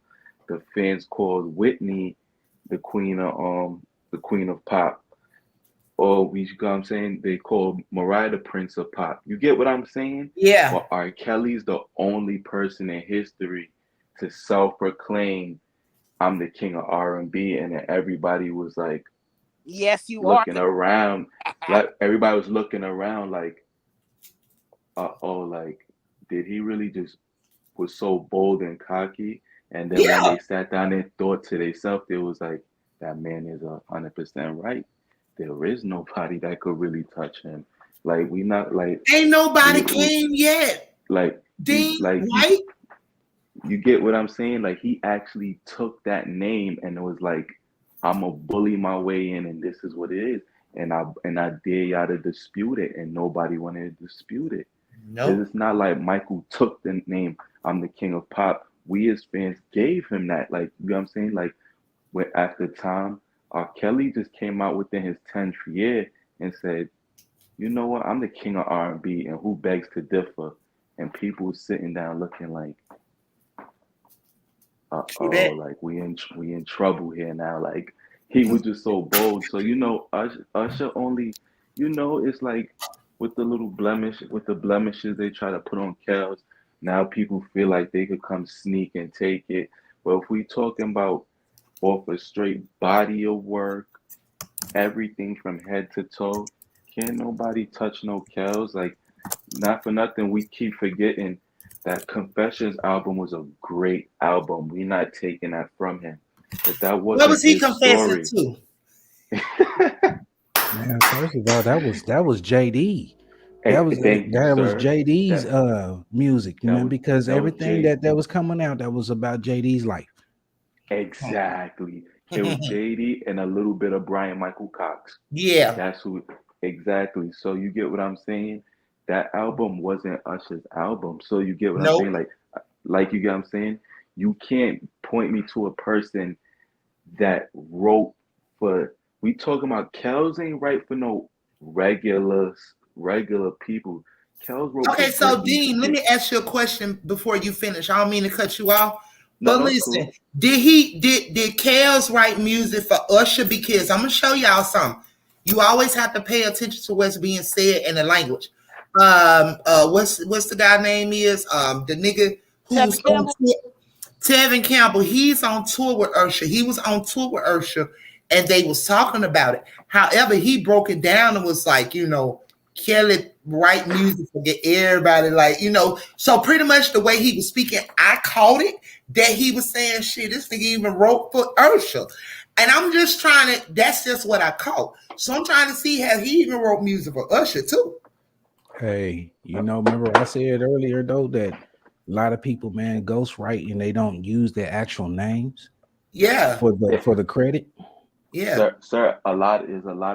The fans called Whitney the queen of pop. Or you know what I'm saying? They called Mariah the prince of pop. You get what I'm saying? Yeah. But R. Kelly's the only person in history to self-proclaim I'm the king of R&B, and then everybody was like, yes, you looking are. around, like everybody was looking around, like, oh, like, did he really just was so bold and cocky? And then when Yeah. they sat down and thought to themselves, they was like, that man is 100% right. There is nobody that could really touch him. Like we not like Ain't nobody we came yet. like Dean, you right? you get what I'm saying? Like he actually took that name and it was like, I'm gonna bully my way in, and this is what it is. And I dare y'all to dispute it, and nobody wanted to dispute it. No. It's not like Michael took the name, I'm the king of pop. We as fans gave him that. Like, you know what I'm saying? Like, when at the time, R. Kelly just came out within his 10th year and said, you know what? I'm the king of R&B, and who begs to differ? And people sitting down looking like, uh-oh, like we in trouble here now. Like, he was just so bold. So, you know, Usher only, you know, it's like with the blemishes they try to put on Kells. Now people feel like they could come sneak and take it. But if we talking about off a straight body of work, everything from head to toe, can't nobody touch no Kells. Like, not for nothing, we keep forgetting that Confessions album was a great album. We not taking that from him. But that What was wasn't he his confessing story. to? Man, first of all, that was JD. Hey, thank you, That was sir. JD's That music, that man, was because that was everything Jay. that was coming out that was about JD's life. Exactly. It was JD and a little bit of Brian Michael Cox. Yeah. That's who exactly. So you get what I'm saying? That album wasn't Usher's album. So you get what I'm saying? Nope. Like you get what I'm saying? You can't point me to a person that wrote for we talking about Kells ain't right for no regular people. Kells wrote for Okay, so Britney Dean, let Spears. me ask you a question before you finish. I don't mean to cut you off, No, but no, it's listen, cool. did Kels write music for Usher? Because I'm gonna show y'all something. You always have to pay attention to what's being said in the language. What's the guy name is the nigga who's Tevin on Campbell. tour, Tevin Campbell. He's on tour with Usher. He was on tour with Usher, and they was talking about it. However, he broke it down and was like, Kelly write music for get everybody so pretty much the way he was speaking, I caught it that he was saying shit. This nigga even wrote for Usher, and I'm just trying to. That's just what I caught. So I'm trying to see how he even wrote music for Usher too. Hey, remember I said earlier though that a lot of people, man, ghostwrite and they don't use their actual names Yeah, for the credit. yeah, Sir, a lot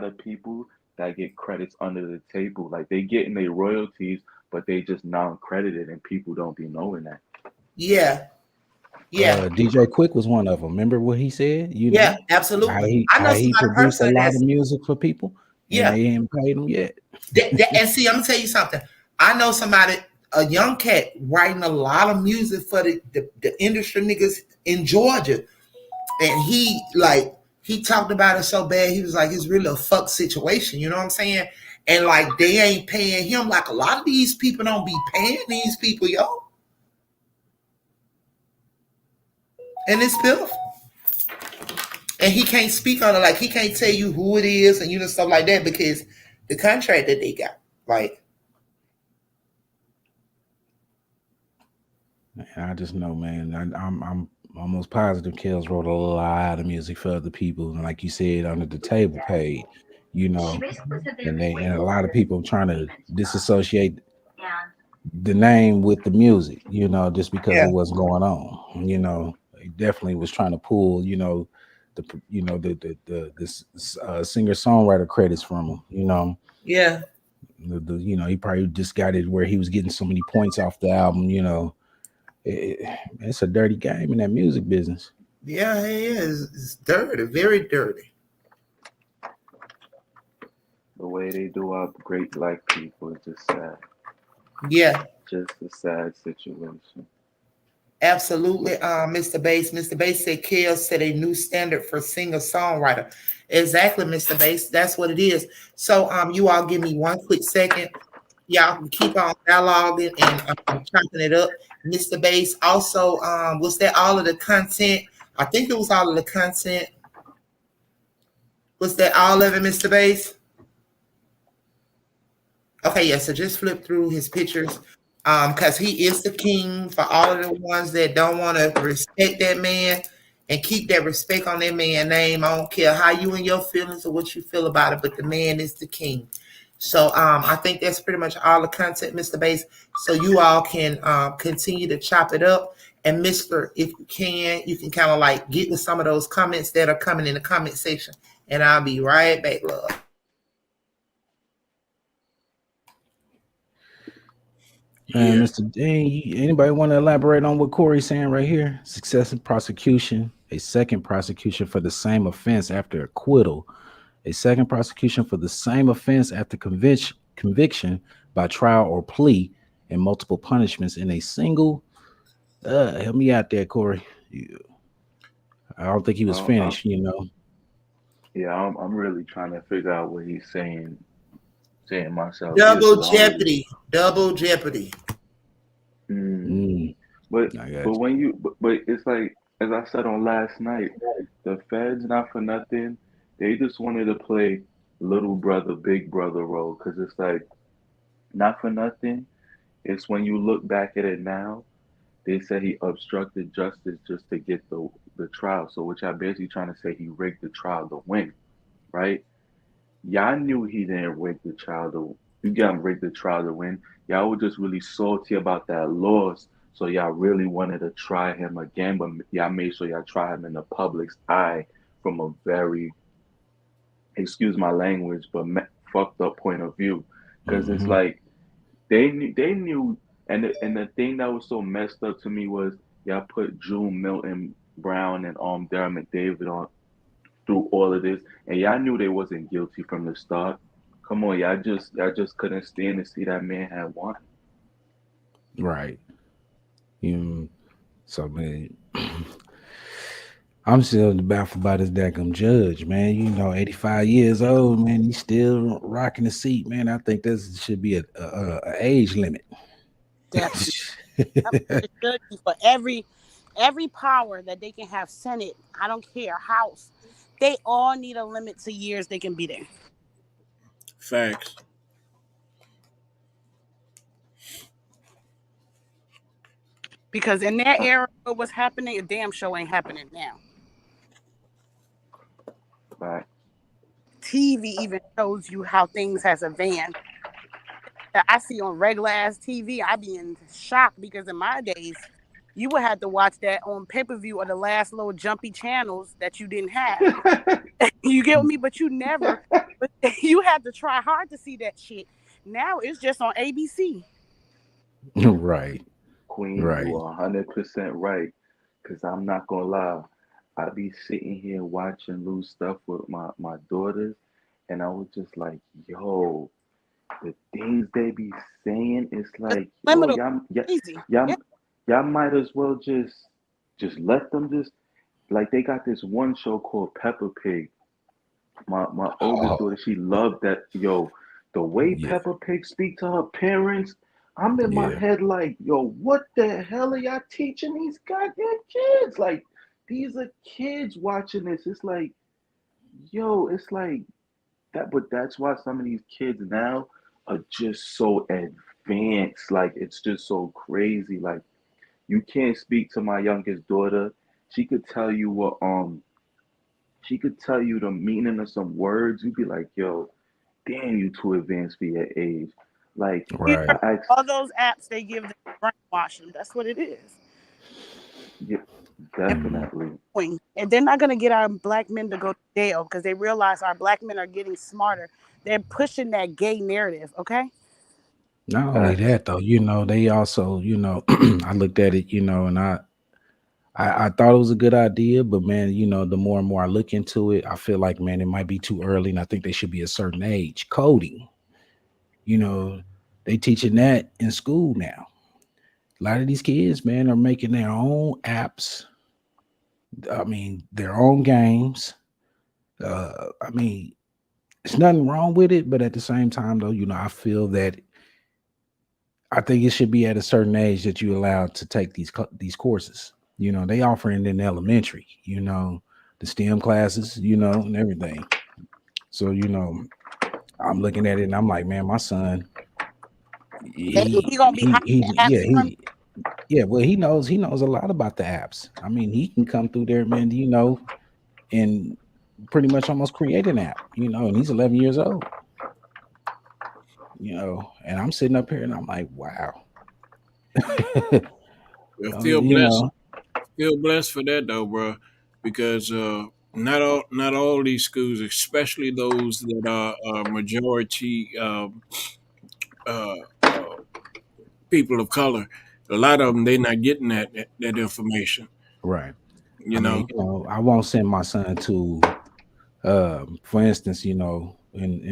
of people that get credits under the table. Like they getting their royalties, but they just non-credited, and people don't be knowing that. yeah, yeah, DJ Quick was one of them. Remember what he said? yeah. Absolutely. I know How he somebody produced a personally lot of that's music for people, and yeah. they ain't paid him yet. And see, I'm gonna tell you something. I know somebody, a young cat, writing a lot of music for the industry niggas in Georgia, and he talked about it so bad. He was like, it's really a fuck situation. You know what I'm saying? And like they ain't paying him. Like a lot of these people don't be paying these people, yo. And it's pitiful. And he can't speak on it. Like he can't tell you who it is and stuff like that because the contract that they got. Like I just know, man. I'm almost positive Kells wrote a lot of music for other people, and like you said, under the table paid, and a lot of people trying to disassociate the name with the music, just because yeah, of what's going on. He definitely was trying to pull, the singer songwriter credits from him. yeah. He probably just got it where he was getting so many points off the album. It's a dirty game in that music business. Yeah, it is. It's dirty, very dirty. The way they do our great black people is just sad. Yeah, Just a sad situation. absolutely. Mr. Bass. Mr. Bass said Kel set a new standard for singer-songwriter. Exactly, Mr. Bass. That's what it is. So you all give me one quick second. Y'all can keep on dialoguing and chopping it up. Mr. Bass. Also, was that all of the content? I think it was all of the content. Was that all of it, Mr. Bass? Okay, yeah, so just flip through his pictures. Because he is the king for all of the ones that don't want to respect that man and keep that respect on that man's name. I don't care how you and your feelings or what you feel about it, but the man is the king. So I think that's pretty much all the content, Mr. Bass. So you all can continue to chop it up. And Mr., if you can kind of like get with some of those comments that are coming in the comment section. And I'll be right back, love. And Yeah. Mr. Dean, anybody want to elaborate on what Corey's saying right here? Successive prosecution, a second prosecution for the same offense after acquittal, a second prosecution for the same offense after conviction by trial or plea, and multiple punishments in a single. Help me out there, Corey. I don't think he was I, finished. yeah, I'm really trying to figure out what he's saying myself. Yeah, Double because I don't really. jeopardy. Double jeopardy. Mm. Mm, But I got but when you but it's like as I said on last night, the feds not for nothing. They just wanted to play little brother, big brother role because it's like not for nothing. It's when you look back at it now, they said he obstructed justice just to get the trial. So which I basically trying to say he rigged the trial to win, right? Y'all knew he didn't rig the trial to you got him rigged the trial to win. Y'all were just really salty about that loss. So y'all really wanted to try him again, but y'all made sure y'all try him in the public's eye from a very, excuse my language, but fucked up point of view. Because it's hmm like they knew, and the thing that was so messed up to me was y'all put June Milton Brown and Dermot David on through all of this, and y'all knew they wasn't guilty from the start. Come on, y'all just couldn't stand to see that man had won. right. You so man, I'm still baffled by this daggum judge, man. 85 years old, man. He's still rocking the seat, man. I think this should be a age limit. Definitely. Yep, it should be for every power that they can have. Senate, I don't care, House. They all need a limit to years they can be there. Facts. Because in their era, what was happening, a damn show ain't happening now. Right. TV even shows you how things has advanced. That I see on regular ass TV, I be in shock because in my days, you would have to watch that on pay-per-view or the last little jumpy channels that you didn't have. You get with me? But you never, but you had to try hard to see that shit. Now it's just on ABC. Right, Queen, you right. are 100% right. Cause I'm not gonna lie, I be sitting here watching loose stuff with my daughters, and I was just like, yo, the things they be saying, it's It's like, yo, liminal, easy. Yeah. y'all might as well just let them just like they got this one show called Peppa Pig. My oldest Oh, daughter, she loved that. Yo, the way yeah, Peppa Pig speak to her parents, I'm in my yeah, head like, yo, what the hell are y'all teaching these goddamn kids? Like, these are kids watching this. It's like, yo, it's like that. But that's why some of these kids now are just so advanced. Like, it's just so crazy. Like, you can't speak to my youngest daughter. She could tell you what she could tell you the meaning of some words. You'd be like, yo, damn, you too advanced for your age. Like, Yeah. I right. asked, All those apps they give them brainwash them. That's what it is. yeah, And, Mhm. definitely. and they're not gonna get our black men to go to jail because they realize our black men are getting smarter. They're pushing that gay narrative. Okay. Not only Facts. that, though, they also, I looked at it, and I thought it was a good idea, but man, the more and more I look into it, I feel like, man, it might be too early, and I think they should be a certain age. Coding, you know, they teaching that in school now. A lot of these kids, man, are making their own apps. I mean, their own games. I mean, there's nothing wrong with it, but at the same time, though, I feel that I think it should be at a certain age that you're allowed to take these courses. They offer it in elementary. The STEM classes. And everything. So I'm looking at it and I'm like, man, my son, He gonna be hot in the yeah, apps from yeah. Well, he knows a lot about the apps. I mean, he can come through there, man. And pretty much almost create an app. And he's 11 years old. And I'm sitting up here and I'm like, wow. I Uh, feel you blessed. know, Feel blessed for that though, bro, because not all these schools, especially those that are majority uh, uh, people of color, a lot of them they're not getting that information. right. I You mean, know. I won't send my son to, for instance, in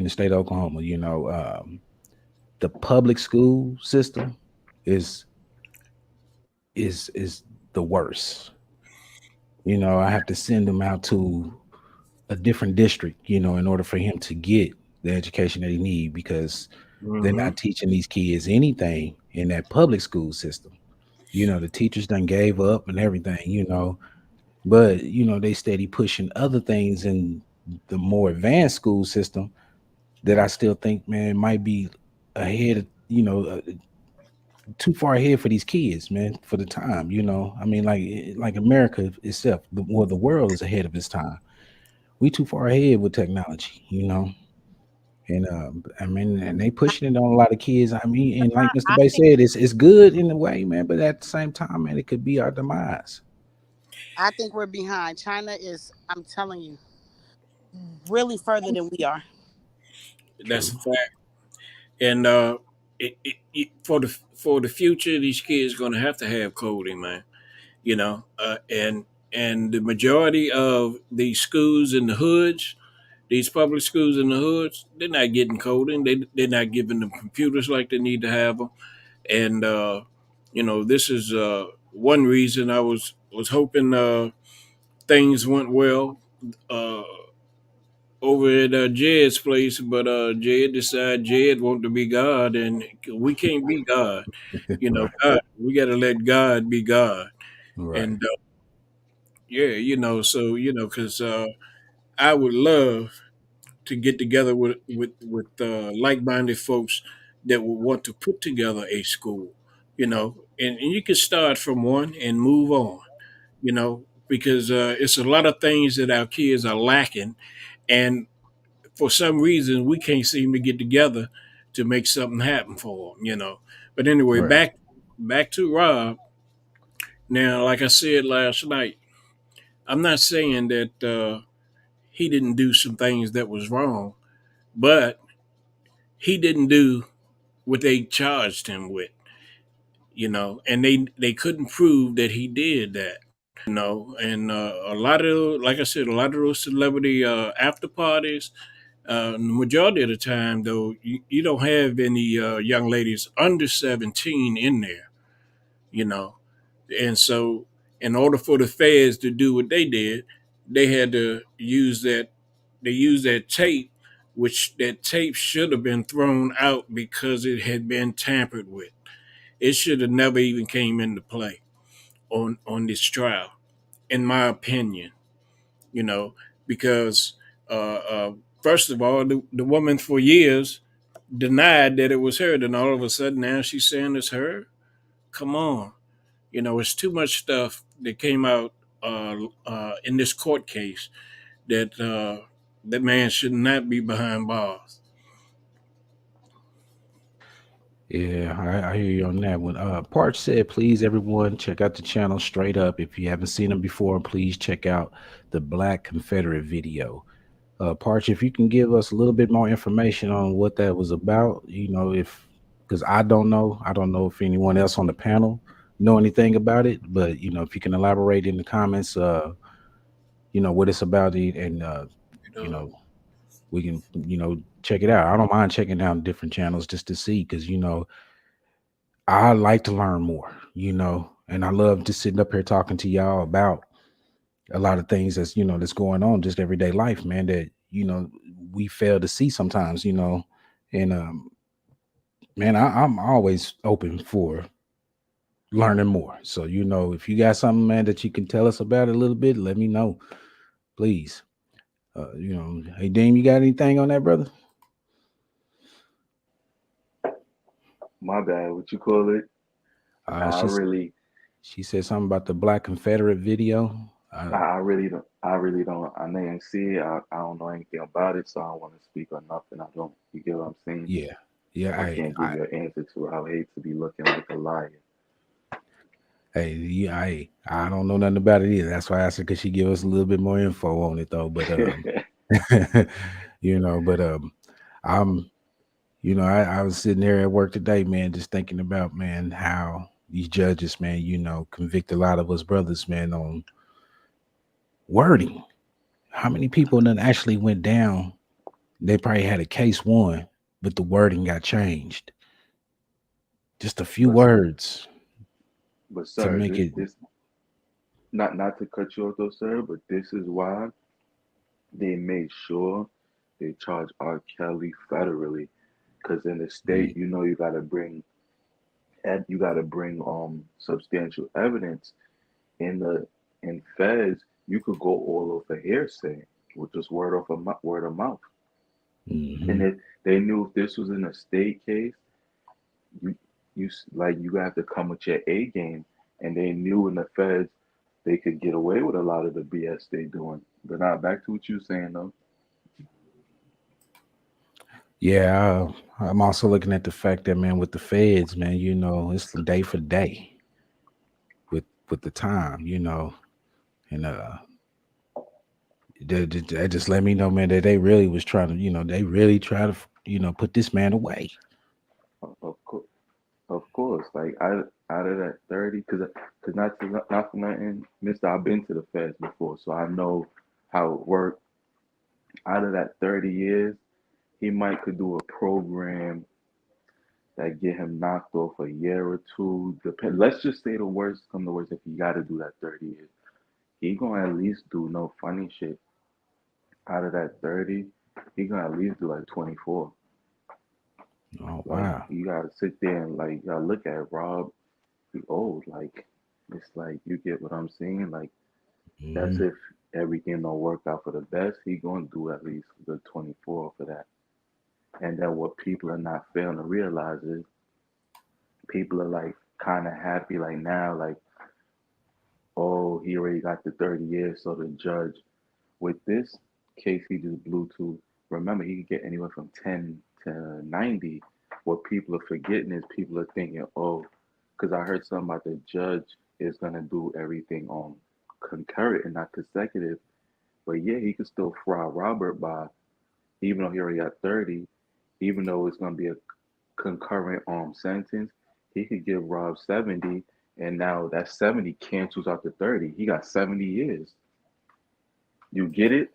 the state of Oklahoma, the public school system is is the worst. I have to send him out to a different district, in order for him to get the education that he need because they're Hmm. not teaching these kids anything in that public school system. The teachers done gave up and everything. But they steady pushing other things in the more advanced school system that I still think, man, might be ahead of, too far ahead for these kids, man, for the time. I mean, like America itself, the world is ahead of its time. We too far ahead with technology. And I mean, and they pushing it on a lot of kids. I mean, and like Mr. I Bay think said, it's good in a way, man, but at the same time, man, it could be our demise. I think we're behind. China is, I'm telling you, really further than we are. That's True. a fact. And for the future, these kids going to have coding, man. And the majority of these schools in the hoods, these public schools in the hoods, they're not getting coding. They're not giving them computers like they need to have them. And this is one reason I was hoping things went well uh, over at Jed's place, but Jed decided Jed wanted to be God, and we can't be God. Right. God, we got to let God be God. Right. And yeah, so because I would love to get together with like-minded folks that would want to put together a school, and you can start from one and move on, because it's a lot of things that our kids are lacking, and for some reason we can't seem to get together to make something happen for them. But anyway, Right. back to Rob. Now, like I said last night, I'm not saying that he didn't do some things that was wrong, but he didn't do what they charged him with, and they couldn't prove that he did that, and a lot of, like I said, a lot of those celebrity after parties, the majority of the time though, you don't have any young ladies under 17 in there, you know, and so in order for the feds to do what they did, they had to use that. They used that tape, which that tape should have been thrown out because it had been tampered with. It should have never even came into play on this trial, in my opinion. You know, because first of all, the woman for years denied that it was her. Then all of a sudden, now she's saying it's her. Come on, it's too much stuff that came out in this court case that that man should not be behind bars. Yeah, I hear you on that one. Parch said, please, everyone, check out the channel straight up. If you haven't seen them before, please check out the Black Confederate video. Parch, if you can give us a little bit more information on what that was about, if because I don't know if anyone else on the panel know anything about it, but if you can elaborate in the comments, what it's about, and you Uh, know, we can, check it out. I don't mind checking out different channels just to see, because I like to learn more, and I love just sitting up here talking to y'all about a lot of things that's going on just everyday life, man, that we fail to see sometimes. And man, I'm always open for learning more. So if you got something, man, that you can tell us about it a little bit, let me know, please. Hey Dean, you got anything on that, brother? My bad. What you call it? Uh I she's really, she said something about the Black Confederate video. I really don't. I really don't. I didn't see it. I don't know anything about it, so I don't want to speak on nothing. I don't. You get what I'm saying? Yeah, yeah. I can't give you an answer to it. I would hate to be looking like a liar. Hey, yeah, I don't know nothing about it either. That's why I asked her, because she give us a little bit more info on it though. But but I'm I was sitting there at work today, man, just thinking about, man, how these judges, man, convict a lot of us brothers, man, on wording. How many people then actually went down? They probably had a case won, but the wording got changed. Just a few but words but to sir, make this it. this not to cut you off though, sir, but this is why they made sure they charge R. Kelly federally, because in the state, Mm, you know, you got to bring and you got to bring substantial evidence. In feds, you could go all over hearsay, with just word of mouth. And Hmm. if they knew if this was in a state case, you like you have to come with your A game, and they knew in the feds they could get away with a lot of the BS they doing. But now back to what you saying though. Yeah, I'm also looking at the fact that, man, with the feds, man, it's day for day with the time, and they just let me know, man, that they really was trying to, they really try to, put this man away. Of course, of course. Like out of that 30, because not for nothing, Mister, I've been to the feds before, so I know how it works. Out of that 30 years, he might could do a program that get him knocked off a year or two. Depend. Let's just say the worst come to worst, if he got to do that 30 years, he gonna at least do no funny shit. Out of that 30, he gonna at least do like 24. Oh, Like wow. you gotta sit there and like you gotta look at Rob. He old. Like it's like you get what I'm saying. Like that's Hmm. if everything don't work out for the best. He gonna do at least the 24 for that. And then what people are not failing to realize is people are like kind of happy like now like, oh, he already got the 30 years, so the judge with this case he just blew to, remember he could get anywhere from 10 to 90. What people are forgetting is people are thinking, oh, because I heard something about the judge is gonna do everything on concurrent and not consecutive. But yeah, he could still fry Robert by, even though he already got 30, even though it's gonna be a concurrent sentence, he could give Rob 70, and now that 70 cancels out the 30. He got 70 years. You get it?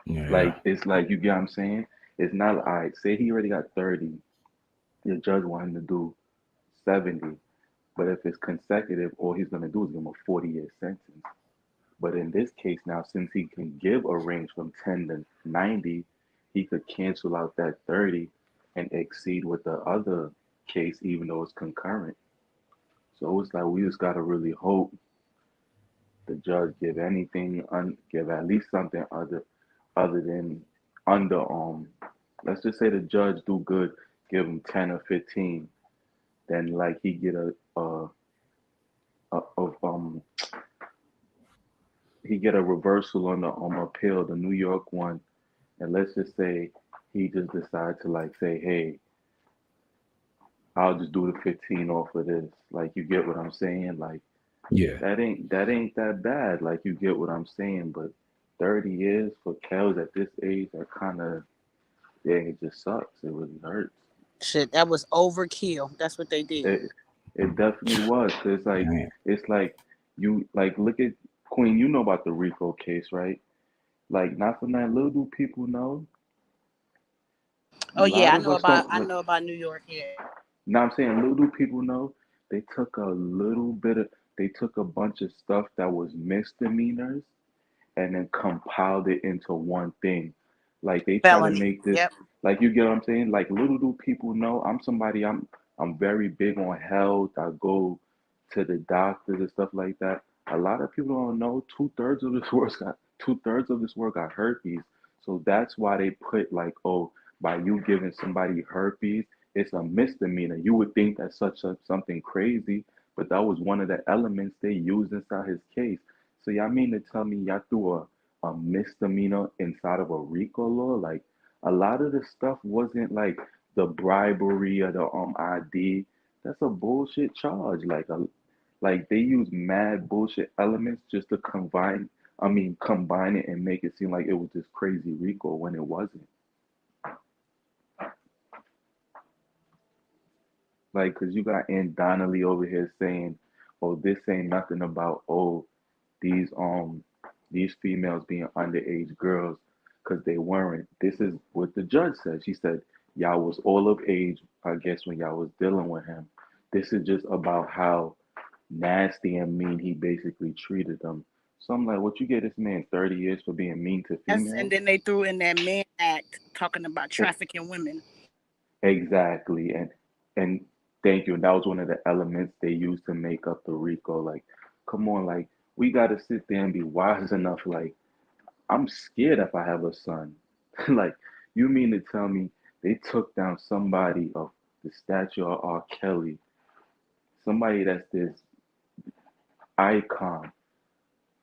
Yeah. Like it's like you get what I'm saying? It's not all right, say he already got 30, the judge want him to do 70. But if it's consecutive, all he's gonna do is give him a 40-year sentence. But in this case now, since he can give a range from 10 to 90, he could cancel out that 30 and exceed with the other case, even though it's concurrent. So it's like we just gotta really hope the judge give anything, give at least something other than under let's just say the judge do good, give him 10 or 15, then like he get a he get a reversal on the appeal, the New York one, and let's just say he just decide to like say, hey, I'll just do the 15 off of this. Like you get what I'm saying? Like Yeah. that ain't that bad. Like you get what I'm saying? But 30 years for Kels at this age, that kind of, yeah, it just sucks. It really hurts. Shit, that was overkill. That's what they did. It definitely was. 'Cause Damn. it's like you like look at Queen. You know about the Rico case, right? Like not for that. Little do people know. A Oh yeah, lot of us I don't. know about New York. Yeah. Now I'm saying little do people know. They took a little bit of. They took a bunch of stuff that was misdemeanors and then compiled it into one thing. Like they try to Felony. make this, Yep. like you get what I'm saying? Like little do people know I'm somebody, I'm very big on health. I go to the doctors and stuff like that. A lot of people don't know two-thirds of this work got herpes. So that's why they put like, oh, by you giving somebody herpes, it's a misdemeanor. You would think that's something crazy, but that was one of the elements they used inside his case. So y'all mean to tell me y'all threw a misdemeanor inside of a RICO law? Like a lot of the stuff wasn't like the bribery or the ID. That's a bullshit charge. Like they use mad bullshit elements just to combine it and make it seem like it was this crazy RICO when it wasn't. Like, cause you got Ann Donnelly over here saying, "Oh, this ain't nothing about these these females being underage girls because they weren't." This is what the judge said. She said, "Y'all was all of age, I guess, when y'all was dealing with him. This is just about how nasty and mean he basically treated them." So I'm like, what you get this man 30 years for being mean to Yes, and females? then they threw in that Mann Act talking about E- trafficking women. Exactly. And Thank you. And that was one of the elements they used to make up the RICO. Like, come on, like we gotta sit there and be wise enough. Like, I'm scared if I have a son. Like, you mean to tell me they took down somebody of the stature of R. Kelly, somebody that's this icon.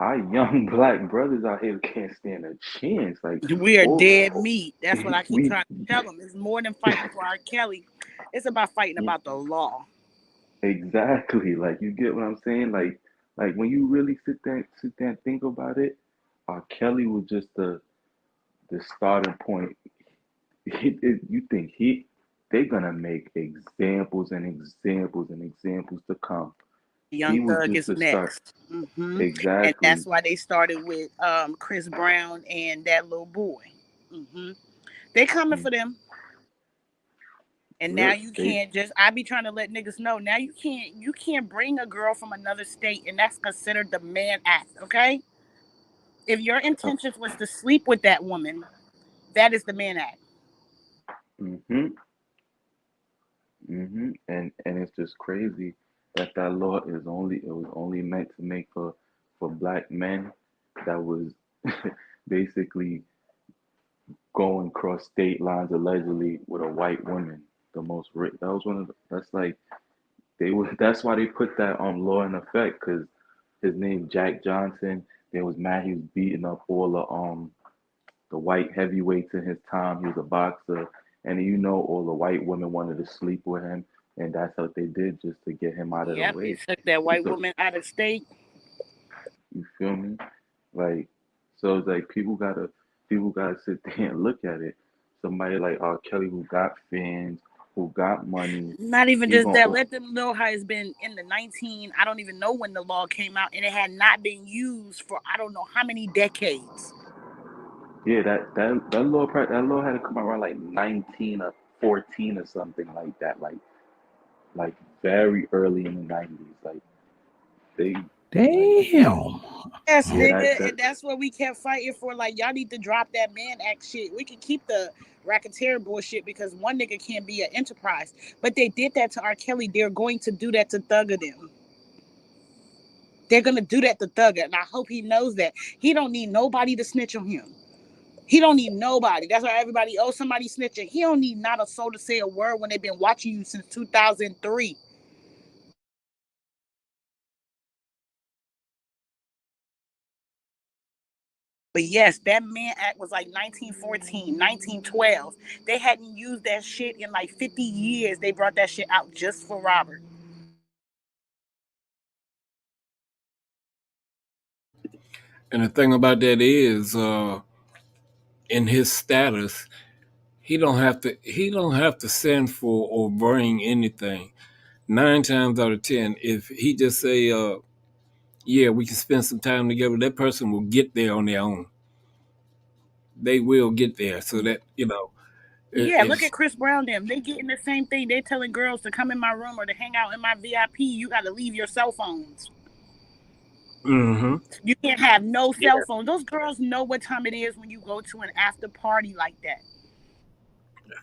Our young black brothers out here can't stand a chance. Like, We are oh, dead meat. That's what I keep we trying to tell them. It's more than fighting for R. Kelly. It's about fighting about the law. exactly. Like, you get what I'm saying? Like when you really sit there and think about it, R. Kelly was just the starting point. You think they're gonna make examples and examples and examples to come. He Young was Thug just is the start. next. And Exactly. that's why they started with Chris Brown and that little boy. They coming Mm. for them. And now Yep. you They can't just I be trying to let niggas know. Now you can't bring a girl from another state and that's considered the man act, okay? If your intentions was to sleep with that woman, that is the man act. mhm. And it's just crazy that that law is only it was only meant to make for black men that was basically going cross state lines allegedly with a white woman. The most rich. That was one of the, that's like they were. That's why they put that law in effect because his name Jack Johnson. They was mad he was beating up all the white heavyweights in his time. He was a boxer, and you know all the white women wanted to sleep with him, and that's what they did just to get him out of the Yep, they way. took that white So woman out of state. you feel me? Like so, it's like people gotta sit there and look at it. Somebody like R. Kelly who got fans, who got money, Not even he just that. gonna Let them know how it's been in the 19. I don't even know when the law came out, and it had not been used for I don't know how many decades. yeah that law had to come out around like 19 or 14 or something like that. Like very early in the 90s. Like they like Damn. Yes, yeah nigga, that and that's what we kept fighting for. Like, y'all need to drop that man act shit. We can keep the racketeer bullshit because one nigga can't be an enterprise. But they did that to R. Kelly. They're going to do that to Thugger them. They're gonna do that to Thugger, and I hope he knows that. He don't need nobody to snitch on him. He don't need nobody. That's why everybody, oh, somebody snitching. He don't need not a soul to say a word when they've been watching you since 2003. But yes, that man act was like 1914, 1912. They hadn't used that shit in like 50 years. They brought that shit out just for Robert. And the thing about that is, in his status, he don't have to send for or bring anything. 9 times out of 10, if he just say, yeah, we can spend some time together, that person will get there on their own. They will get there. So that, Yeah, look it's at Chris Brown them. They getting the same thing. They telling girls to come in my room or to hang out in my VIP. You got to leave your cell phones. mm-hmm. You can't have no cell Yeah. phone. Those girls know what time it is when you go to an after party like that.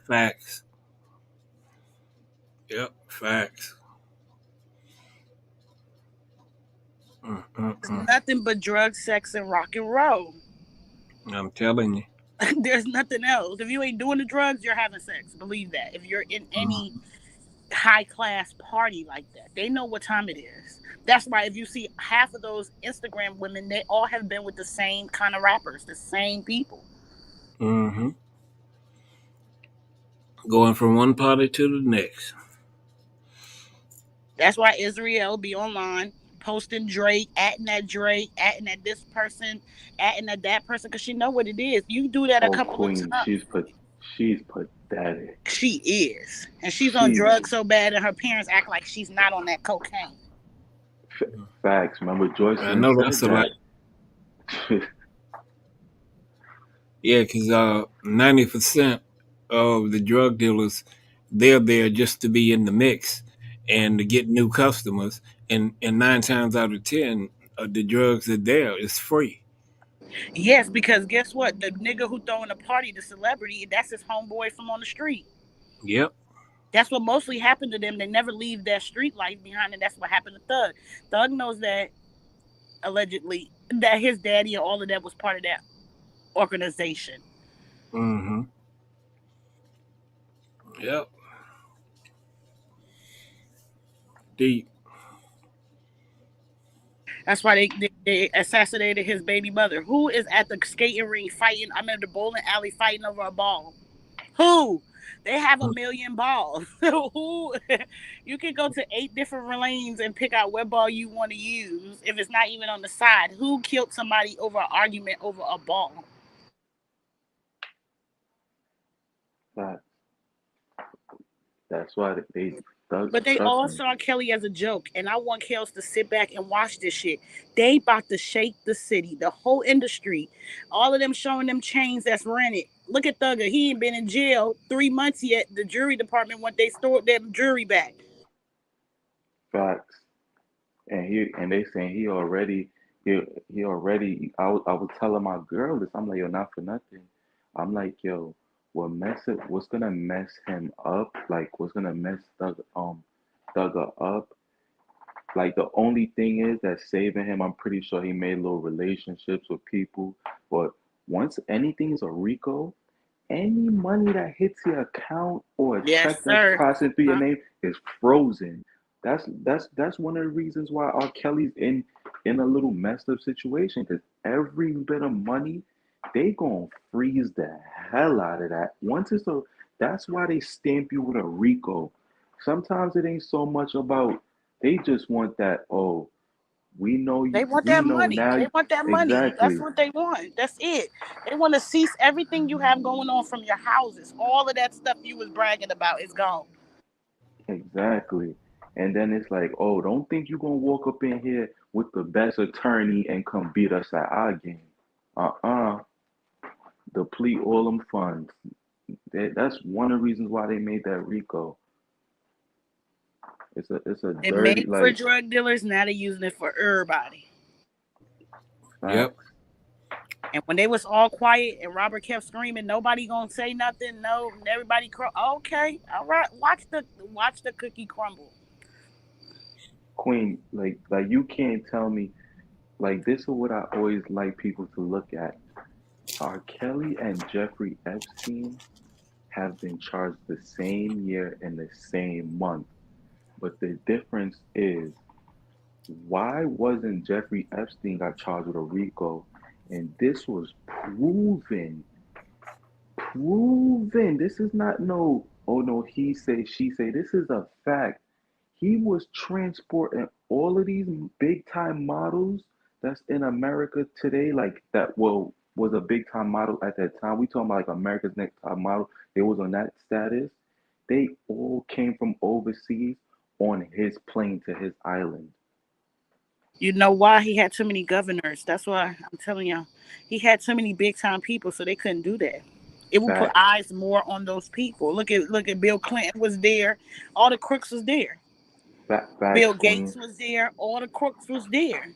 Facts. Yep, facts. It's Mm-mm-mm. nothing but drugs, sex, and rock and roll. I'm telling you. There's nothing else. If you ain't doing the drugs, you're having sex. Believe that. If you're in any high class party like that, they know what time it is. That's why if you see half of those Instagram women, they all have been with the same kind of rappers, the same people. Mm-hmm. Going from one party to the next. That's why Israel be online posting Drake, atting at this person, atting at that person, because she know what it is. You do that a oh couple of Queen, times. she's pathetic. She is. And she's on She's drugs so bad and her parents act like she's not on that cocaine. facts. Remember I Joycelyn know said that's a lot. that. Yeah, because 90% of the drug dealers, they're there just to be in the mix and to get new customers. And 9 times out of 10, the drugs are there. It's free. Yes, because guess what? The nigga who throwing a party, the celebrity, that's his homeboy from on the street. Yep. That's what mostly happened to them. They never leave that street life behind, and that's what happened to Thug. Thug knows that allegedly that his daddy and all of that was part of that organization. Mm-hmm. Yep. Deep. That's why they assassinated his baby mother, who is at the skating rink fighting. I'm at the bowling alley fighting over a ball. Who? They have a million balls. Who? You can go to 8 different lanes and pick out what ball you want to use if it's not even on the side. Who killed somebody over an argument over a ball? But that's why they Thug. But they Trust all me. saw Kelly as a joke, and I want Kels to sit back and watch this shit. They about to shake the city, the whole industry. All of them showing them chains that's rented. Look at Thugger. He ain't been in jail 3 months yet. The jury department when they stored that jury back. Facts. And they saying he he already. I was telling my girl this. I'm like, yo, not for nothing. I'm like, yo, what's gonna mess him up? Like, what's gonna mess Thugger up? Like, the only thing is that saving him, I'm pretty sure he made little relationships with people. But once anything is a RICO, any money that hits your account or a Yes, check that's sir. processing through your name is frozen. That's one of the reasons why R. Kelly's in a little messed up situation, because every bit of money they gonna freeze the hell out of that. Once it's a That's why they stamp you with a RICO. Sometimes it ain't so much about, they just want that, oh, They want we that know money. now. They want that money. That's Exactly. what they want. That's it. They want to cease everything you have going on from your houses. All of that stuff you was bragging about is gone. Exactly. And then it's like, oh, don't think you're gonna walk up in here with the best attorney and come beat us at our game. Uh-uh. Deplete all them funds. That's one of the reasons why they made that RICO. It's a It dirty, made for like, drug dealers. Now they're using it for everybody. Yep. facts. And when they was all quiet and Robert kept screaming, nobody gonna say nothing. No, everybody. Okay, all right. Watch the cookie crumble. Queen, like you can't tell me, like, this is what I always like people to look at. R. Kelly and Jeffrey Epstein have been charged the same year and the same month. But the difference is, why wasn't Jeffrey Epstein got charged with a RICO? And this was proven. This is not no, oh no, he say, she say. This is a fact. He was transporting all of these big time models that's in America today, like that, well, was a big time model at that time. We talking about like America's Next Top Model. They was on that status. They all came from overseas on his plane to his island. You know why he had too many governors? That's why I'm telling y'all. He had too many big time people, so they couldn't do that. It will put Facts. eyes more on those people. Look at Bill Clinton was there. All the crooks was there. Facts, Bill Gates Queen. was there. All the crooks was there.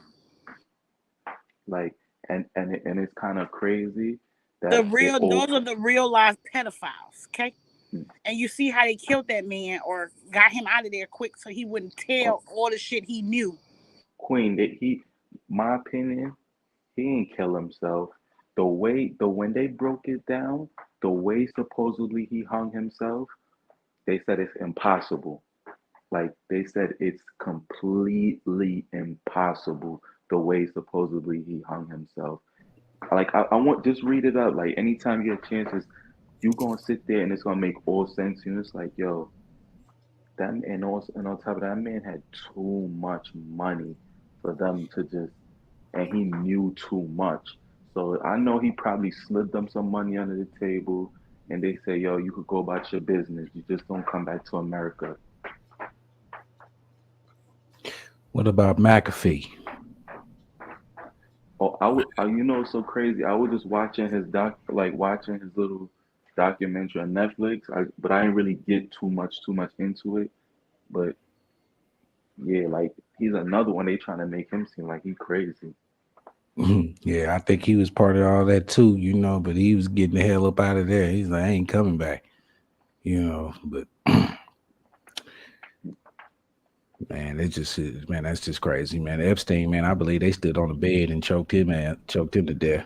Like, and it's kind of crazy The that it real all. those are the real life pedophiles. Okay. And you see how they killed that man or got him out of there quick so he wouldn't Oh, tell all the shit he knew. Queen, that my opinion, he ain't kill himself. The when they broke it down, the way supposedly he hung himself, they said it's impossible. Like, they said it's completely impossible the way supposedly he hung himself. Like, I want, just read it up. Like, anytime you get chances, you gonna sit there and it's gonna make all sense. You know, it's like, yo, that, and also, and on top of that, man had too much money for them to just, and he knew too much. So I know he probably slid them some money under the table, and they say, yo, you could go about your business. You just don't come back to America. What about McAfee? Oh, you know, it's so crazy. I was just watching his watching his little documentary on Netflix. But I didn't really get too much into it. But yeah, like, he's another one. They trying to make him seem like he crazy. Yeah, I think he was part of all that too, but he was getting the hell up out of there. He's like, I ain't coming back, but Man, it just is, man, that's just crazy, man. Epstein, man, I believe they stood on the bed and choked him, man, choked him to death.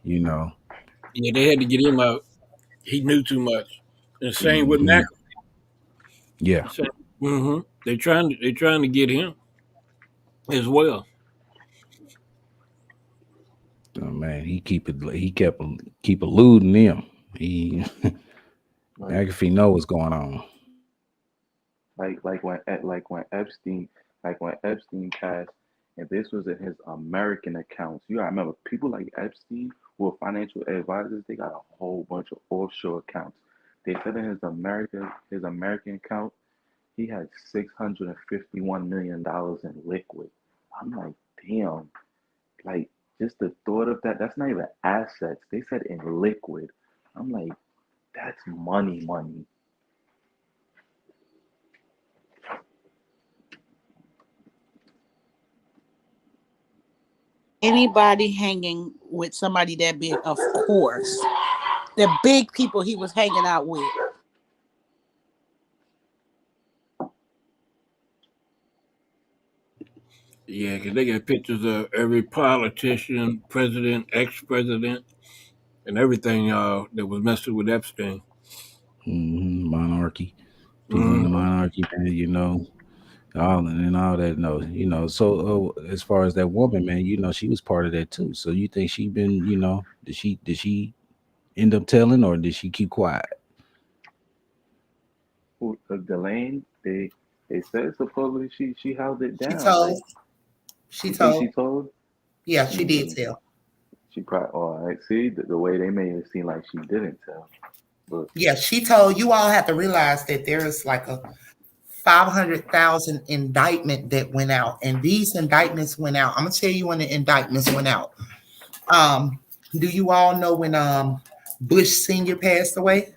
You know. Yeah, they had to get him out. He knew too much. And the same with Hmm. Mac. Yeah. So, they trying to get him as well. Oh, man, he kept eluding them. He Like McAfee know what's going on. like when Epstein passed, and this was in his American accounts. You gotta remember, people like Epstein who are financial advisors, they got a whole bunch of offshore accounts. They said in his American account, he had $651 million in liquid. I'm like, damn, like just the thought of that, that's not even assets. They said in liquid. I'm like, that's money, money. Anybody hanging with somebody that big, of course. The big people he was hanging out with. Yeah, because they got pictures of every politician, president, ex-president, and everything that was messing with Epstein. Monarchy, people in the Hmm. monarchy, man. All that. No, So as far as that woman, man, she was part of that too. So you think she been, did she end up telling, or did she keep quiet? Who, Delane, they said supposedly she held it She down. Like, told. She you think she told. told? Yeah, she did Mm, tell. she probably. Oh, I see the way they made it seem like she didn't tell. But Yeah, she told. You all have to realize that there is like a 500,000 indictment that went out, and these indictments went out. I'm gonna tell you when the indictments went out. Um, do you all know when Bush Senior passed away?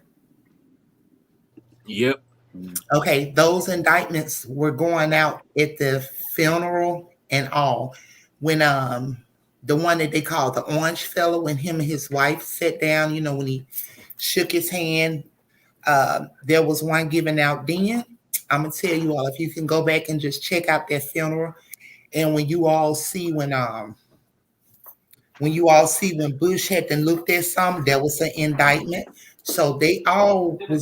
Yep. mm, Okay, those indictments were going out at the funeral and all. When the one that they called the Orange Fellow, when him and his wife sat down, when he shook his hand, there was one given out then. I'm gonna tell you all, if you can go back and just check out that funeral, and when you all see when Bush had to looked at some, there was an indictment. So they all were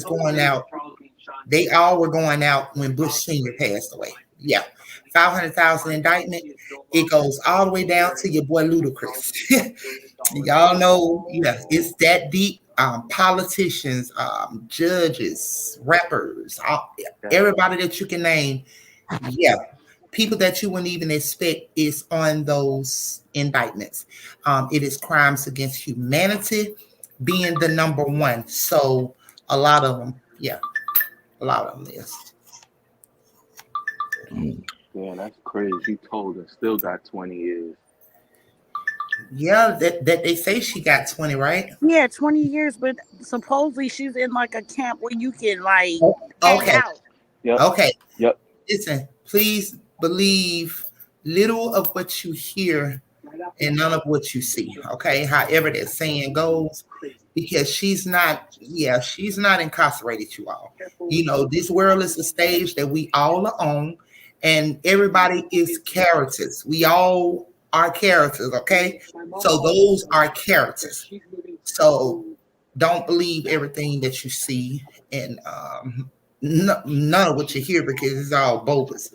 going out when Bush Senior passed away. Yeah, 500,000 indictment. It goes all the way down to your boy Ludacris. Y'all know, yeah, it's that deep. Politicians, judges, rappers, yeah, everybody that you can name, yeah, people that you wouldn't even expect is on those indictments. It is crimes against humanity being the number one. So a lot of them, yeah, a lot of them is. Mm. yeah, that's crazy. She told her still got 20 years. Yeah, that they say she got 20, right? Yeah, 20 years, but supposedly she's in like a camp where you can like hang Okay, out. Yep, okay. yep. Listen, please believe little of what you hear and none of what you see. Okay, however that saying goes, because she's not incarcerated, you all. This world is a stage that we all are on, and everybody is characters. We all are characters, okay? So those are characters. So don't believe everything that you see, and none of what you hear, because it's all bogus.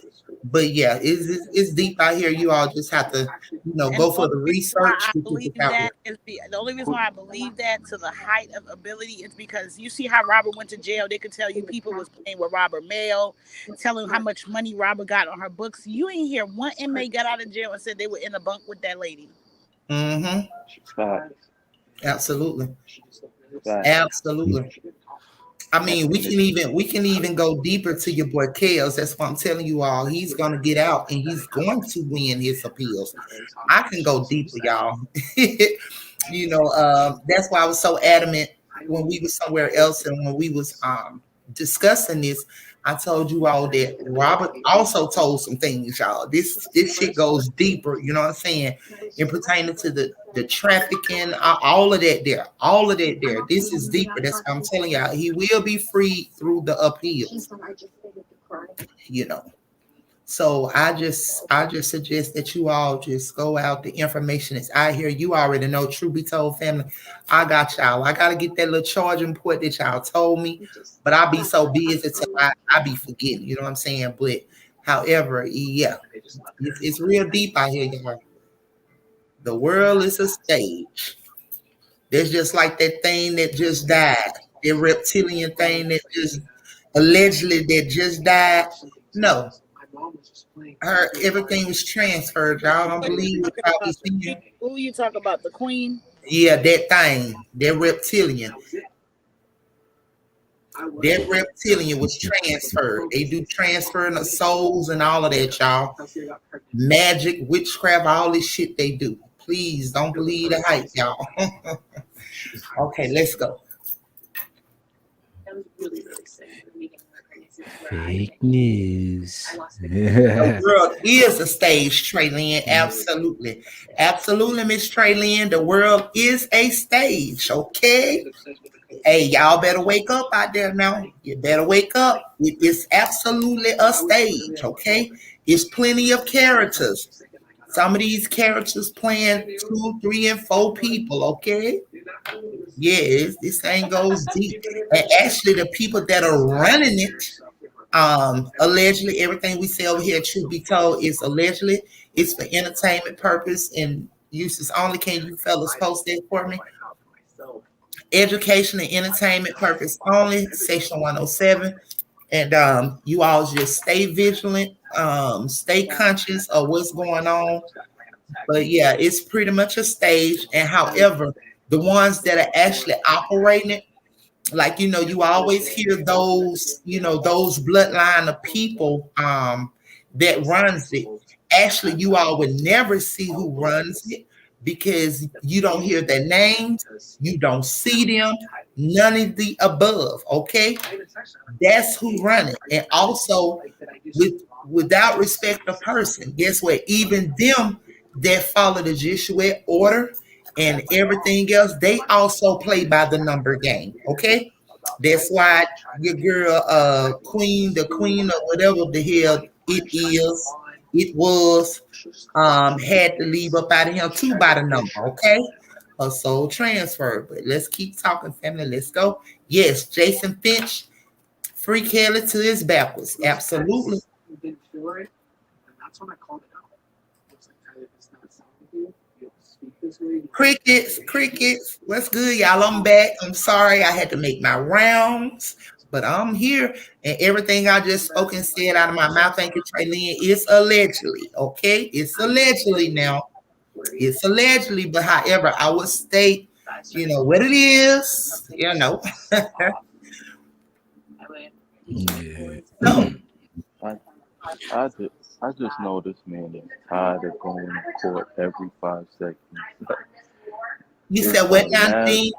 But yeah, it's deep out here. You all just have to, And go for the research because it's out here. the only reason Who, why I believe that to the height of ability is because you see how Robert went to jail. They could tell you people was playing with Robert mail, telling how much money Robert got on her books. You ain't hear one inmate got out of jail and said they were in a bunk with that lady. Mm-hmm. facts, Absolutely. facts. Absolutely. I And, mean, we and can it's even we can even go deeper to your boy Kales. That's what I'm telling you all. He's gonna get out and he's going to win his appeals. I can go deeper, y'all. That's why I was so adamant when we were somewhere else and when we was discussing this. I told you all that Robert also told some things, y'all. This shit goes deeper, you know what I'm saying? In pertaining to the trafficking, all of that there, all of that there. This is deeper. That's what I'm telling y'all. He will be freed through the appeals, you know. So I just suggest that you all just go out. The information is out here. You already know. True be told, family, I got y'all. I gotta get that little charging port that y'all told me, but I'll be so busy till I be forgetting. You know what I'm saying? But however, yeah, it's real deep out here, y'all. The world is a stage. There's just like that thing that just died, the reptilian thing that just allegedly that just died. No, her everything was transferred. Y'all don't believe what y'all be seeing. Who you talk about? The queen? Yeah, that thing, that reptilian. That reptilian was transferred. They do transferring of souls and all of that, y'all. Magic, witchcraft, all this shit they do. Please don't believe the hype, y'all. Okay, let's go. Fake news. The world is a stage, Traylyn. Absolutely. Absolutely, Miss Traylyn. The world is a stage, okay? Hey, y'all better wake up out there now. You better wake up. It is absolutely a stage, okay? There's plenty of characters. Some of these characters playing 2, 3, and 4 people, okay? Yes, this thing goes deep. And actually, the people that are running it, allegedly, everything we say over here, truth be told, is allegedly. It's for entertainment purpose and uses only. Can you fellas post that for me? Education and entertainment purpose only, section 107. And you all just stay vigilant, stay conscious of what's going on. But yeah, it's pretty much a stage. And however, the ones that are actually operating it, like you always hear those, those bloodline of people that runs it. Actually, you all would never see who runs it because you don't hear their names, you don't see them, none of the above. Okay, that's who run it. And also, without respect of person, guess what? Even them that follow the judicial order and everything else, they also play by the number game. Okay, that's why your girl, queen, the queen or whatever the hell it was, had to leave up out of him too by the number. Okay, her soul transfer. But let's keep talking, family. Let's go. Yes, Jason Finch, free Kelly to his backwards. Absolutely. Crickets. What's good, y'all? I'm back. I'm sorry I had to make my rounds, but I'm here. And everything I just spoke and said out of my mouth, thank you, Traylyn, is allegedly. Okay? It's allegedly now. It's allegedly, but however, I would state, what it is, Yeah. No. I just know this man is tired of going to court every 5 seconds. You said what now, thing?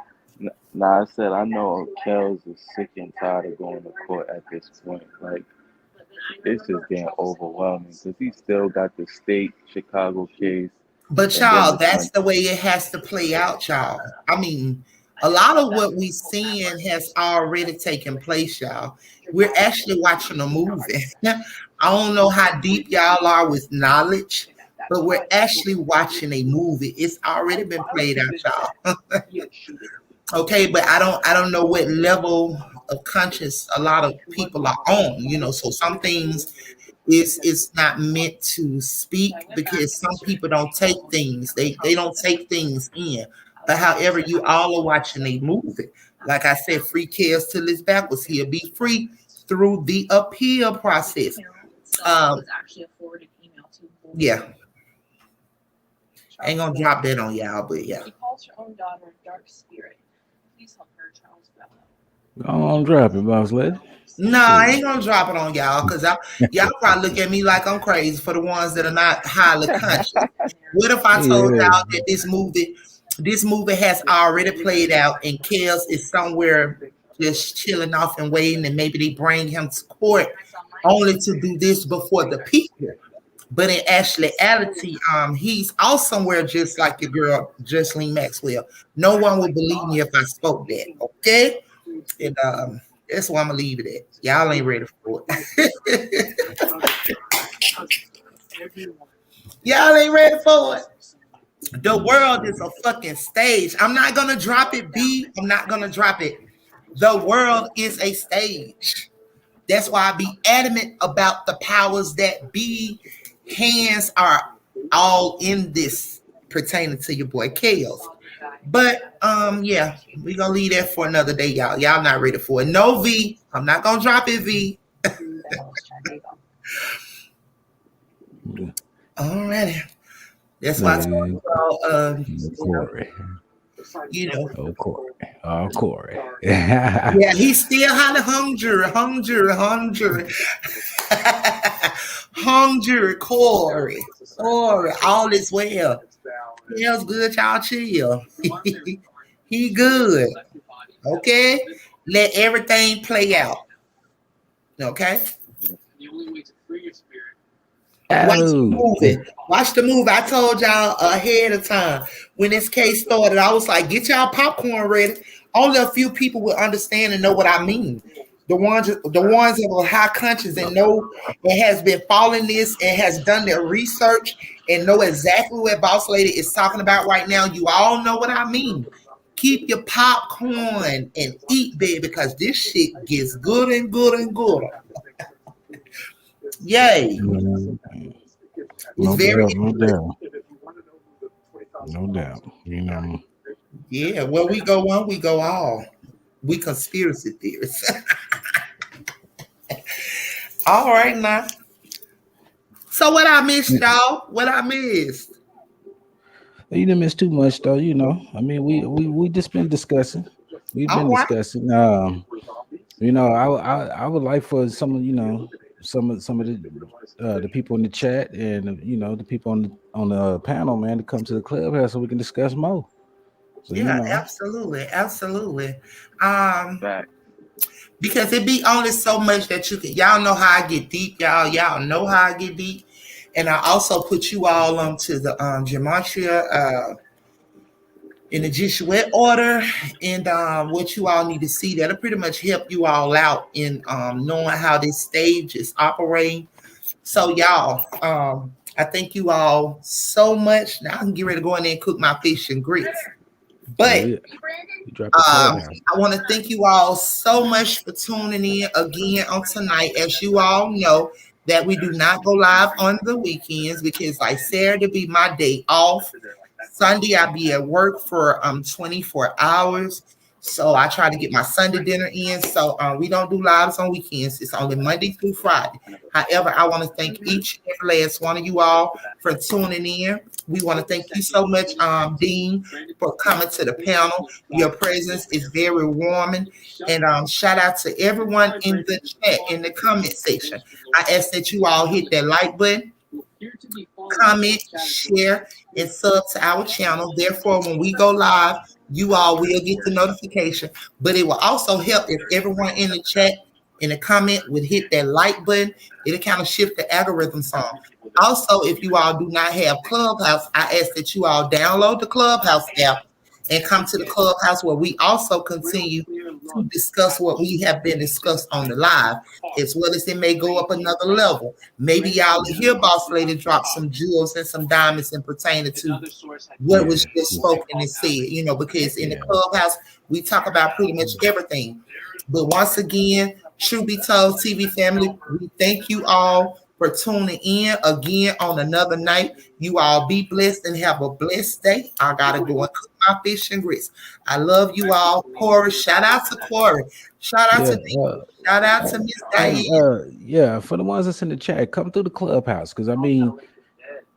Nah, I said I know Kels is sick and tired of going to court at this point. Like, it's just getting overwhelming because he still got the state Chicago case. But y'all, that's the way it has to play out, y'all. I mean, a lot of what we're seeing has already taken place, y'all. We're actually watching a movie. I don't know how deep y'all are with knowledge, but we're actually watching a movie. It's already been played out, y'all. Okay, but I don't know what level of conscience a lot of people are on, so some things is not meant to speak because some people don't take things, they don't take things in. But however, you all are watching a movie. Like I said, free cares till his backwards. He'll be free through the appeal process. Yeah. I ain't gonna drop that on y'all, but yeah. She calls her own daughter a dark spirit. Please help her, Charles Bella. Go on, drop it, boss lady. No, I ain't gonna drop it on y'all because y'all probably look at me like I'm crazy for the ones that are not highly conscious. What if I told y'all that this movie has already played out and Kels is somewhere just chilling off and waiting, and maybe they bring him to court only to do this before the people? But in actuality, he's out somewhere just like your girl, Jocelyn Maxwell. No one would believe me if I spoke that, okay? And that's why I'm going to leave it at. Y'all ain't ready for it. The world is a fucking stage. I'm not gonna drop it, B. I'm not gonna drop it. The world is a stage. That's why I be adamant about the powers that be. Hands are all in this pertaining to your boy Kales. But yeah, we gonna leave that for another day, y'all. Y'all not ready for it. No, V. I'm not gonna drop it, V. Alrighty. That's why I told y'all, Corey. you know. Oh, Corey. Oh, Corey. Yeah, he's still hungry, Corey. All is well. Feels good, y'all chill. He good. Okay? Let everything play out. Okay? Watch the movie. Watch the movie. I told y'all ahead of time when this case started. I was like, get y'all popcorn ready. Only a few people will understand and know what I mean. The ones that are high conscious and know that has been following this and has done their research and know exactly what Boss Lady is talking about right now. You all know what I mean. Keep your popcorn and eat, baby, because this shit gets good and good and good. Yay. No doubt, no doubt. No doubt. You know. Yeah, well, we go one, we go all. We conspiracy theorists. All right now. So what I missed, y'all? What I missed? You didn't miss too much though, you know. I mean, we just been discussing. We've been discussing. You know, I would like for some of some of the people in the chat and you know the people on the panel, man, to come to the clubhouse so we can discuss more. So, yeah, you know. absolutely. Because it be only so much that you can. Y'all know how I get deep, y'all know how I get deep, and I also put you all onto the gematria in the Jesuit order, and what you all need to see that'll pretty much help you all out in knowing how this stage is operating. So y'all, I thank you all so much. Now I can get ready to go in there and cook my fish and grits. But I want to thank you all so much for tuning in again on tonight. As you all know, that we do not go live on the weekends because like Saturday be my day off. Sunday I'll be at work for 24 hours. So I try to get my Sunday dinner in. So we don't do lives on weekends. It's only Monday through Friday. However, I want to thank each and every last one of you all for tuning in. We want to thank you so much, Dean, for coming to the panel. Your presence is very warming. And shout out to everyone in the chat, in the comment section. I ask that you all hit that like button, comment, share, and sub to our channel. Therefore, when we go live, you all will get the notification. But it will also help if everyone in the chat, in the comment, would hit that like button. It'll kind of shift the algorithm some. Also, if you all do not have Clubhouse, I ask that you all download the Clubhouse app and come to the Clubhouse where we also continue to discuss what we have been discussed on the live, as well as it may go up another level. Maybe y'all will hear Boss Lady drop some jewels and some diamonds and pertaining to what was just spoken and said, you know, because in the Clubhouse, we talk about pretty much everything. But once again, True Be Told TV family, we thank you all for tuning in again on another night. You all be blessed and have a blessed day. I gotta go and cook my fish and grits. I love you all. Corey, shout out to Corey. Shout out to Dean. Shout out to Miss Diane. For the ones that's in the chat, come through the Clubhouse because I mean,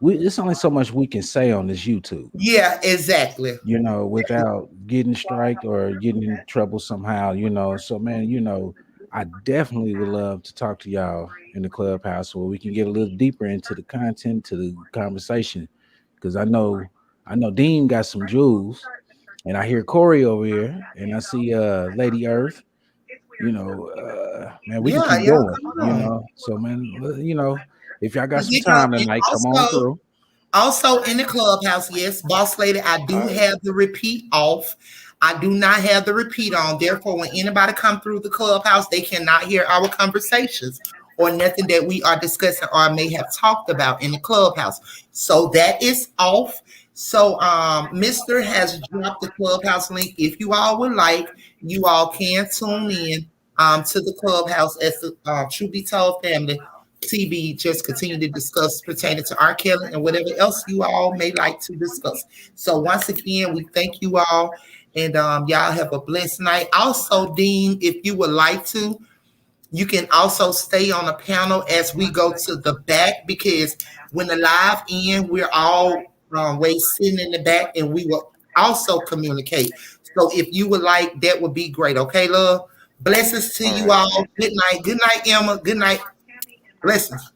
it's only so much we can say on this YouTube. Yeah, exactly. You know, without getting striked or getting in trouble somehow. You know, so man, you know, I definitely would love to talk to y'all in the Clubhouse where we can get a little deeper into the content, to the conversation. Because I know Dean got some jewels, and I hear Corey over here, and I see Lady Earth. You know, man, we can keep going. You know, so man, you know, if y'all got some time tonight, come on through. Also in the Clubhouse, yes, Boss Lady, I do have the repeat off. I do not have the repeat on. Therefore, when anybody come through the Clubhouse, they cannot hear our conversations or nothing that we are discussing or may have talked about in the clubhouse. So that is off. So Mr. has dropped the clubhouse link. If you all would like, you all can tune in to the clubhouse as the True Be Told family TV just continue to discuss pertaining to R. Kelly and whatever else you all may like to discuss. So once again, we thank you all, and y'all have a blessed night. Also, Dean, if you would like to, you can also stay on the panel as we go to the back, because when the live end, we're all way sitting in the back, and we will also communicate. So if you would like, that would be great. Okay, love? Blessings to you all. Good night. Good night, Emma. Good night. Blessings.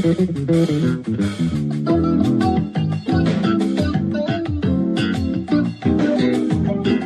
Thank you.